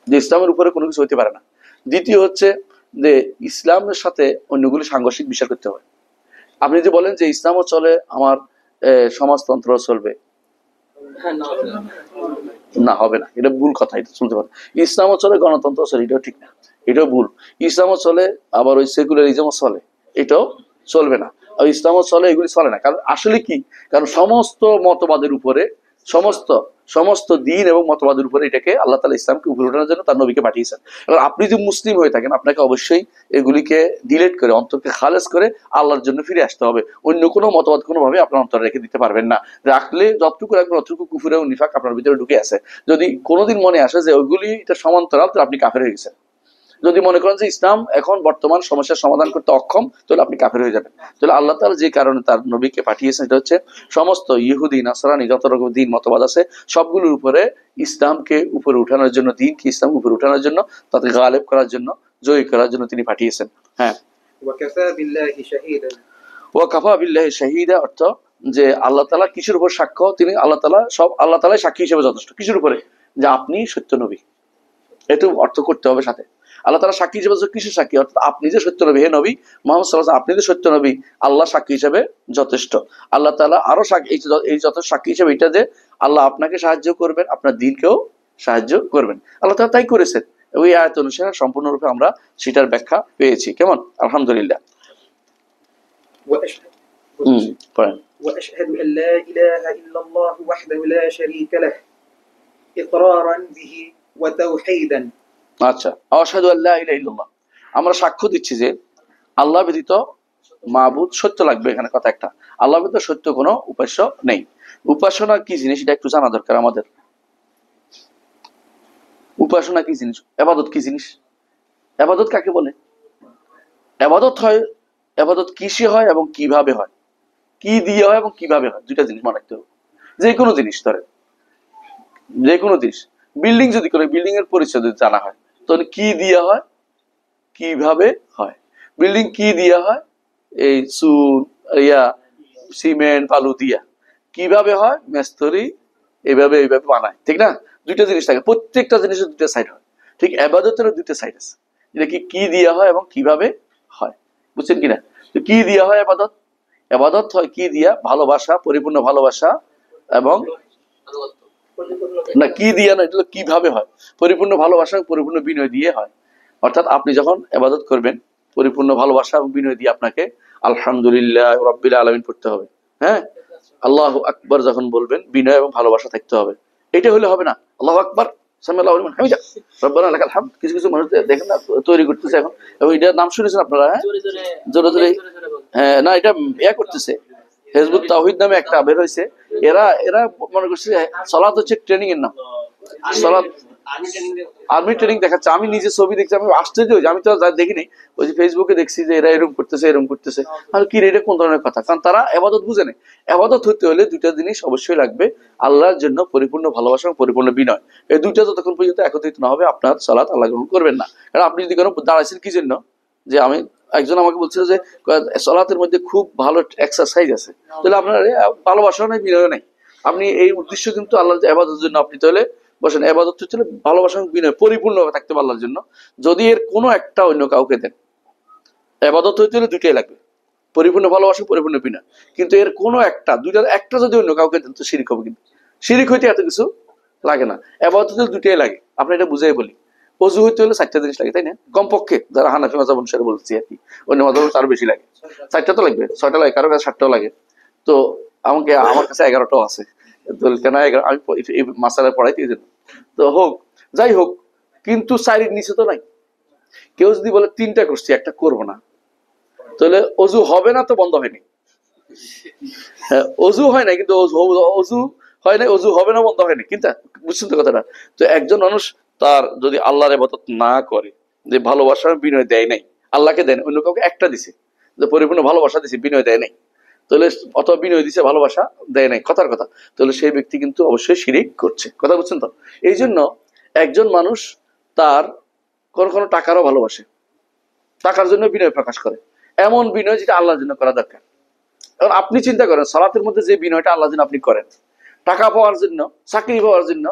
যে ইসলামের উপরে কোনো কিছু হইতে পারে না। দ্বিতীয় হচ্ছে যে ইসলামের সাথে অন্যগুলি সাংঘর্ষিক বিশ্বাস করতে হবে। আপনি যদি বলেন যে ইসলামও চলে, আমার সমাজতন্ত্র চলবে, না, হবে না, এটা ভুল কথা, এটা শুনতে পারেন। ইসলামও চলে, গণতন্ত্র চলে, এটাও ঠিক না, এটাও ভুল। ইসলামও চলে, আবার ওই সেকুলারিজমও চলে, এটাও চলবে না। আর ইসলামও চলে, এগুলি চলে না। কারণ আসলে কি? কারণ সমস্ত মতবাদের উপরে, সমস্ত দিন এবং মতবাদের উপরে এটাকে আল্লাহ তাআলা ইসলামকে উপরে ওঠানোর জন্য তার নবীকে পাঠিয়েছেন। এবার আপনি যদি মুসলিম হয়ে থাকেন, আপনাকে অবশ্যই এগুলিকে ডিলিট করে, অন্তরকে খালেজ করে আল্লাহর জন্য ফিরে আসতে হবে। অন্য কোনো মতবাদ কোনোভাবে আপনার অন্তরে রেখে দিতে পারবেন না। রাখলে যতটুকু রাখবেন অতটুকু কুফর এবং নিফাক আপনার ভিতরে ঢুকে আছে। যদি কোনোদিন মনে আসে যে ওইগুলি এটা সমান্তরাল, তো আপনি কাফের হয়ে গেছেন। যদি মনে করেন যে ইসলাম এখন বর্তমান সমস্যার সমাধান করতে অক্ষম, তাহলে আপনি কাফের হয়ে যাবেন। তাহলে আল্লাহ তাআলা যে কারণে তার নবীকে পাঠিয়েছেন, এটা হচ্ছে সমস্ত ইহুদি, নাসরানি, যত রকম দিন মতবাদ আছে সবগুলোর উপরে ইসলামকে উপরে উঠানোর জন্য, দিনকে ইসলাম উপরে উঠানোর জন্য, তাতে গালেব করার জন্য, জয়ী করার জন্য তিনি পাঠিয়েছেন। হ্যাঁ, ওয়াকাফা বিল্লাহি শাহীদা। ওয়াকাফা বিল্লাহি শাহীদা অর্থ যে আল্লাহ তাআলা কিসের উপর সাক্ষ্য? তিনি আল্লাহ তাআলা সাক্ষী হিসেবে যথেষ্ট। কিসের উপরে? যে আপনি সত্য নবী। এটু অর্থ করতে হবে সাথে। আল্লাহ তাআলা সাক্ষী হিসেবে, কিসের সাক্ষী? অর্থাৎ আপনি যে সত্য নবী, হে নবী মুহাম্মদ সাল্লাল্লাহু আলাইহি ওয়াসাল্লাম, আপনি যে সত্য নবী, আল্লাহ সাক্ষী হিসেবে যথেষ্ট। আল্লাহ তাআলা আরো এই যথেষ্ট সাক্ষী হিসেবে এটা যে আল্লাহ আপনাকে সাহায্য করবেন, আপনার দ্বীনকেও সাহায্য করবেন। আল্লাহ তাআলা তাই করেছেন। ওই আয়াত অনুসারে সম্পূর্ণরূপে আমরা সেটার ব্যাখ্যা পেয়েছি। কেমন? আলহামদুলিল্লাহ। পড়েন। وأشهد أن لا إله إلا الله وحده لا شريك له إقرارا به وتوحيدا। আচ্ছা, আশহাদু আল্লা ইলাহা ইল্লাল্লাহ, আমরা সাক্ষ্য দিচ্ছি যে আল্লাহ ব্যতীত মাবুদ সত্য লাগবে, এখানে কথা একটা। আল্লাহ তো সত্য কোনো উপাস্য নেই। উপাসনা কি জিনিস এটা একটু জানা দরকার আমাদের। উপাসনা কি জিনিস, এবাদত কি জিনিস, এবাদত কাকে বলে? এবাদত হয়, এবাদত কিসে হয় এবং কিভাবে হয়, কি দিয়ে হয় এবং কিভাবে হয়, দুইটা জিনিস মনে রাখতে হবে। যে কোনো জিনিস ধরে, যে কোনো জিনিস, বিল্ডিং যদি করে বিল্ডিং এর পরিচয় যদি জানা হয়, তাহলে কি দিয়ে হয়, কিভাবে হয়। বিল্ডিং কি দিয়ে হয়, এই চুন, ইয়া, সিমেন্ট বালু দিয়া। কিভাবে হয়, মেস্তরি এইভাবে এইভাবে বানায়, ঠিক না? দুইটা জিনিস থাকে, প্রত্যেকটা জিনিসের দুইটা সাইড হয়। ঠিক এবাদতেরও দুইটা সাইড আছে, এটা কি দিয়া হয় এবং কিভাবে হয়, বুঝছেন কিনা? তো কি দিয়া হয় এবাদত, এবাদত হয় কি দিয়া, ভালোবাসা, পরিপূর্ণ ভালোবাসা, এবং না কি দিয়া না, এটা কিভাবে হয়, পরিপূর্ণ ভালোবাসা, পরিপূর্ণ বিনয় দিয়ে হয়। অর্থাৎ আপনি যখন এবাদত করবেন, পরিপূর্ণ ভালোবাসা এবং বিনয় দিয়ে আপনাকে আলহামদুলিল্লাহ রাব্বিল আলামিন পড়তে হবে। হ্যাঁ, আল্লাহু আকবার যখন বলবেন, বিনয় এবং ভালোবাসা থাকতে হবে। এটা হলে হবে না। আল্লাহু আকবার, সামিআল্লাহু লিমান হামিদা, রব্বানা লাকাল হামদ, কিছু কিছু মানুষ দেখেন না তৈরি করতেছে এখন, এবং এটার নাম শুনেছেন আপনারা? হ্যাঁ, জোরে জোরে, হ্যাঁ, না এটা করতেছে, হিজবুত তাওহীদ নামে একটা বের হয়েছে। এরা এরা মনে করছে সালাত হচ্ছে ট্রেনিং এর নাম। সালাত আর্মি ট্রেনিং দেখাচ্ছে। আমি নিজে ছবি দেখছি, আমি আশ্চর্য হয়েছি, আমি তো দেখিনি, ওই যে ফেসবুকে দেখছি যে এরা এরকম করতেছে এরকম করতেছে। আর কি এটা কোন ধরনের কথা? কারণ তারা এবাদত বুঝে নেই। এবাদত হতে হলে দুইটা জিনিস অবশ্যই লাগবে, আল্লাহর জন্য পরিপূর্ণ ভালোবাসা এবং পরিপূর্ণ বিনয়। এই দুইটা যতক্ষণ পর্যন্ত একত্রিত না হবে, আপনার সালাত আল্লাহ গ্রহণ করবেন না। কারণ আপনি যদি কোনো দাঁড়াইছেন কি জন্য, যে আমি, একজন আমাকে বলছিল যে সালাতের মধ্যে খুব ভালো এক্সারসাইজ আছে, তাহলে আপনার ভালোবাসা নেই, বিনয় নেই। আপনি এই উদ্দেশ্য কিন্তু আল্লাহর এবাদতের জন্য আপনি তাহলে বসেন। এবাদত হচ্ছে ভালোবাসা এবং বিনয় পরিপূর্ণভাবে থাকতে হবে আল্লাহর জন্য। যদি এর কোনো একটা অন্য কাউকে দেন, এবাদত হইতে হলে দুইটাই লাগবে, পরিপূর্ণ ভালোবাসা, পরিপূর্ণ বিনয়। কিন্তু এর কোনো একটা, দুইটার একটা যদি অন্য কাউকে দেন তো শিরিক হবে। কিন্তু শিরিক হইতে এত কিছু লাগে না, এবাদত হতে দুইটাই লাগে। আপনি এটা বুঝাই বলি, অজু হইতে হলে 4টা জিনিস লাগে, তাই না? কমপক্ষে, যারা হানাফি মাযহাব অনুসারে বলছি আর কি, অন্য মাযহাব আরো বেশি লাগে। 4টা তো লাগবে, 6টা লাগে, কারো কাছে 7টাও লাগে। তো আমার কাছে 11টাও আছে। তো কেন 11? আমি এই মাসালা পড়াইতে এই জন্য। তো হোক, যাই হোক, কিন্তু 4-এর নিচে তো নাই। কেউ যদি বলে 3টা করছি, একটা করবো না, তাহলে অজু হবে না, তো বন্ধ হয়নি। হ্যাঁ, অজু হয় না, কিন্তু অজু হয় না, অজু হবে না, বন্ধ হয়নি, কিন্তু বুঝছেন তো কথাটা? তো একজন মানুষ তার যদি আল্লাহর ইবাদত না করে, যে ভালোবাসার বিনয় দেয় নাই, আল্লাহকে দেন, অন্য কাউকে একটা দিছে, যে পরিপূর্ণ ভালোবাসা দিছে, বিনয় দেয় নাই, তাহলে অথবা বিনয় দিছে, ভালোবাসা দেয় নাই, কথার কথা, তাহলে সেই ব্যক্তি কিন্তু অবশ্যই শিরিক করছে। কথা বুঝছেন তো? এই জন্য একজন মানুষ তার কোনো কোনো টাকারও ভালোবাসে, টাকার জন্য বিনয় প্রকাশ করে, এমন বিনয় যেটা আল্লাহর জন্য করা দরকার। এখন আপনি চিন্তা করেন, সালাতের মধ্যে যে বিনয়টা আল্লাহর জন্য আপনি করেন, টাকা পাওয়ার জন্য, চাকরি পাওয়ার জন্য,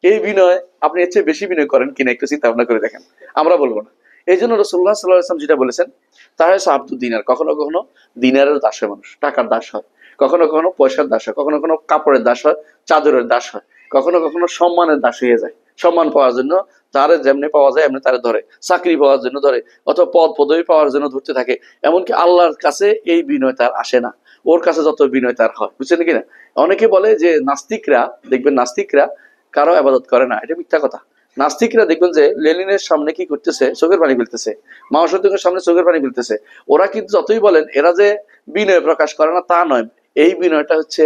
এই বিনয় আপনি এর চেয়ে বেশি বিনয় করেন কিনা একটু চিন্তা ভাবনা করে দেখেন। আমরা বলবো না। এই জন্য রাসূলুল্লাহ সাল্লাল্লাহু আলাইহি ওয়াসাল্লাম যেটা বলেছেন, তারা হচ্ছে আব্দুদ দিনার। কখনো কখনো দিনারের দাস হয় মানুষ, টাকার দাস হয়, কখনো কখনো পয়সার দাস হয়, কখনো কখনো কাপড়ের দাস হয়, চাদরের দাস হয়, কখনো কখনো সম্মানের দাস হয়ে যায়। সম্মান পাওয়ার জন্য তারে যেমনি পাওয়া যায় এমনি তারে ধরে, চাকরি পাওয়ার জন্য ধরে, অথবা পদ পদবি পাওয়ার জন্য ধরতে থাকে। এমনকি আল্লাহর কাছে এই বিনয় তার আসে না, ওর কাছে যত বিনয় তার হয়। বুঝছেন কিনা? অনেকে বলে যে নাস্তিকরা, দেখবেন নাস্তিকরা কারো আবাদত করে না, এটা মিথ্যা কথা। নাস্তিকরা দেখবেন যে লেনিনের সামনে কি করতেছে, চোখের পানি ফেলতেছে, মাও সত্যের সামনে চোখের পানি ফেলতেছে। ওরা কিন্তু যতই বলেন এরা যে বিনয় প্রকাশ করে না, তা নয়। এই বিনয়টা হচ্ছে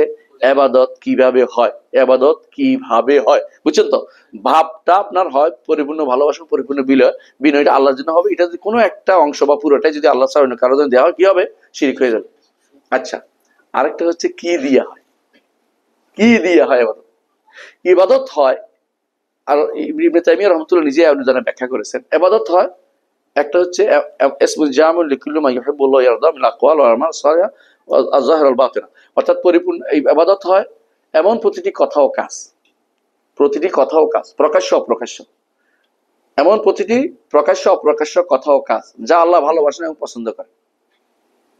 এবাদত কিভাবে হয়, এবাদত কিভাবে হয়, বুঝছেন তো? ভাবটা আপনার হয় পরিপূর্ণ ভালোবাসা, পরিপূর্ণ বিনয়, বিনয়টা আল্লাহর জন্য হবে। এটা যদি কোনো একটা অংশ বা পুরোটাই যদি আল্লাহ ছাড়া কারো জন্য দেওয়া হয়, কি হবে? শিরক হয়ে যাবে। আচ্ছা, আরেকটা হচ্ছে কি দিয়া হয়, কি দিয়া হয় এবাদত। ইবাদত হয়, আর ইবনে তাইমিয়া রাহমাতুল্লাহ নিজে অনুদানে ব্যাখ্যা করেছেন, ইবাদত হয় একটা হচ্ছে ইসমুল জামিউ লিকুল্লি মা ইউহিব্বুল্লাহু ওয়া ইয়ারদা মিনাল আকওয়াল ওয়াল আমাল সালিহা ওয়াল আয-যাহির ওয়াল বাতিনা। অর্থাৎ পরিপূর্ণ এই ইবাদত হয় এমন প্রতিটি কথা ও কাজ, প্রতিটি কথা ও কাজ, প্রকাশ্য অপ্রকাশ্য, এমন প্রতিটি প্রকাশ্য অপ্রকাশ্য কথা ও কাজ যা আল্লাহ ভালোবাসেন এবং পছন্দ করেন।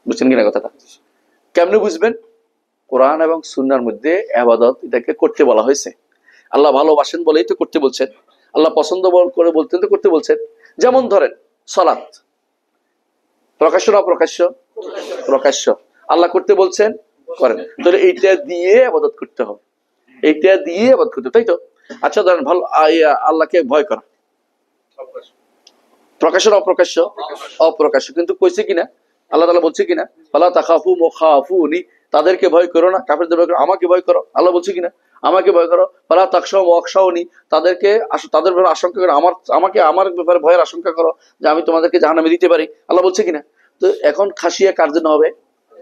বুঝছেন কিনা কথাটা? কেমনে বুঝবেন? কোরআন এবং সুন্নাহর মধ্যে ইবাদত এটাকে করতে বলা হয়েছে। আল্লাহ ভালোবাসেন বলেই তো করতে বলছেন, আল্লাহ পছন্দ করে বলতেন তো করতে বলছেন। যেমন ধরেন সালাত, প্রকাশ্য না অপ্রকাশ্য? প্রকাশ্য। আল্লাহ করতে বলছেন, করেন, তাহলে এইটা দিয়ে ইবাদত করতে হবে, এইটা দিয়ে ইবাদত করতে হবে, তাই তো? আচ্ছা ধরেন ভালো, আল্লাহকে ভয় করা, প্রকাশ্য না অপ্রকাশ্য? অপ্রকাশ্য। কিন্তু কইছে কিনা আল্লাহ তাআলা বলছে কিনা, ফালা তাখাফু মুখাফুনি, তাদেরকে ভয় করো না, কাফেরদের ভয় করো, আমাকে ভয় করো। আল্লাহ বলছে কিনা, আমাকে ভয় করো। ফালা তাখশাউ ওয়াখশাউনি, তাদেরকে তাদের ব্যাপারে আশঙ্কা করো, আমার ব্যাপারে ভয়ের আশঙ্কা করো যে আমি তোমাদেরকে জাহান্নামে দিতে পারি। আল্লাহ বলছে কিনা। তো এখন খাসিয়া কার জন্য হবে?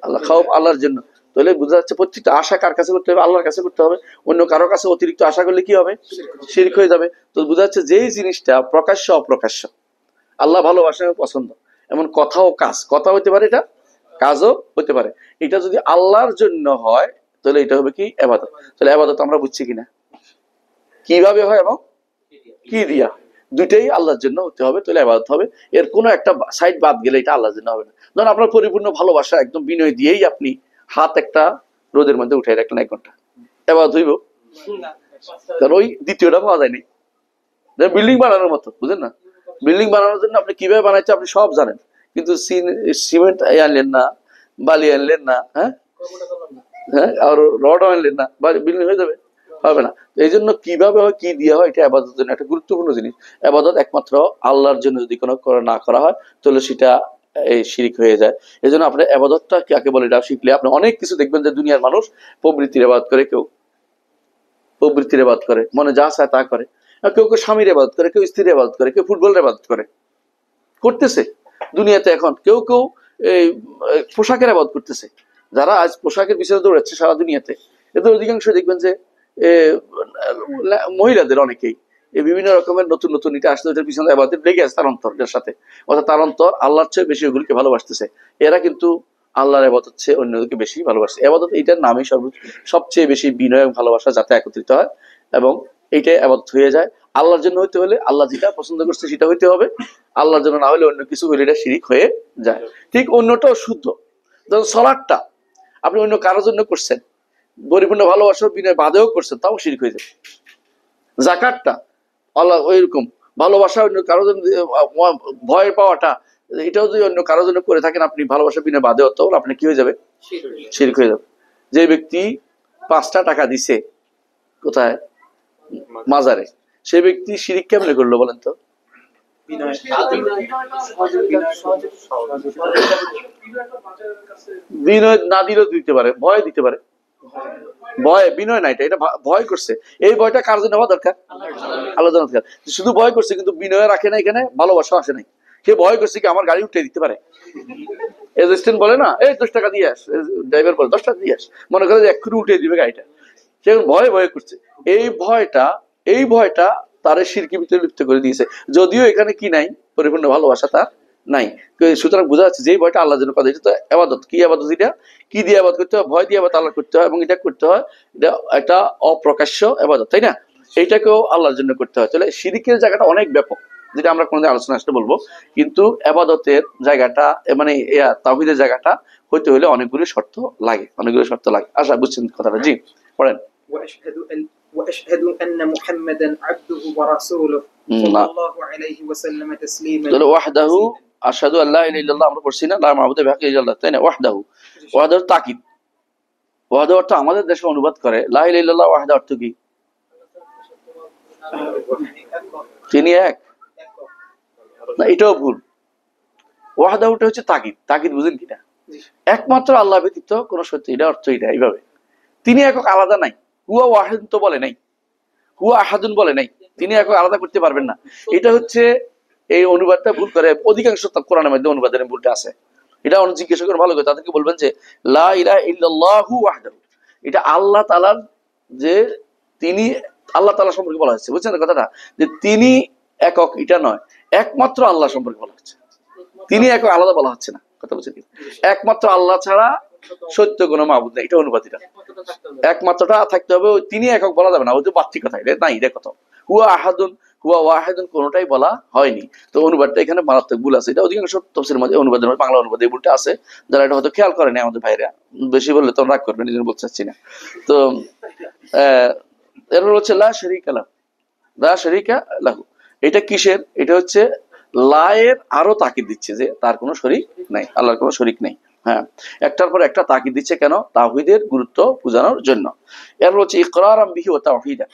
আল্লাহ, খাওয়াব আল্লাহর জন্য। তাহলে বোঝা যাচ্ছে প্রত্যেকটা আশা কার কাছে করতে হবে? আল্লাহর কাছে করতে হবে। অন্য কারো কাছে অতিরিক্ত আশা করলে কি হবে? শিরক হয়ে যাবে। তো বোঝা যাচ্ছে যেই জিনিসটা প্রকাশ্য অপ্রকাশ্য, আল্লাহ ভালোবাসা এবং পছন্দ, এমন কথা ও কাজ, কথা হইতে পারে, এটা কাজও হতে পারে, এটা যদি আল্লাহর জন্য হয় তাহলে এটা হবে কি? ইবাদত। তাহলে ইবাদত আমরা বুঝছি কিনা, কিভাবে হয় এবং কি দিয়া, দুইটাই আল্লাহর জন্য হতে হবে, তাহলে ইবাদত হবে। এর কোনো একটা সাইড বাদ গেলে এটা আল্লাহর জন্য হবে না। ধরুন আপনার পরিপূর্ণ ভালোবাসা একদম বিনয় দিয়েই আপনি হাত একটা রোদের মধ্যে উঠে রাখলেন 1 ঘন্টা, ইবাদত হইব? কারণ ওই দ্বিতীয়টা পাওয়া যায়নি। বিল্ডিং বানানোর মতো, বুঝেন না? বিল্ডিং বানানোর জন্য আপনি কিভাবে বানাইছে আপনি সব জানেন, কিন্তু সিমেন্ট আনলেন না, বালি আনলেন না, হ্যাঁ হ্যাঁ, আর রড আনলেন না, বিল্ডিং হয়ে যাবে? হবে না। এই জন্য কিভাবে হয়, কি দিয়ে হয়, এটা ইবাদতের জন্য একটা গুরুত্বপূর্ণ জিনিস। ইবাদত একমাত্র আল্লাহর জন্য যদি কোনো না করা হয় তাহলে সেটা এই শিরক হয়ে যায়। এই জন্য আপনার ইবাদতটা কাকে বলে এটা শিখলে আপনি অনেক কিছু দেখবেন যে দুনিয়ার মানুষ প্রবৃত্তির ইবাদত করে, কেউ প্রবৃত্তির ইবাদত করে, মনে যা চায় তা করে, কেউ কেউ স্বামীর ইবাদত করে, কেউ স্ত্রীর ইবাদত করে, কেউ ফুটবলের ইবাদত করে, করতেছে দুনিয়াতে। এখন কেউ কেউ এই পোশাকের ইবাদত করতেছে। যারা আজ পোশাকের পিছনে দৌড়াচ্ছে সারা দুনিয়াতে, এদের অধিকাংশ দেখবেন যে মহিলাদের অনেকেই এই বিভিন্ন রকমের নতুন নতুন এটা আসলে ওটার পিছনে ইবাদত লেগে আছে তার অন্তরের সাথে, অর্থাৎ তার অন্তর আল্লাহর চেয়ে বেশি ওগুলিকে ভালোবাসতেছে। এরা কিন্তু আল্লাহর ইবাদত হচ্ছে অন্যদেরকে বেশি ভালোবাসে। ইবাদত এইটার নামই সবচেয়ে বেশি বিনয় এবং ভালোবাসা যাতে একত্রিত হয় এবং এইটাই ইবাদত হয়ে যায়। আল্লাহর জন্য হইতে হলে আল্লাহ যেটা পছন্দ করছে সেটা হইতে হবে, আল্লাহর জন্য না হলে অন্য কিছু হইলে এটা শিরিক হয়ে যায়। ঠিক অন্যটাও শুদ্ধ। যেমন সালাতটা আপনি অন্য কারোর জন্য করছেন, পরিপূর্ণ ভালোবাসার বিনয় বাদেও করছেন, তাও শিরক হয়ে যায়। যাকাতটা আল্লাহ ওইরকম ভালোবাসা অন্য কারোর জন্য, ভয় পাওয়াটা এটাও যদি অন্য কারোর জন্য করে থাকেন আপনি ভালোবাসা বিনয় বাদেও, তো আপনি কি হয়ে যাবে? শিরক হয়ে যাবে। যে ব্যক্তি 5টা টাকা দিছে কোথায়? মাজারে, সে ব্যক্তি শিরিক কেমনে করলো বলেন তো? বিনয় না দিলেও দিতে পারে, ভয় দিতে পারে, ভয়, বিনয় না, এটা ভয় করছে। এই ভয়টা কার জন্য হওয়া দরকার? আল্লাহ জন্য দরকার। শুধু ভয় করছে কিন্তু বিনয় রাখে না, এখানে ভালোবাসা আসে নাই। সে ভয় করছে কি আমার গাড়ি উঠে দিতে পারে, এজেন্ট বলে না, এই 10 টাকা দিয়ে আস, ড্রাইভার বলে 10 টাকা দিয়ে আস, মনে করে যে 1 কোটি উঠে দিবে গাড়িটা, সে ভয় ভয় করছে। এই ভয়টা তার শিরকের ভিতরে লিপ্ত করে দিয়েছে, যদিও এখানে কি নাই? পরিপূর্ণ ভালোবাসা তার নাই। সুতরাং বোঝা যাচ্ছে যে ভয়টা আল্লাহর জন্য কথা, এটা তো ইবাদত। কি ইবাদত? এটা কি দিয়ে ইবাদত করতে হয়? ভয় দিয়ে ইবাদত আল্লাহ করতে হয়, এবং এটা করতে হয়, এটা একটা অপ্রকাশ্য ইবাদত, তাই না? এইটাকেও আল্লাহর জন্য করতে হয়। তাহলে শিরকের জায়গাটা অনেক ব্যাপক, যেটা আমরা কোনোদিন আলোচনা আসতে বলবো। কিন্তু ইবাদতের জায়গাটা মানে তাওহীদের জায়গাটা হইতে হলে অনেকগুলো শর্ত লাগে, আশা বুঝছেন কথাটা? জি পড়েন। وأشهد أن محمدا عبده ورسوله صلى الله عليه وسلم تسليما ওয়াহদাহু আশহাদু আল্লা ইলাহা ইল্লাল্লাহ, আমরা পড়ছি না, লা মাবুদা বিহাক্কি ইল্লাল্লাহ, তাই না? ওয়াহদাহু তাকিদ। ওয়াহদাহু অর্থ আমাদের দেশে অনুবাদ করে লা ইলাহা ইল্লাল্লাহ, ওয়াহদা অর্থ কি? তিনি এক না, এটাও ভুল। ওয়াহদাহুটা হচ্ছে তাকিদ। তাকিদ বুঝেন কিনা? একমাত্র আল্লাহ ব্যতীত কোন সত্য, এটা অর্থ এটা এইভাবে। তিনি একক, আলাদা নাই। হুয়া ওয়াহিদ তো বলে নাই, হুয়া আহাদুন বলে নাই, তিনি একক আলাদা করতে পারবেন না। এটা হচ্ছে এই অনুবাদটা ভুল করে অধিকাংশ কোরআনের মধ্যে অনুবাদের ভুলটা আছে। এটা অনেক জিজ্ঞাসা করে ভালো করে তাদেরকে বলবেন যে লা ইলাহা ইল্লাল্লাহু ওয়াহদাহু, এটা আল্লাহ তাআলার, যে তিনি আল্লাহ তাআলা সম্পর্কে বলা হচ্ছে, বুঝছেন কথাটা? যে তিনি একক এটা নয়, একমাত্র আল্লাহ সম্পর্কে বলা হচ্ছে। তিনি একক, আলাদা বলা হচ্ছে না, কথা বুঝছেন? একমাত্র আল্লাহ ছাড়া সত্য কোনো মাবুদ নেই, এটা অনুবাদ। এটা একমাত্রটা থাকতে হবে, তিনি একক বলা যাবে না, ওই তো বাচ্চি কথা, এটা নাই, এটা কথা। হুয়া আহাদুন, হুয়া ওয়াহিদুন কোনোটাই বলা হয়নি। তো অনুবাদটা এখানে মারাত্মক ভুল আছে। এটা অধিকাংশ তাফসীরের মধ্যে, অনুবাদের মধ্যে, বাংলা অনুবাদে এই ভুলটা আছে। যারা এটা হয়তো খেয়াল করেনি আমাদের ভাইরা, বেশি বললে তো রাগ করবেন, এই জন্য বলতে চাচ্ছি না। তো এরপর হচ্ছে লা শারীকা লাহু, লা শারীকা লাহু, এটা কিসের? এটা হচ্ছে লায়ের আরো তাকিদ দিচ্ছে যে তার কোনো শরীক নাই, আল্লাহর কোনো শরীক নেই। হ্যাঁ, একটার পর একটা তাকিদ দিচ্ছে, কেন? তাওহীদের গুরুত্ব বোঝানোর জন্য। এরপর হচ্ছে ইকরারাম বিহি ওয়া তাওহীদা,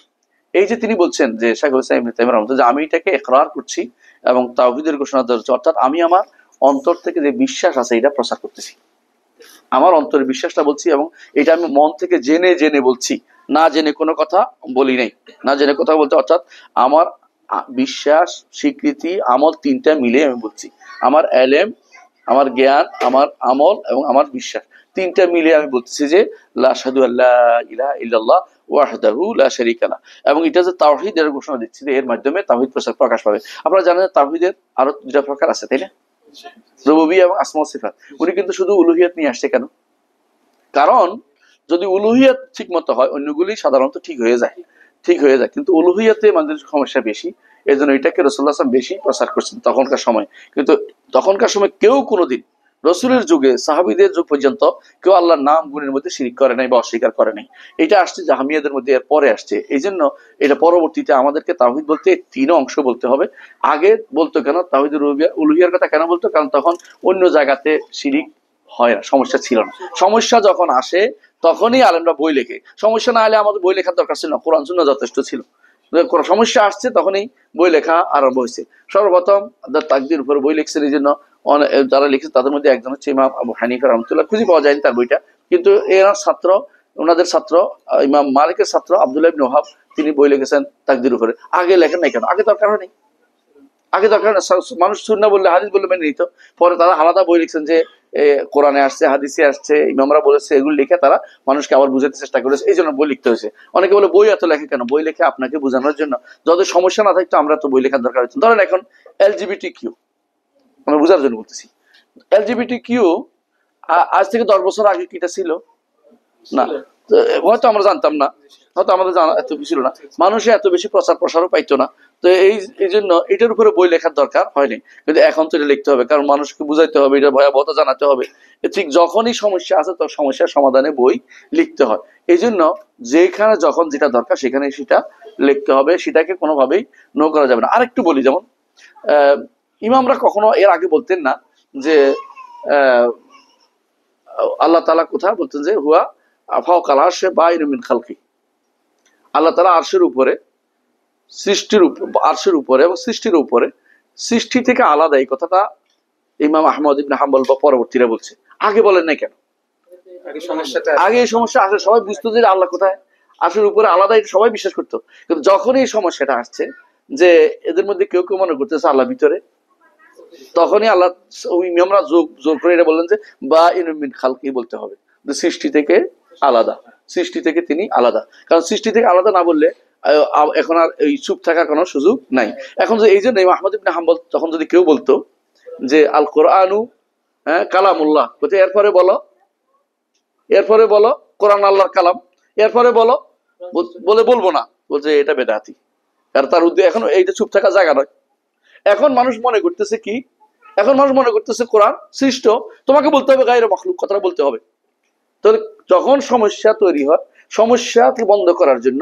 এই যে তিনি বলছেন যে শাইখুল ইসলাম ইবনে তাইমিয়া রাহমাতুল্লাহ, যে আমি এটাকে ইকরার করছি এবং তাওহীদের ঘোষণা দিচ্ছি, অর্থাৎ আমি আমার অন্তর থেকে যে বিশ্বাস আছে এটা প্রচার করতেছি, আমার অন্তরের বিশ্বাসটা বলছি, এবং এটা আমি মন থেকে জেনে জেনে বলছি, না জেনে কোনো কথা বলি নাই। না জেনে কথা বলতে অর্থাৎ আমার বিশ্বাস, স্বীকৃতি, আমল তিনটা মিলে আমি বলছি। আমার এলেম, আমার জ্ঞান, আমার আমল এবং আমার বিশ্বাস তিনটা মিলে আমি বলতেছি যে লা আশহাদু আল্লা ইলাহা ইল্লাল্লাহ ওয়াহদাহু লা শারীকা লাহ। এবং এটা যে তাওহীদ এর ঘোষণা দিচ্ছি যে এর মাধ্যমে তাওহীদ প্রকাশ পাবে। আপনারা জানেন তাওহীদের আরো দুটা প্রকার আছে, তাই না? রুবুবিয়্যাহ এবং আসমা ওয়া সিফাত। উনি কিন্তু শুধু উলুহিয়াত নিয়ে আসছে কেন? কারণ যদি উলুহিয়াত ঠিক মতো হয় অন্যগুলি সাধারণত ঠিক হয়ে যায়, কিন্তু উলুহিয়াতে মানুষের সমস্যা বেশি। এই জন্য এটাকে রাসূলুল্লাহ সাল্লাল্লাহু আলাইহি ওয়াসাল্লাম বেশি প্রচার করছেন তখনকার সময়। কিন্তু তখনকার সময় কেউ কোনোদিন রসুলের যুগে, সাহাবীদের যুগ পর্যন্ত কেউ আল্লাহর নাম গুণের মধ্যে শিরিক করে নাই বা অস্বীকার করে নাই। এটা আসছে জাহমিয়াদের মধ্যে, এর পরে আসছে। এই জন্য এটা পরবর্তীতে আমাদেরকে তাওহীদ বলতে তিন অংশ বলতে হবে। আগে বলতো কেন তাওহীদ উলুহিয়ার কথা কেন বলতো? কারণ তখন অন্য জায়গাতে শিরিক হয় না, সমস্যা ছিল না। সমস্যা যখন আসে তখনই আলেমরা বই লেখে। সমস্যা না হলে আমাদের বই লেখার দরকার ছিল না, কোরআন সুন্নাহ যথেষ্ট ছিল। সমস্যা আসছে তখনই বই লেখা আরম্ভ হয়েছে। সর্বপ্রথম তাকদীর উপর বই লিখছেন, এই জন্য যারা লিখেছে তাদের মধ্যে একজন হচ্ছে ইমাম আবু হানিফা রাহমাতুল্লাহ। খুঁজে পাওয়া যায়নি তার বইটা, কিন্তু এনার ছাত্র, ওনাদের ছাত্র ইমাম মালিকের ছাত্র আব্দুল্লাহ ইবনে ওয়াহাব, তিনি বই লিখেছেন তাকদীর উপরে। আগে লেখেন নাই কেন? আগে দরকার হয়নি। আগে দরকার মানুষ সুন্নাহ বললে, হাদিস বললে মেনে নিত। পরে তারা আলাদা বই লিখছেন যে কোরআনে আসছে, হাদিসে আসছে, ইমামরা বলেছে, এগুলো লিখে তারা মানুষকে আবার বুঝাতে চেষ্টা করেছে। এই জন্য বই লিখতে হয়েছে। অনেকে বলে বই এত লেখে কেন? বই লেখে আপনাকে বোঝানোর জন্য। যদি সমস্যা না থাকতো আমরা তো বই লেখার দরকার হচ্ছে। ধরেন এখন এলজিবিটি কিউ, আমরা বোঝার জন্য বলতেছি। এলজিবিটি কিউ আজ থেকে 10 বছর আগে কিটা ছিল না, হয়তো আমরা জানতাম না, হয়তো আমাদের জানা এত ছিল না, মানুষে এত বেশি প্রচার প্রসারও পাইতো না। তো এই জন্য এটার উপরে বই লেখার দরকার হয়নি। কিন্তু এখন তো এটা লিখতে হবে, কারণ মানুষকে বুঝাইতে হবে, এটা ভয়াবহতা জানাতে হবে। ঠিক যখনই সমস্যা আছে তখন সমস্যার সমাধানে বই লিখতে হয়। এই জন্য যেখানে যখন যেটা দরকার সেখানে সেটা লিখতে হবে, সেটাকে কোনোভাবেই নো করা যাবে না। আরেকটু বলি, যেমন ইমামরা কখনো এর আগে বলতেন না যে আল্লাহ তাআলা কোথায় বলতেন যে হুয়া ফাওকাল আরশে বাইরু মিন খালকি। আল্লাহ তাআলা আরশের উপরে, আরশের উপরে এবং সৃষ্টির উপরে, সৃষ্টি থেকে আলাদা। এই কথাটা ইমাম আহমদ ইবনে হাম্বল বা পরবর্তীরা বলছে। আগে বলেন নাই কেন? আগে এই সমস্যা আসে সবাই বুঝতো যে আল্লাহ কোথায়, আরশের উপরে আলাদা, এটা সবাই বিশ্বাস করতো। কিন্তু যখন এই সমস্যাটা আসছে যে এদের মধ্যে কেউ কেউ মনে করতেছে আল্লাহ ভিতরে, তখনই আল্লাহ ওই ইমামরা জোর করে এটা বললেন যে বা ইনুমিন খালকি বলতে হবে, যে সৃষ্টি থেকে আলাদা, সৃষ্টি থেকে তিনি আলাদা। কারণ সৃষ্টি থেকে আলাদা না বললে এখন আর এই চুপ থাকার কোনো সুযোগ নাই। এখন যে এই জন্য আহমদ ইবনে হাম্বল তখন যদি কেউ বলতো যে আল কোরআনু কালামুল্লাহ, বলতে এরপরে বলো কোরআন আল্লাহর কালাম, এরপরে বলবো না, বলছে এটা বেদাতি। আর তার উদ্দেশ্য এখন এইটা চুপ থাকার জায়গা নয়। এখন মানুষ মনে করতেছে কি? এখন মানুষ মনে করতেছে কোরআন সৃষ্ট, তোমাকে বলতে হবে গায়রে মাখলুক, কথাটা বলতে হবে। তো যখন সমস্যা তৈরি হয়, সমস্যাকে বন্ধ করার জন্য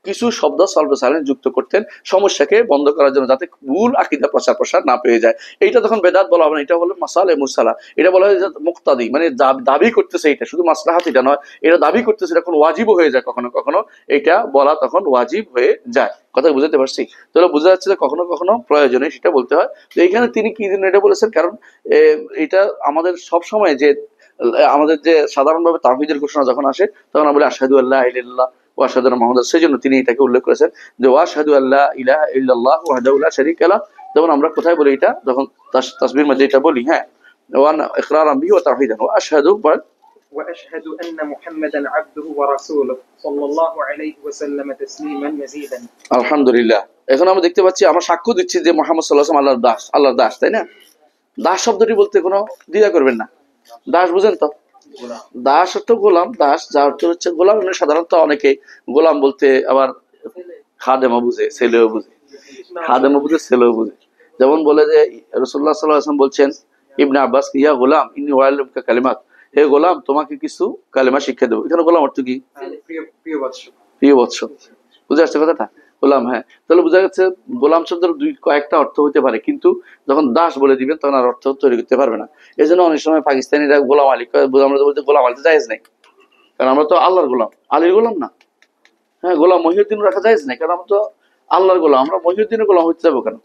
কিছু শব্দ সলভে সাইলেন্ট যুক্ত করতেন, সমস্যাকে বন্ধ করার জন্য, যাতে ভুল আকীদা প্রসার না পেয়ে যায়। এইটা তখন বেদাত বলা হবে না, এটা হলো মাসালে মুরসালা। এটা বলা হয় যে মুক্তাদি, মানে দাবি করতেছে, এটা শুধু মাসলাহাত এটা নয়, এটা দাবি করতেছে, এটা কোনো ওয়াজিবও হয়ে যায় কখনো কখনো, এটা বলা তখন ওয়াজিব হয়ে যায়। কথা বুঝতে পারছি? তাহলে বোঝা যাচ্ছে যে কখনো কখনো প্রয়োজনে সেটা বলতে হয়। তো এইখানে তিনি কি জন্য এটা বলেছেন? কারণ এটা আমাদের সব সময় যে আমাদের যে সাধারণভাবে তাওহীদের ঘোষণা যখন আসে তখন আমরা বলি আশহাদু আল্লা ইলাহা ইল্লাল্লাহ ওয়া আশহাদু আন্না মুহাম্মাদান। সেজন্য তিনি এটাকে উল্লেখ করেছেন যে ওয়া আশহাদু আল্লা ইলাহা ইল্লাল্লাহ ওয়াহদাহু লা শারীকা লাহ। যেমন আমরা কোথায় বলি এটা, যখন তাসবিহর মধ্যে এটা বলি, হ্যাঁ, ওয়া ইকরারান বিহি ওয়া তাওহীদান ওয়া আশহাদু وأشهد أن محمدا عبده ورسوله صلى الله عليه وسلم تسليما مزيدا। আলহামদুলিল্লাহ। এখন আমরা দেখতে পাচ্ছি, আমরা সাক্ষ্য দিচ্ছি যে মুহাম্মদ সাল্লাল্লাহু আলাইহি ওয়াসাল্লাম আল্লাহর দাস, তাই না? দাস শব্দটি বলতে কোনো দ্বিধা করবেন না। দাস বুঝেন তো? দাস অর্থ গোলাম, দাস যার অর্থ হচ্ছে গোলাম। সাধারণত অনেকে গোলাম বলতে আবার খাদেমও বুঝে, ছেলেও বুঝে, খাদেমও বুঝে, ছেলেও বুঝে। যেমন বলে যে রাসূলুল্লাহ সাল্লাল্লাহু আলাইহি ওয়াসাল্লাম বলছেন ইবনে আব্বাস, ইয়া গোলাম ইন্নী ওয়াল্লিমুকা কালিমাত, হে গোলাম তোমাকে কিছু কালেমা শিক্ষা দেবো। এখানে গোলাম অর্থ কি? প্রিয় বৎস। বুঝে আসছে কথাটা? গোলাম, হ্যাঁ। তাহলে বোঝা যাচ্ছে গোলাম শব্দের কয়েকটা অর্থ হতে পারে, কিন্তু যখন দাস বলে দিবেন তখন আর অর্থ তৈরি করতে পারবে না। এই জন্য অনেক সময় পাকিস্তানিরা গোলাম আলী, আমরা বলতে গোলাম আলী জায়েজ নাই, কারণ আমরা তো আল্লাহর গোলাম, আলীর গোলাম না। হ্যাঁ, গোলাম মহিউদ্দিন রাখা জায়েজ নাই, কারণ আমরা তো আল্লাহর গোলাম, আমরা মহিউদ্দিনের গোলাম হতে যাবো কেন?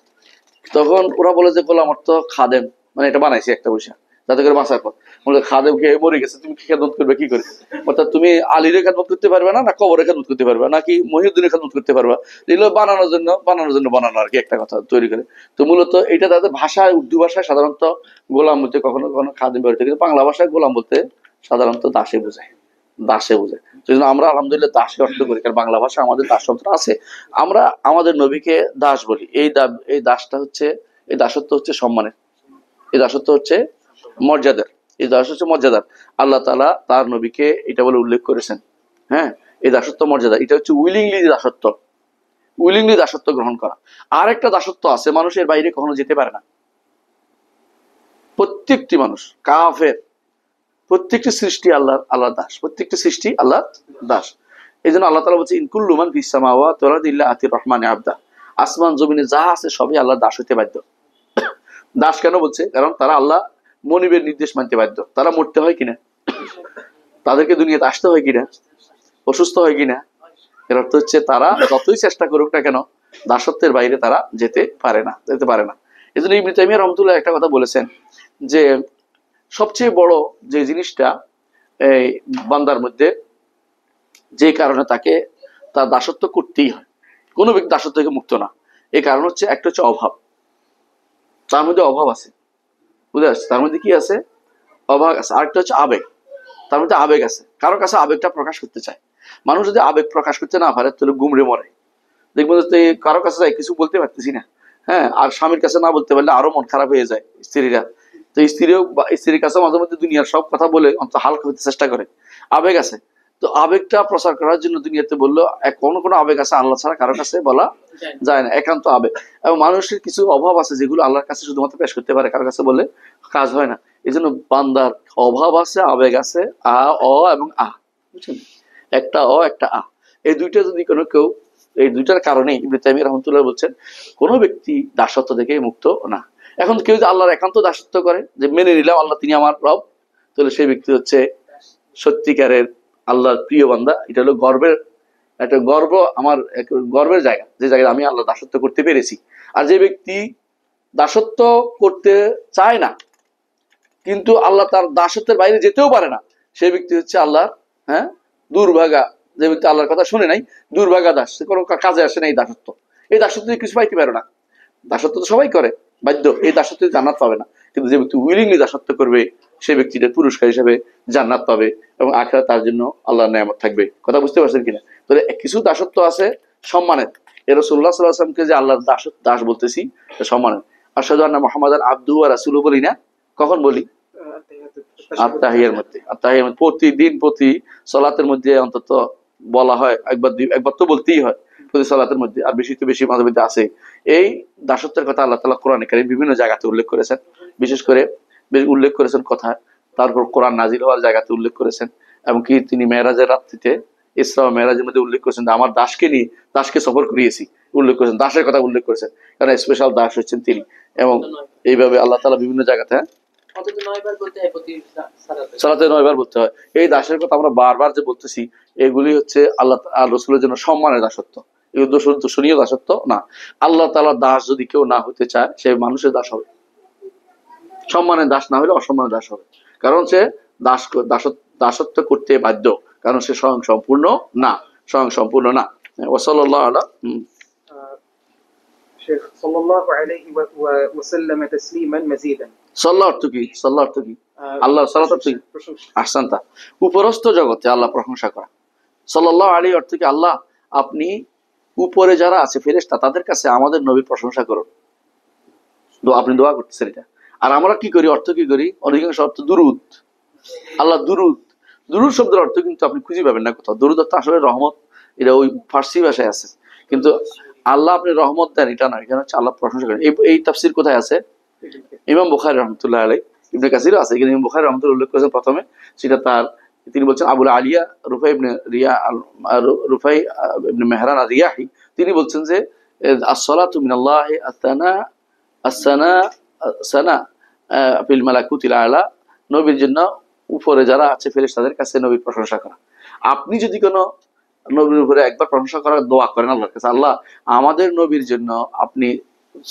তখন ওরা বলে যে গোলাম অর্থ খাদেম, মানে এটা বানাইছি একটা পয়সা যাতে করে বাঁচার পর বলে খাদেম খেয়ে মরে গেছে, তুমি কি খেদমত করবে কি করে? অর্থাৎ তুমি আলীর খেদমত করতে পারবে না, না কবরের খেদমত করতে পারবে নাকি মহিউদ্দিনের খেদমত করতে পারবা? এগুলো বানানোর জন্য বানানো আর কি, একটা কথা তৈরি করে। তো মূলত এটা তাদের ভাষায়, উর্দু ভাষায় সাধারণত গোলাম বলতে কখনো কখনো খাদেম ব্যবহৃত, কিন্তু বাংলা ভাষায় গোলাম বলতে সাধারণত দাসে বোঝায়, দাসে বোঝায়। সেই জন্য আমরা আলহামদুলিল্লাহ দাসে অর্থ করি, কারণ বাংলা ভাষা আমাদের দাস শব্দটা আছে। আমরা আমাদের নবীকে দাস বলি। এই দাসটা হচ্ছে, এই দাসত্ব হচ্ছে সম্মানের, এই দাসত্ব হচ্ছে মর্যাদার, এই দাসত্ব হচ্ছে মর্যাদার। আল্লাহ তাআলা তার নবীকে এটা বলে উল্লেখ করেছেন। হ্যাঁ, এই দাসত্ব মর্যাদা, এটা হচ্ছে উইলিংলি দাসত্ব, উইলিংলি দাসত্ব গ্রহণ করা। আর একটা দাসত্ব আছে, মানুষের বাইরে কখনো যেতে পারে না। প্রত্যেকটি মানুষ কাফের, প্রত্যেকটি সৃষ্টি আল্লাহর দাস, প্রত্যেকটি সৃষ্টি আল্লাহর দাস। এই জন্য আল্লাহ তাআলা বলছে ইনকুল্লু মান ফিস সামাওয়াতি ওয়াল আরদি ইল্লা আতির রহমানি আবদা। আসমান জমিনে যা আছে সবই আল্লাহর দাস হইতে বাধ্য। দাস কেন বলছে? কারণ তারা আল্লাহ মনিবের নির্দেশ মানতে বাধ্য। তারা মরতে হয় কিনা, তাদেরকে দুনিয়াতে আসতে হয় কিনা, অসুস্থ হয় কিনা, এর অর্থ হচ্ছে তারা যতই চেষ্টা করুক না কেন দাসত্বের বাইরে তারা যেতে পারে না। এই জন্য ইবনে তাইমিয়া রাহমাতুল্লাহ একটা কথা বলেছেন যে সবচেয়ে বড় যে জিনিসটা এই বান্দার মধ্যে, যে কারণে তাকে তার দাসত্ব করতেই হয়, কোনো ব্যক্তি দাসত্ব থেকে মুক্ত না, এই কারণ হচ্ছে একটা হচ্ছে অভাব, তার মধ্যে অভাব আছে, বুঝতে পারছি, তার মধ্যে কি আছে? অভাব আছে। আরেকটা হচ্ছে আবেগ, তার মধ্যে আবেগ আছে, কারোর কাছে আবেগটা প্রকাশ করতে চায়। মানুষ যদি আবেগ প্রকাশ করতে না পারে তাহলে গুমড়ে মরে। দেখবো যে কারোর কাছে যাই কিছু বলতে পারতেছি না, হ্যাঁ, আর স্বামীর কাছে না বলতে পারলে আরো মন খারাপ হয়ে যায় স্ত্রীরা। তো স্ত্রীর কাছে মাঝে মধ্যে দুনিয়ার সব কথা বলে অন্তত হালকা হতে চেষ্টা করে। আবেগ আছে, তো আবেগটা প্রচার করার জন্য দুনিয়াতে বললো কোনো কোনো আবেগ আছে আল্লাহ ছাড়া কারোর কাছে বলা যায় না, একান্ত আবেগ। এবং মানুষের কিছু অভাব আছে যেগুলো আল্লাহর কাছে শুধুমাত্র পেশ করতে পারে, কারোর কাছে বলে কাজ হয় না। এই জন্য বান্দার অভাব আছে, আবেগ আছে, এবং বুঝছেন, একটা একটা এই দুইটা যদি কোনো কেউ, এই দুইটার কারণেই ইবনে তাইমিয়া রাহমাতুল্লাহ বলছেন কোনো ব্যক্তি দাসত্ব থেকে মুক্ত না। এখন কেউ যদি আল্লাহর একান্ত দাসত্ব করে, যে মেনে নিলাম আল্লাহ তিনি আমার রব, তাহলে সেই ব্যক্তি হচ্ছে সত্যিকারের আল্লাহর প্রিয় বান্দা। এটা হলো গর্বের একটা গর্ব, আমার গর্বের জায়গা, যে জায়গায় আমি আল্লাহ দাসত্ব করতে পেরেছি। আর যে ব্যক্তি দাসত্ব করতে চায় না কিন্তু আল্লাহ তার দাসত্বের বাইরে যেতেও পারে না, সেই ব্যক্তি হচ্ছে আল্লাহর দুর্ভাগা। যে ব্যক্তি আল্লাহর কথা শুনে নাই, দুর্ভাগা দাস, সে কোনো কাজে আসে না। এই দাসত্ব কিছু পাইতে পারে না। দাসত্ব তো সবাই করে বাধ্য, এই দাসত্ব জান্নাত পাবে না। কিন্তু যে ব্যক্তি উইলিংলি দাসত্ব করবে সেই ব্যক্তিটা পুরস্কার হিসেবে জান্নাত পাবে এবং আখিরাতে তার জন্য আল্লাহর নেয়ামত থাকবে। কথা বুঝতে পারছেন কিনা? তাহলে কিছু দাসত্ব আছে সম্মানের, এ রাসূলুল্লাহ সাল্লাল্লাহু আলাইহি ওয়াসাল্লামকে যে আল্লাহর দাস বলতেছি সম্মানের। আশহাদু আন্না মুহাম্মাদান আবদুহু ওয়া রাসূলুহু বলি না, কখন বলি? আত্তাহিয়ার মধ্যে। প্রতিদিন প্রতি সালাতের মধ্যে অন্তত বলা হয়, একবার তো বলতেই হয় প্রতি সালাতের মধ্যে, আর বেশি তো বেশি মাঝে মধ্যে আছে। এই দাসত্বের কথা আল্লাহ তাআলা কোরআনে কারীম বিভিন্ন জায়গাতে উল্লেখ করেছেন, বিশেষ করে উল্লেখ করেছেন কথা, তারপর কোরআন নাজিল হওয়ার জায়গাতে উল্লেখ করেছেন, এমনকি তিনি মেরাজের রাত্রিতে, ইসরা ও মেরাজের মধ্যে উল্লেখ করেছেন আমার দাসকে সফর করিয়েছি, উল্লেখ করেছেন, দাসের কথা উল্লেখ করেছেন, কারণ স্পেশাল দাস হচ্ছেন তিনি। এবং এইভাবে আল্লাহ তাআলা বিভিন্ন জায়গাতে সালাতে 9 বার বলতে হয়। এই দাসের কথা আমরা বারবার যে বলতেছি, এগুলি হচ্ছে আল্লাহ রাসূলের জন্য সম্মানের দাসত্ব, এগুলো দর্শনীয় দাসত্ব না। আল্লাহ তাআলা দাস যদি কেউ না হতে চায়, সে মানুষের দাস হবে, সম্মানের দাস না হলে অসম্মানের দাস হবে। কারণ সে দাসত্ব করতে বাধ্য, কারণ সে স্বয়ং সম্পূর্ণ না। ওয়াসাল্লাল্লাহু আলা শেখ সাল্লাল্লাহু আলাইহি ওয়া সাল্লাম তাসলিমান মাজিদান। সাল্লাহ অর্থ কি? আল্লাহ সালাত অর্থ কি? আহসানতা, উপরস্থ জগতে আল্লাহ প্রশংসা করা। সাল্লাল্লাহু আলাইহি অর্থ কি? আল্লাহ আপনি উপরে যারা আছে ফেরেশতা, তাদের কাছে আমাদের নবীর প্রশংসা করুন। আপনি দোয়া করতেছেন এটা। আর আমরা কি করি? অর্থ কি করি? অধিকাংশ অর্থ দুরুদ। আল্লাহ দুরুদ শব্দের অর্থ কিন্তু আপনি খুঁজে পাবেন না কোথাও। দুরুদ অর্থ আসলে রহমত, এটা ওই ফার্সি ভাষায় আছে, কিন্তু আল্লাহ আপনি রহমত দেন এটা না, এখানে হচ্ছে আল্লাহ প্রশংসা করেন। এই তাফসীর কোথায় আছে? ইমাম বুখারী রাহমাতুল্লাহ আলাইহি, ইবনে কাসিরও আছে, কিন্তু ইমাম বুখারী রাহমাতুল্লাহ উল্লেখ করেছেন প্রথমে, সেটা তিনি বলছেন আবুল আলিয়া রুফাই ইবনে মেহরান আর-রিয়াহি, তিনি বলছেন যে as-salatu মিনাল্লাহি সানা ফিল মালাকুতিল আলা, নবীর জন্য উপরে যারা আছে ফেরেশতাদের কাছে নবীর প্রশংসা করা। আপনি যদি কোনো নবীর উপরে একবার প্রশংসা করার দোয়া করেন আল্লাহর কাছে, আল্লাহ আমাদের নবীর জন্য আপনি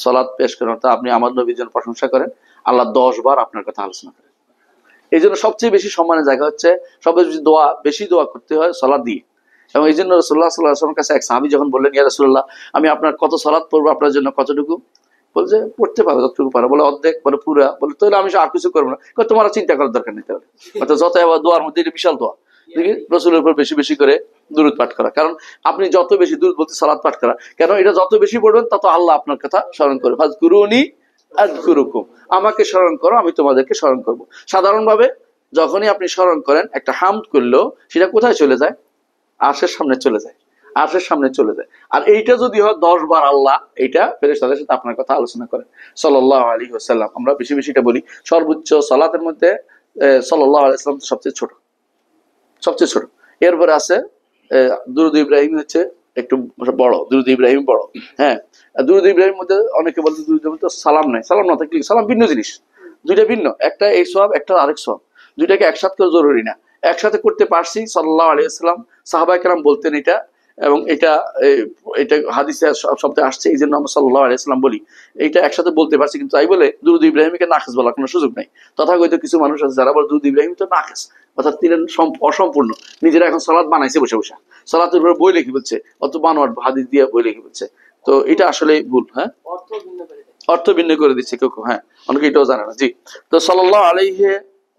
সালাত পেশ করেন, অর্থাৎ আপনি আমার নবীর জন্য প্রশংসা করেন, আল্লাহ 10 বার আপনার কথা আলোচনা করেন। এই জন্য সবচেয়ে বেশি সম্মানের জায়গা হচ্ছে, সবচেয়ে বেশি দোয়া করতে হয় সালাত দিয়ে। এবং এই জন্য রাসূলুল্লাহ সাল্লাল্লাহু আলাইহি ওয়াসাল্লামের কাছে এক সাহাবী যখন বললেন, ইয়া রাসূলুল্লাহ, আমি আপনার কত সালাত পড়বো আপনার জন্য, কতটুকু? বলছে পড়তে পারো যতটুকু পারো। বলে অর্ধেক? বলে পুরা। বলে তাহলে আমি আর কিছু করবো না। তোমার চিন্তা করার দরকার নেই তাহলে। অর্থাৎ যত দোয়ার মধ্যে এটা বিশাল দোয়া, দেখি রাসূলের উপর বেশি বেশি করে দুরূদ পাঠ করা। কারণ আপনি যত বেশি দুরূদ বলতে সালাত পাঠ করা, কেন এটা যত বেশি পড়বেন তত আল্লাহ আপনার কথা স্মরণ করে। ফাযকুরুনি আযকুরুকুম, আমাকে স্মরণ করো আমি তোমাদেরকে স্মরণ করবো। সাধারণভাবে যখনই আপনি স্মরণ করেন, একটা হামদ করলেও সেটা কোথায় চলে যায়? আরশের সামনে চলে যায়, আরশের সামনে চলে যায়। আর এইটা যদি হয় 10 বার, আল্লাহ এইটা ফেরেশতাদের সাথে আপনার কথা আলোচনা করেন সাল্লাল্লাহু আলাইহি ওয়াসাল্লাম। আমরা বেশি বেশি এটা বলি। সর্বোচ্চ সালাতের মধ্যে সাল্লাল্লাহু আলাইহি ওয়াসাল্লাম সবচেয়ে ছোট, সবচেয়ে ছোট। এরপরে আছে দুরূদ ইব্রাহিম হচ্ছে একটু বড়, দুরূদ ইব্রাহিম বড়। হ্যাঁ, দুরূদ ইব্রাহিম মধ্যে অনেকে বলতে দুরূদ মধ্যে সালাম নাই, সালাম না থাকলে সালাম ভিন্ন জিনিস, দুইটা ভিন্ন, একটা এই সওয়াব একটা আরেক সওয়াব, দুইটাকে একসাথে করে জরুরি না। একসাথে করতে পারছি, সাল্লাল্লাহু আলাইহি ওয়াসাল্লাম সাহাবায়ে কেরাম বলতেন এটা, এবং এটা এটা হাদিসে শব্দে আসছে, এই জন্য আমরা সাল্লাল্লাহু আলাইহি ওয়াসাল্লাম বলি। এইটা একসাথে বলতে পারছি, কিন্তু তাই বলে দুরূদ ইব্রাহিমকে নাকিস বলার কোনো সুযোগ নাই। তথাকথিত কিছু মানুষ আছে যারা বলে দুরূদ ইব্রাহিম তো নাকিস, অর্থাৎ তিনি অসম্পূর্ণ, নিজেরা এখন সালাত বানাইছে বসে বসে, সালাতের উপরে বই লিখে বলছে, অত বানোয়াট হাদিস দিয়ে বই লিখে বলছে। তো এটা আসলে ভুল। হ্যাঁ, অর্থ ভিন্ন করে দিচ্ছে কেউ কেউ। হ্যাঁ, অনেকে এটাও জানে না। জি, তো সাল্লাল্লাহু আলাইহি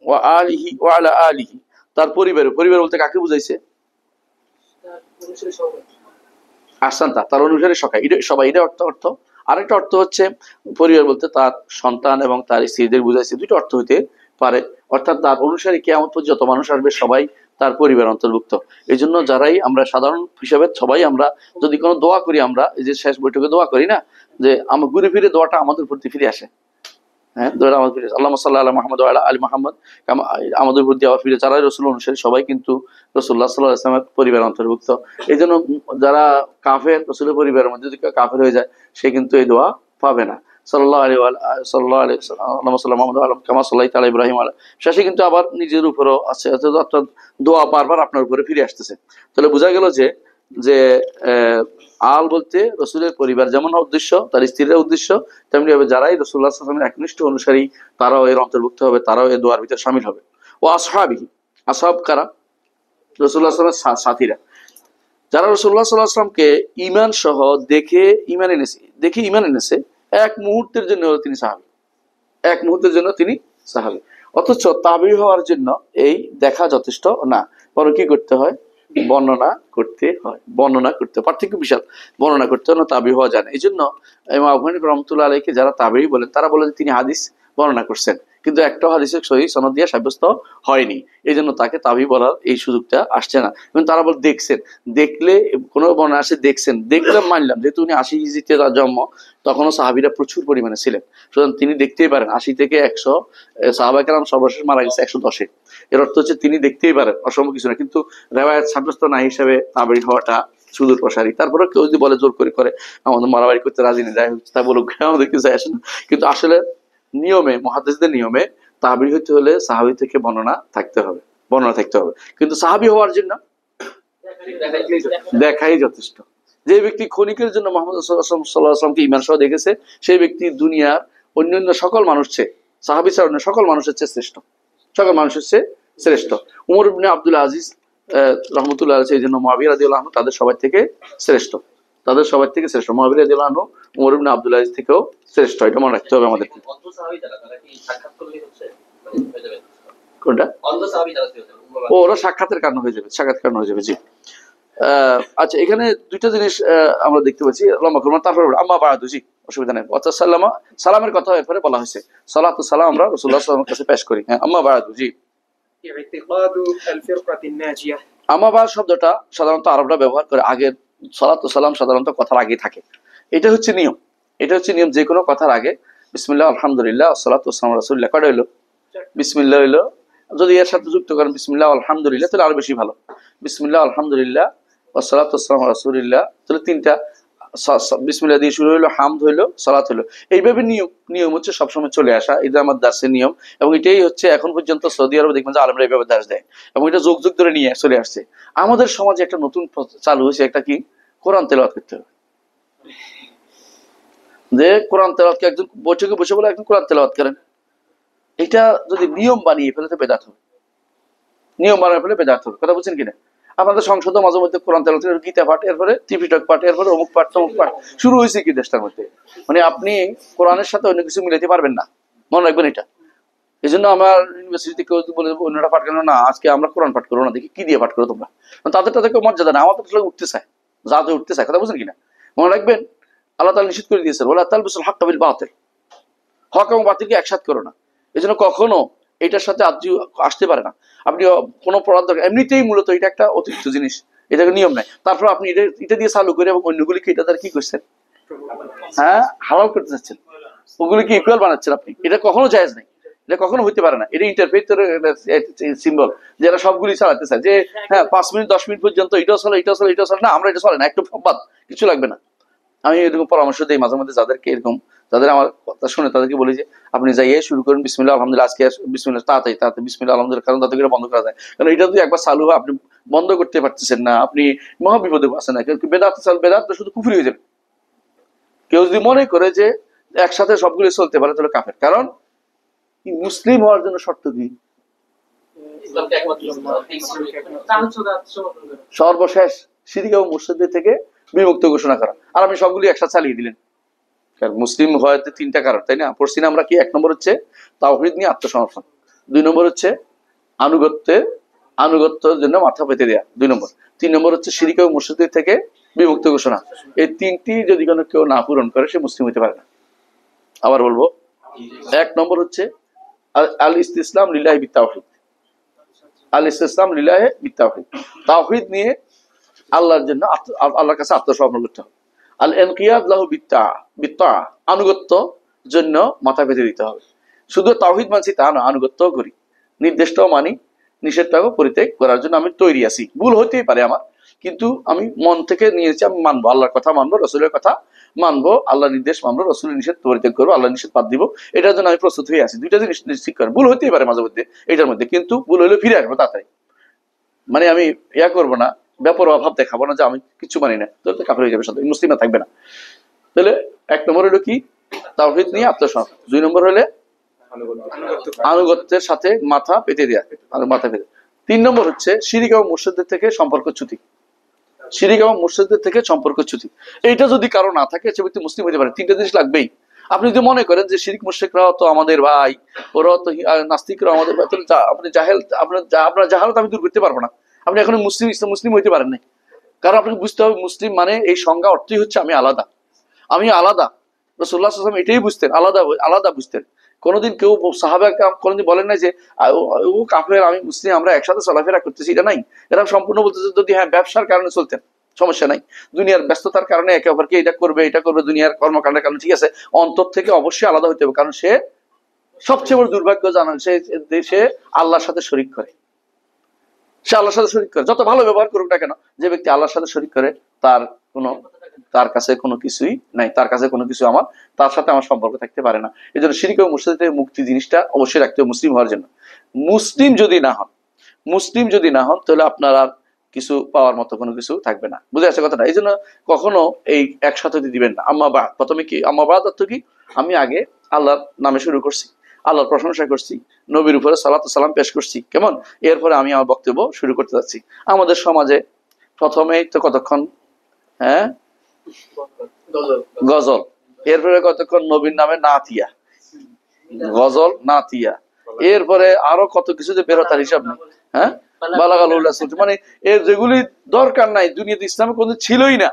ওয়া আলিহি ওয়া আলা আলিহি, তার পরিবার, পরিবার বলতে কাকে বুঝাইছে? আহসানতা, তার অনুসারী সবাই, এটা অর্থ। আরেকটা অর্থ হচ্ছে পরিবার বলতে তার সন্তান এবং তার স্ত্রীদের বুঝাইছে। দুটো অর্থ হইতে পারে, অর্থাৎ তার অনুসারী কিয়ামত পর্যন্ত যত মানুষ আসবে সবাই তার পরিবার অন্তর্ভুক্ত। এই জন্য যারাই আমরা সাধারণ হিসাবে সবাই আমরা যদি কোনো দোয়া করি, আমরা এই যে শেষ বৈঠকে দোয়া করি না, যে আমরা ঘুরে ফিরে দোয়াটা আমাদের প্রতি ফিরে আসে। হ্যাঁ, দোয়াটা আমাদের ফিরে আসে, আল্লাহুম্মা সাল্লি আলা মুহাম্মদ ওয়া আলা আলি মুহাম্মদ, আমাদের প্রতি আবার ফিরে। যারা রাসূল অনুসারী সবাই কিন্তু রাসূলুল্লাহ সাল্লাল্লাহু আলাইহি ওয়াসাল্লামের পরিবার অন্তর্ভুক্ত। এই জন্য যারা কাফের, রাসূলের পরিবারের মধ্যে যদি কেউ কাফের হয়ে যায়, সে কিন্তু এই দোয়া পাবে না। সাল্লাল্লাহু আলাইহি ওয়া সাল্লাল্লাহু আলাইহি ওয়াসাল্লাম কামা সাল্লাইতা আলা ইব্রাহিম আলা, শেষে কিন্তু আবার নিজের উপরও আছে, অর্থাৎ দোয়া বারবার আপনার উপরে ফিরে আসতেছে। তাহলে বোঝা গেল যে আল বলতে রসুলের পরিবার যেমন উদ্দেশ্য, তার স্ত্রীর উদ্দেশ্য, তেমনি হবে যারাই রাসূলুল্লাহ সাল্লাল্লাহু আলাইহি ওয়াসাল্লামের একনিষ্ঠ অনুসারী, তারাও এর অন্তর্ভুক্ত হবে, তারাও এই দোয়ার ভিতরে শামিল হবে। ও আসহাবিহি, আসহাব কারা? রাসূলুল্লাহ সাল্লাল্লাহু আলাইহি ওয়াসাল্লামের সাথীরা, যারা রাসূলুল্লাহ সাল্লাল্লাহু আলাইহি ওয়াসাল্লামকে ঈমান সহ দেখে ঈমান এনেছে, এক মুহূর্তের জন্য তিনি সাহাবী, এক মুহূর্তের জন্য তিনি সাহাবী। অথচ তাবী হওয়ার জন্য এই দেখা যথেষ্ট না, বরং কি করতে হয়? বর্ণনা করতে হয়, বর্ণনা করতে, পার্থক্য বিশাল। বর্ণনা করতে হয় না, তাবী হওয়া যায় না। এই জন্য ইমাম আবু হানিফা রাহমাতুল্লাহ আলাইহি যারা তাবী বলেন, তারা বলেন যে তিনি হাদিস বর্ণনা করছেন, কিন্তু একটা হাদিসের সহিহ সনদ দিয়ে সাব্যস্ত হয়নি, এই জন্য তাকে তাবী বলার এই সুযোগটা আসছে না। এবং তারা বলে দেখছেন, দেখলে কোনো বর্ণনা আসে দেখছেন, দেখলাম মানলাম, যেহেতু উনি 80 হিজরিতে তার জন্ম, তখনও সাহাবীরা প্রচুর পরিমাণে ছিলেন, সুতরাং তিনি দেখতেই পারেন। 80 থেকে 100 সাহাবায়ে কেরাম সর্বশেষ মারা গেছে 110-এ। এর অর্থ হচ্ছে তিনি দেখতেই পারেন, অসম্ভব কিছু না। কিন্তু রেওয়ায়াত সাব্যস্ত না হিসাবে তাবী হওয়াটা সুদূর প্রসারী। তারপরে কেউ যদি বলে জোর করে আমাদের মারামারি করতে রাজি নেই, যাই হচ্ছে তা বলুক, আমাদের কিছু আসে না। কিন্তু আসলে নিয়মে, মুহাদ্দিসদের নিয়মে তাবী হইতে হলে সাহাবী থেকে বর্ণনা থাকতে হবে, কিন্তু সাহাবী হওয়ার জন্য দেখাই যথেষ্ট। যে ব্যক্তি ক্ষণিকের জন্য মুহাম্মদ সাল্লাল্লাহু আলাইহি ওয়াসাল্লামকে ঈমান সহ দেখেছে, সেই ব্যক্তি দুনিয়ার অন্যান্য সকল মানুষ চেয়ে, সাহাবী ছাড়া অন্য সকল মানুষের চেয়ে শ্রেষ্ঠ, সকল মানুষের চেয়ে শ্রেষ্ঠ। উমর ইবনে আব্দুল আজিজ রহমতুল্লাহ আলাইহি, এই জন্য মুআবিয়া রাদিয়াল্লাহু আনহু তাদের সবার থেকে শ্রেষ্ঠ, মুআবিয়া রাদিয়াল্লাহু আনহু উমর ইবনে আব্দুল আজিজ থেকেও শ্রেষ্ঠ, এটা মনে রাখতে হবে আমাদের। কোনটা? ওরা সাক্ষাতের কারণ হয়ে যাবে, জি। আচ্ছা, এখানে দুইটা জিনিস আমরা দেখতে পাচ্ছি, লম্বা করবো তারপরে আম্মা বা'দু, জি অসুবিধা নেই। অর্থাৎ সালামের কথা এরপরে বলা হয়েছে, সালাতু সালাম আমরা রাসূলুল্লাহ সাল্লাল্লাহু আলাইহি ওয়াসাল্লামের কাছে পেশ করি। হ্যাঁ, আম্মা বা'দু, জি। আম্মা বা'দ শব্দটা সাধারণত আরবরা ব্যবহার করে, আগের সালাতু সালাম সাধারণত কথার আগে থাকে। এটা হচ্ছে নিয়ম, যে কোনো কথার আগে বিসমিল্লাহ, আলহামদুলিল্লাহ, আসসালাতু ওয়াসসালামু আলা রাসূলিল্লাহ, কয়টা হইলো? বিসমিল্লাহ হইলো। যদি এর সাথে যুক্ত করেন বিসমিল্লাহ আলহামদুলিল্লাহ, তাহলে আরো বেশি ভালো। বিসমিল্লাহ আলহামদুলিল্লাহ ওয়াসসালাতু ওয়াসসালামু আলা রাসূলিল্লাহ, তাহলে তিনটা বিসমিল্লাহ দিয়ে শুরু হইলো, হামদ হইলো, সালাত হইলো। এইভাবে নিয়ম হচ্ছে সবসময় চলে আসা, এটা আমার দার্সের নিয়ম। এবং এটাই হচ্ছে এখন পর্যন্ত সৌদি আরবে দেখবেন যে আলেমরা এইভাবে দার্স দেয়, এবং এটা যুগ ধরে নিয়ে চলে আসছে। আমাদের সমাজে একটা নতুন চালু হয়েছে, একটা কি, কোরআন তেলাওয়াত করতে হবে। যে কোরআন তেলাওয়াতকে একজন বৈঠকে বসে বলে একজন কোরআন তেলাওয়াত করেন, এটা যদি নিয়ম বানিয়ে ফেলে তো বেদাত হবে, নিয়ম বানিয়ে ফেলে বেদাত হবে। কথা বুঝছেন কিনা? আপনাদের সংসদ মাঝে মধ্যে কোরআন তেলাওয়াত, গীতা পাঠ, এরপরে ত্রিপিটক পাঠ, এরপরে অমুক পাঠ তমুক পাঠ শুরু হয়েছে কি দেশটার মধ্যে। মানে আপনি কোরআনের সাথে অন্য কিছু মিলাইতে পারবেন না, মনে রাখবেন এটা। এই জন্য আমার ইউনিভার্সিটি কেউ বলে অন্যরা পাঠ কেন না, আজকে আমরা কোরআন পাঠ করবো না, দেখি কি দিয়ে পাঠ করো তোমরা। তাদের তাদেরকে মর্যাদা না, আমাদের আসলে উঠতে চায়, যাতে উঠতে চায়। কথা বুঝছেন কিনা? মনে রাখবেন আল্লাহ তাআলা নিষেধ করে দিয়েছেন, ওয়ালা তালবিসুল হাক্কা বিল বাতিল, হক এবং বাতিলকে একসাথে করো না। এই জন্য কখনো এটার সাথে আসতে পারে না। আপনি কোনো পড়ার দরকার, এমনিতেই মূলত এটা একটা অতিরিক্ত জিনিস, এটাকে নিয়ম নাই। তারপর আপনি এটা দিয়ে চালু করে এবং অন্যগুলিকে এটা দ্বারা কি করছেন, হ্যাঁ হালাল করতে চাচ্ছেন, ওগুলিকে ইকুয়াল বানাচ্ছেন আপনি। এটা কখনো জায়েজ নাই, এটা কখনো হইতে পারে না। এটা ইন্টারফেথের সিম্বল, যারা সবগুলি চালাতে চায় যে হ্যাঁ 5 মিনিট 10 মিনিট পর্যন্ত এটাও চলে, এটাও চলে, এটাও চলে না, আমরা এটা চলে না, একটু বাদ, কিছু লাগবে না। আমি এরকম পরামর্শ দিই মাঝে মধ্যে যাদেরকে এরকম, যাদের আমার কথা শুনে তাদেরকে বলি যে আপনি যাইয়ে শুরু করেন বিসমিল্লাহ আলহামদুলিল্লাহ, আজকে বিসমিল্লাহ, তাড়াতাড়ি তাড়াতাড়ি বিসমিল্লাহ আলহামদুলিল্লাহ, কারণ তাদের বন্ধ করা যায়। কারণ এটা যদি একবার চালু হয় আপনি বন্ধ করতে পারতেছেন না, আপনি মহা বিপদে আছেন না। কিন্তু বেদাত বেদাত শুধু কুফরি হয়ে যাবে। কেউ যদি মনে করে যে একসাথে সবগুলো চলতে পারে তাহলে কাফের। কারণ মুসলিম হওয়ার জন্য শর্ত কি? সর্বশেষ শিরক এবং মুশরিকদের থেকে বিমুক্ত ঘোষণা করা। আর আপনি সবগুলি একসাথে চালিয়ে দিলেন। কারণ মুসলিম হওয়াতে 3টা কারণ, তাই না? পড়ছি না আমরা কি? 1 নম্বর হচ্ছে তাওহীদ নিয়ে আত্মসমর্পণ, 2 নম্বর হচ্ছে আনুগত্যের জন্য মাথা পেতে দেয়া, 2 নম্বর, 3 নম্বর হচ্ছে শিরক এবং মুশরিকদের থেকে বিমুক্ত ঘোষণা। এই 3টি যদি কোনো কেউ না পূরণ করে সে মুসলিম হতে পারে না। আবার বলবো, 1 নম্বর হচ্ছে আল ইসতিসলাম লিল্লাহি বিত্তাওহীদ, আল ইসতিসলাম লিল্লাহি বিত্তাওহীদ, তাওহীদ নিয়ে আল্লাহর জন্য আল্লাহর কাছে আত্মসমর্পণ করতে হবে। আল ইনকিয়াদ লাহু বিত্তা, আনুগত্য জন্য মাথা পেতে দিতে হবে। শুধু তাওহীদ মানছি তা না, আনুগত্যও করি, নির্দেশটাও মানি, নিষেধটাও পরিত্যাগ করার জন্য আমি তৈরি আছি। ভুল হতেই পারে আমার, কিন্তু আমি মন থেকে নিয়েছি, আমি মানবো, আল্লাহর কথা মানবো, রসুলের কথা মানবো, আল্লাহ নির্দেশ মানবো, রসুলের নিষেধ পরিত্যাগ করবো, আল্লাহ নিষেধ বাদ দিব, এটার জন্য আমি প্রস্তুত হয়ে আছি। 2টা জিনিস নিশ্চিত করেন। ভুল হতেই পারে মাঝে মধ্যে এটার মধ্যে, কিন্তু ভুল হলে ফিরে আসবো তাড়াতাড়ি। মানে আমি করবো না, বেপরোয়া ভাব দেখাবো না যে আমি কিছু মানি না, তাহলে তো কাফের হয়ে যাবে, সাথে মুসলিমা থাকবে না। তাহলে 1 নম্বর হলো কি? তাওহীদ নিয়ে আত্মসমর্পণ। 2 নম্বর হলে আনুগত্যের সাথে মাথা পেতে দেয়া, মাথা পেতে। 3 নম্বর হচ্ছে শিরক এবং মুশরিকদের থেকে সম্পর্ক চ্যুতি, শিরক এবং মুশরিকদের থেকে সম্পর্ক চ্যুতি। এইটা যদি কারো না থাকে সে ব্যক্তি মুসলিম হতে পারে। 3টা জিনিস লাগবেই। আপনি যদি মনে করেন যে শিরক মুশরিকরা তো আমাদের ভাই, ওরা তো নাস্তিকরা আমাদের ভাই, তাহলে আপনি জাহেল, আপনার জাহালত আমি দূর করতে পারবো না। আপনি এখন মুসলিম হইতে পারেন নাই। কারণ আপনাকে বুঝতে হবে মুসলিম মানে এই সংজ্ঞা অর্থই হচ্ছে আমি আলাদা, আমি আলাদা। রাসূলুল্লাহ সাল্লাল্লাহু আলাইহি ওয়াসাল্লাম এটাই বুঝতেন, আলাদা আলাদা বুঝতেন। কোনোদিন কেউ সাহাবা কোনোদিন বলেন নাই যে ও কাফের আমি মুসলিম, আমরা একসাথে চলাফেরা করতেছি, এটা নাই। এরা সম্পূর্ণ বলতেছে যদি হ্যাঁ ব্যবসার কারণে চলতেন সমস্যা নাই, দুনিয়ার ব্যস্ততার কারণে একে অপরকে এটা করবে দুনিয়ার কর্মকাণ্ডের কারণে, ঠিক আছে, অন্তর থেকে অবশ্যই আলাদা হইতে হবে। কারণ সে সবচেয়ে বড় দুর্ভাগ্য জানান, সে আল্লাহর সাথে শরীক করে, সে আল্লাহর সাথে শরীক করে। যত ভালো ব্যবহার করুক না কেন, যে ব্যক্তি আল্লাহর সাথে শরীক করে তার কাছে কোনো কিছুই নাই, তার কাছে কোনো কিছু তার সাথে আমার সম্পর্ক থাকতে পারে না। এই জন্য শিরক এবং মুশরিক থেকে মুক্তি জিনিসটা অবশ্যই রাখতে হবে মুসলিম হওয়ার জন্য। মুসলিম যদি না হন তাহলে আপনার আর কিছু পাওয়ার মতো কোনো কিছু থাকবে না। বুঝে আসছে কথাটা? এই জন্য কখনো এই একসাথে দিবেন না। আম্মা বাদ, প্রথমে কি আম্মা বাদ অর্থ কি? আমি আগে আল্লাহর নামে শুরু করছি, আল্লাহর প্রশংসা করছি, নবীর উপরে সালাত সালাম পেশ করছি, কেমন? এরপরে আমি আমার বক্তব্য শুরু করতে যাচ্ছি। আমাদের সমাজে প্রথমেই তো কতক্ষণ হ্যাঁ গজল, এরপরে কতক্ষণ নবীর নামে নাতিয়া, গজল নাতিয়া, এরপরে আরো কত কিছু যে বেরোতার হিসাব নেই। হ্যাঁ বালাগাল উল্লাহ, মানে এর যেগুলি দরকার নাই, দুনিয়াতে ইসলামে কোনো ছিলই না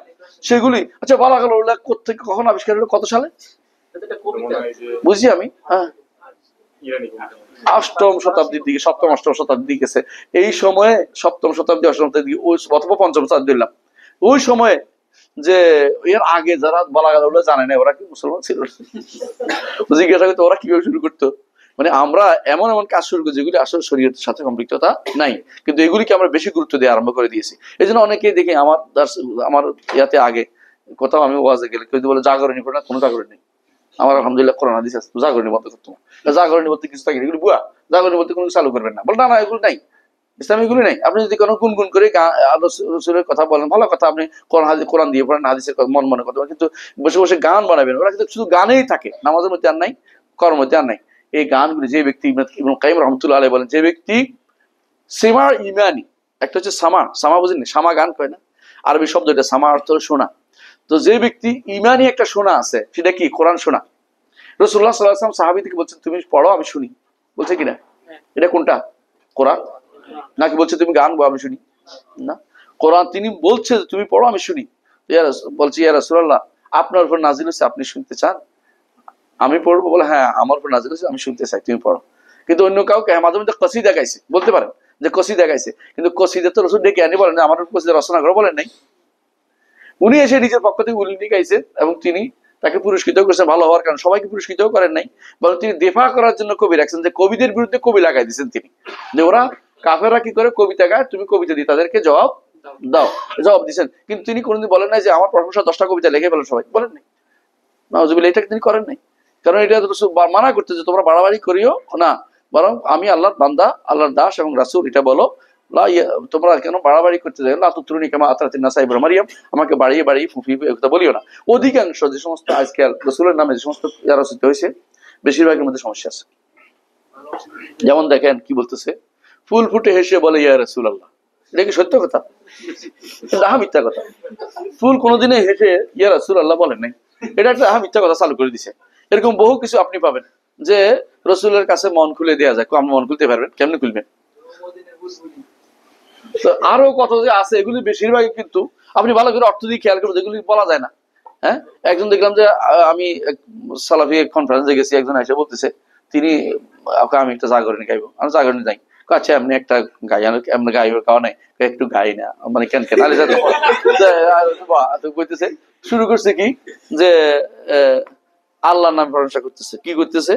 সেগুলি। আচ্ছা বালাগাল উল্লাহ কোথেকে কখন আবিষ্কার হলো, কত সালে বুঝি আমি? হ্যাঁ 8ম শতাব্দীর দিকে, 7ম 8ম শতাব্দীর দিকে গেছে। এই সময়ে 7ম শতাব্দী 8ম শতাব্দীর দিকে, ওই অথবা 5ম শতাব্দী দিলাম, ওই সময়ে যে এর আগে যারা বালাগাল উল্লাহ জানে না ওরা কি মুসলমান ছিল? জিজ্ঞাসা করতো ওরা কিভাবে শুরু করতো। মানে আমরা এমন কাজ শুরু করি যেগুলি আসলে শরীয়তের সাথে সম্পৃক্ততা নাই, কিন্তু এগুলিকে আমরা বেশি গুরুত্ব দিয়ে আরম্ভ করে দিয়েছি। এই জন্য অনেকেই দেখি আমার ইয়াতে আগে কোথাও আমি ওয়াজে গেলে কেউ বলে জাগরণী করে না, কোনো জাগরণী নেই। আমার আলহামদুলিল্লাহ কোরআন হাদিস আছে, জাগরণী বন্ধ করতো না, জাগরণী বলতে কিছু থাকে, এগুলো বুয়া, জাগরণী বলতে কোনো চালু করবেন না। বল না এগুলো নাই, ইসলাম এগুলি নাই। আপনি যদি কোনো গুনগুন করে রসুলের কথা বলেন, ভালো কথা, আপনি কোরআন দিয়ে পড়েন, হাদিসের মন মনে কথা বলেন, কিন্তু বসে বসে গান বানাবেন, ওরা কিন্তু শুধু গানেই থাকে, নামাজের মধ্যে আর নাই, কর্মের মধ্যে আর নাই। এই গানগুলি যে ব্যক্তি ইবনে কাইয়িম রাহমাতুল্লাহ আলাইহি বলেন, যে ব্যক্তি সিমা ইমানি, একটা হচ্ছে সামা, সামা বুঝেননি, সামা গান কয় না, আরবি শব্দ এটা, সামা অর্থ শোনা। তো যে ব্যক্তি ইমানি একটা শোনা আছে, সেটা কি? কোরআন শোনা। রাসূলুল্লাহ সাল্লাল্লাহু আলাইহি ওয়াসাল্লাম সাহাবীদেরকে বলছেন, তুমি পড়ো আমি শুনি, বলছে কিনা? এটা কোনটা? কোরআন? নাকি বলছে তুমি গান গাও আমি শুনি? না, কোরআন তিনি বলছে তুমি পড়ো আমি শুনি। বলছি ইয়া রাসূলুল্লাহ, আপনার উপর নাজিল হয়েছে, আপনি শুনতে চান? আমি পড়বো? বলে হ্যাঁ আমার উপর নাজিল হয়েছে, আমি শুনতে চাই, তুমি পড়ো। কিন্তু অন্য কাউকে মাঝে মধ্যে কসিদা গাইছে, বলতে পারেন যে কসিদা গাইছে, কিন্তু কসিদা তো রাসূল ডেকে আনি বলেন আমার কসিদা রচনা করো বলেন নাই। উনি এসে নিজের পক্ষ থেকে উল্লেখ গাইছেন এবং তিনি তাকে পুরস্কৃত করেছেন ভালো হওয়ার কারণে, সবাইকে পুরস্কৃত করেন নাই, বরং তিনি দেফা করার জন্য কবি রাখছেন, যে কবিদের বিরুদ্ধে কবি লাগাই দিয়েছেন তিনি, যে ওরা কাফেররা কি করে কবিতা গায়, তুমি কবিতা দিয়ে তাদেরকে জবাব দাও, জবাব দিচ্ছেন। কিন্তু তিনি কোনোদিন বলেন নাই যে আমার প্রশংসা 10টা কবিতা লিখে ফেলেন সবাই, বলেন নাই। নাউজুবিল্লাহ, এটা তিনি করেন নাই, কারণ এটা মানা করতে যে তোমরা বাড়াবাড়ি করিও না, বরং আমি আল্লাহর বান্দা, আল্লাহর দাস এবং রাসূল, এটা বলো। তোমরা কেন বাড়াবাড়ি করতে যাও, লা তুতরুনি কামা আতরাতিন নাসা ইবনে মারইয়াম, আমাকে বাড়িয়ে বাড়িয়ে ফুফি কথা বলিও না। অধিকাংশ যে সমস্ত আজকে রাসূলের নামে যে সমস্ত রচিত হয়েছে, বেশিরভাগের মধ্যে সমস্যা আছে। যেমন দেখেন কি বলতেছে, ফুল ফুটে হেসে বলে ইয়া রাসূলুল্লাহ, এটা কি সত্য কথা? মিথ্যা কথা। ফুল কোনোদিনে হেসে ইয়া রাসূলুল্লাহ বলেন নাই, এটা একটা মিথ্যা কথা চালু করে দিছে। এরকম বহু কিছু আপনি পাবেন যে রসুলের কাছে মন খুলে দেওয়া যায়, আপনি মন খুলতে পারবেন, কেমনে খুলবেন? তো আরো কত যে আছে, এগুলি বেশিরভাগই কিন্তু আপনি ভালো করে অর্থ দিয়ে খেয়াল করবেন, যেগুলি বলা যায় না। হ্যাঁ, একজন দেখলাম যে আমি সালাফি কনফারেন্সে গেছি, একজন এসে বলতেছে তিনি আমি একটা জাগরণী গাইবো, আমি জাগরণী যাই, আচ্ছা এমনি একটা গাই, এমনি গাইবের খাওয়া নাই, একটু গাই না, মানে কেন কেন বলতেছে, শুরু করছে কি যে আল্লাহর নাম প্রশংসা করতেছে, কি করতেছে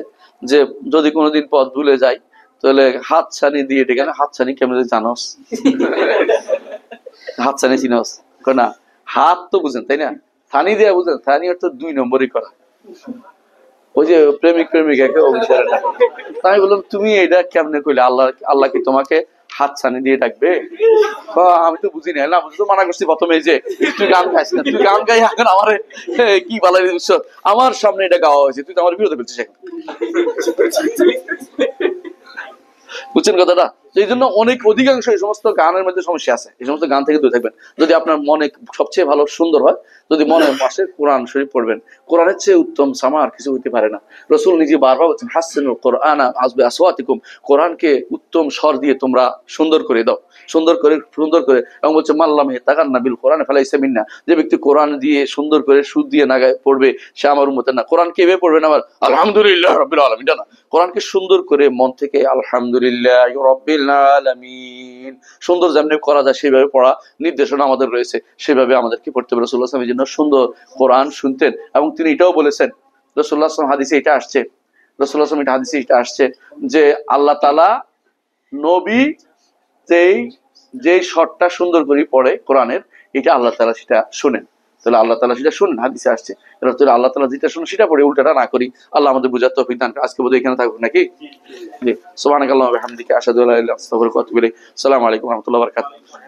যে যদি কোনোদিন পথ ভুলে যায় তাহলে হাত ছানি দিয়ে ডেকে না, হাত ছানি কেমন জানোস? হাত ছানি চিনোস? না, হাত তো বুঝেন তাই না, থানি দিয়ে বুঝেন, থানি অর্থ 2 নম্বরই করা, ওই যে প্রেমিক প্রেমিকাকে অভিসারে ডাকে। আমি বললাম তুমি এটা কেমনে কইলে, আল্লাহ কি তোমাকে হাত ছানি দিয়ে ডাকবে? আমি তো বুঝি না, বুঝি তো মানা করছি প্রথমে যে তুই গান গাইস না, তুই গান গাই এখন আমার কি ভালো, আমার সামনে এটা গাওয়া হয়েছে, তুই তো আমার বিরোধী করছিস এখন। বুঝছেন কথাটা? এই জন্য অধিকাংশ এই সমস্ত গানের মধ্যে সমস্যা আছে, এই সমস্ত গান থেকে দূরে থাকবেন। যদি আপনার মনে সবচেয়ে ভালো সুন্দর হয়, যদি মনে মাসে কোরআন শরীফ পড়বেন, কোরআনের চেয়ে উত্তম সামা আর কিছু হইতে পারে না। রাসূল নিজে বারবার বলছেন হাসিনুল কোরআন আসবে আসওয়াতিকুম, কোরআনকে উত্তম স্বর দিয়ে তোমরা সুন্দর করে দাও, সুন্দর করে এবং বলছে মাল্লামে তাগান্না বিল কোরআন ফালাইসা মিন্না, যে ব্যক্তি কোরআন দিয়ে সুন্দর করে সুর দিয়ে না পড়বে সে আমার উম্মতের না। কোরআন কিভাবে পড়বেন? আবার আলহামদুলিল্লাহ রাব্বিল আলামিন, না, কোরআনকে সুন্দর করে মন থেকে আলহামদুলিল্লাহ রাব্বিল আলামিন সুন্দর যেমনি করা যায় সেভাবে পড়া নির্দেশনা আমাদের রয়েছে, সেভাবে আমাদেরকে পড়তে হবে। রাসূলুল্লাহ সাল্লাল্লাহু আলাইহি ওয়াসাল্লাম জন্য সুন্দর কোরআন শুনতেন এবং তিনি এটাও বলেছেন, রাসূলুল্লাহ সাল্লাল্লাহু আলাইহি ওয়াসাল্লাম হাদিসে এটা আসছে, রাসূলুল্লাহ সাল্লাল্লাহু আলাইহি ওয়াসাল্লাম হাদিসে এটা আসছে যে আল্লাহ তাআলা নবী যেই শটটা সুন্দর করে পড়ে কোরআনের, এটা আল্লাহ তাআলা সেটা শুনেন। তাহলে আল্লাহ তাআলা সেটা শুনেন, হাদিসে আসছে। আল্লাহ তাআলা যেটা শুনে সেটা পড়ে, উল্টাটা না করি। আল্লাহ আমাদের বুঝার তৌফিক দান। আজকে বোধহয় এখানে থাকবো নাকি? জি, সুবহানাকাল্লাহু ওয়া বিহামদিকা আশহাদু আল্লা ইলাহা ইল্লা আনতা আস্তাগফিরুকা ওয়া আতুবু ইলাইক। আসসালামু আলাইকুম ওয়া রাহমাতুল্লাহি ওয়া বারাকাতুহু।